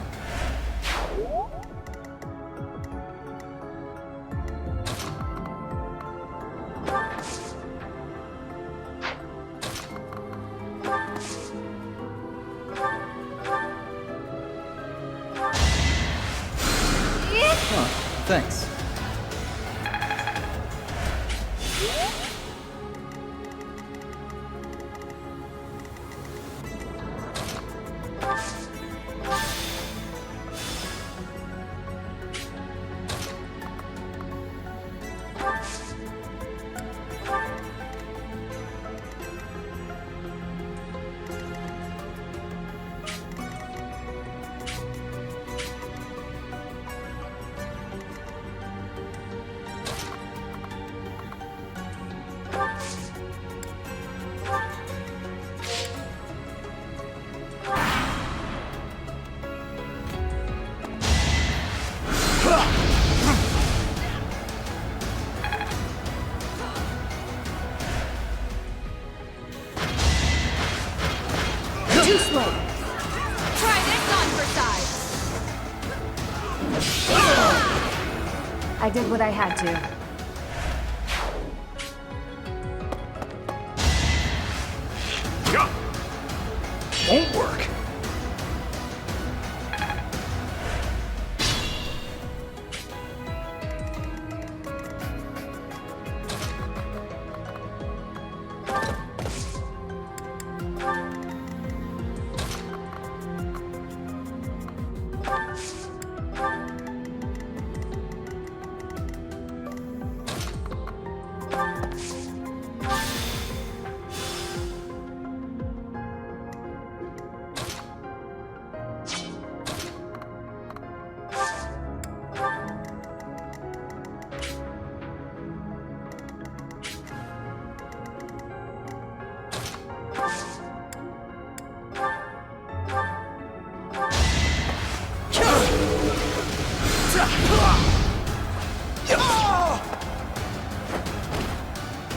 Huh, thanks. Too slow. Try this on for size. I did what I had to. Won't work.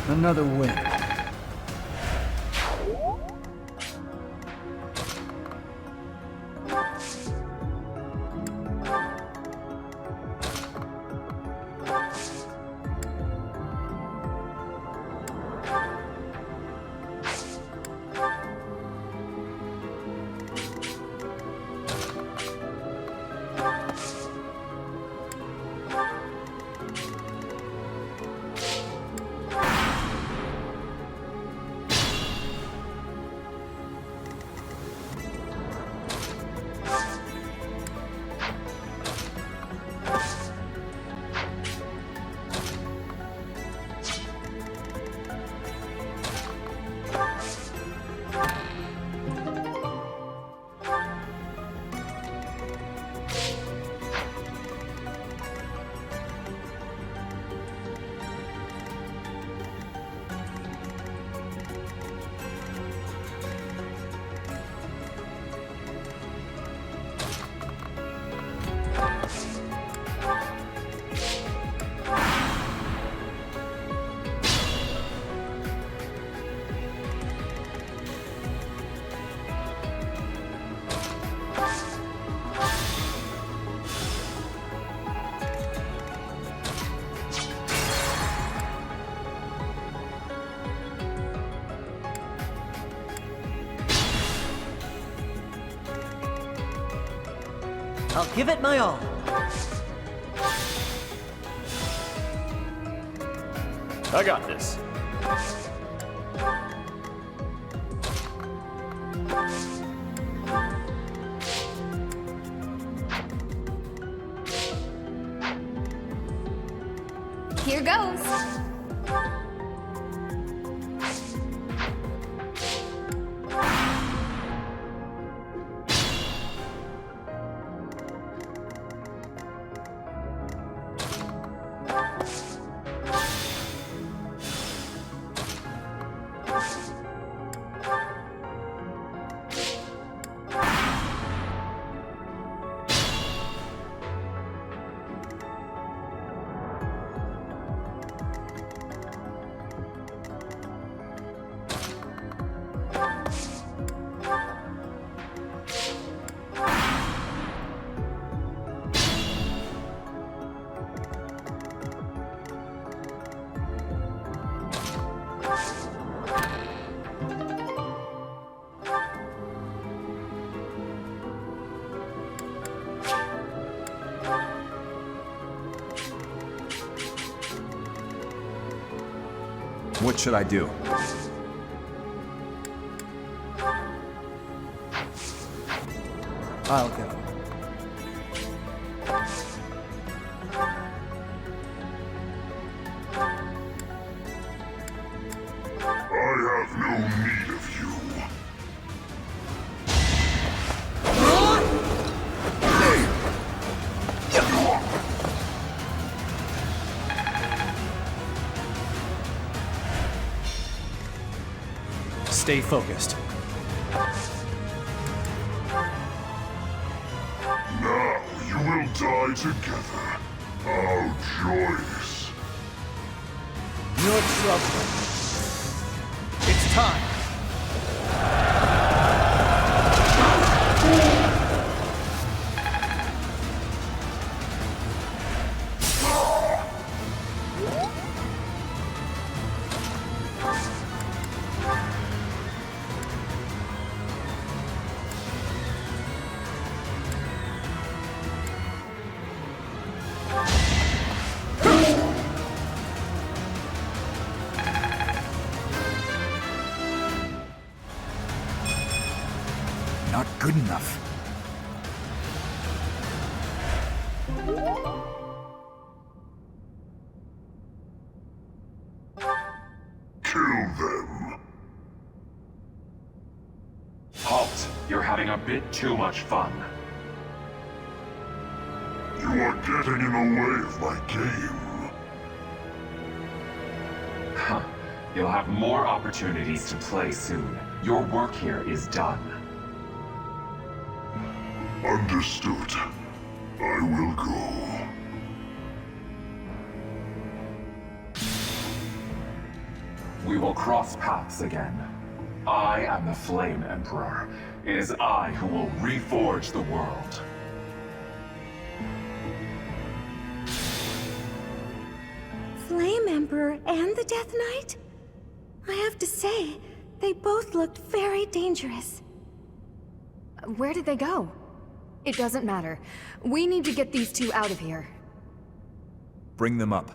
Another win. I'll give it my all. I got this. Here goes. What should I do? I'll go. I have no need of you. Stay focused. Now you will die together. How joyous. You're trouble. It's time. Not good enough. Kill them. Halt! You're having a bit too much fun. You are getting in the way of my game. Huh. You'll have more opportunities to play soon. Your work here is done. Understood. I will go. We will cross paths again. I am the Flame Emperor. It is I who will reforge the world. Flame Emperor and the Death Knight? I have to say, they both looked very dangerous. Where did they go? It doesn't matter. We need to get these two out of here. Bring them up.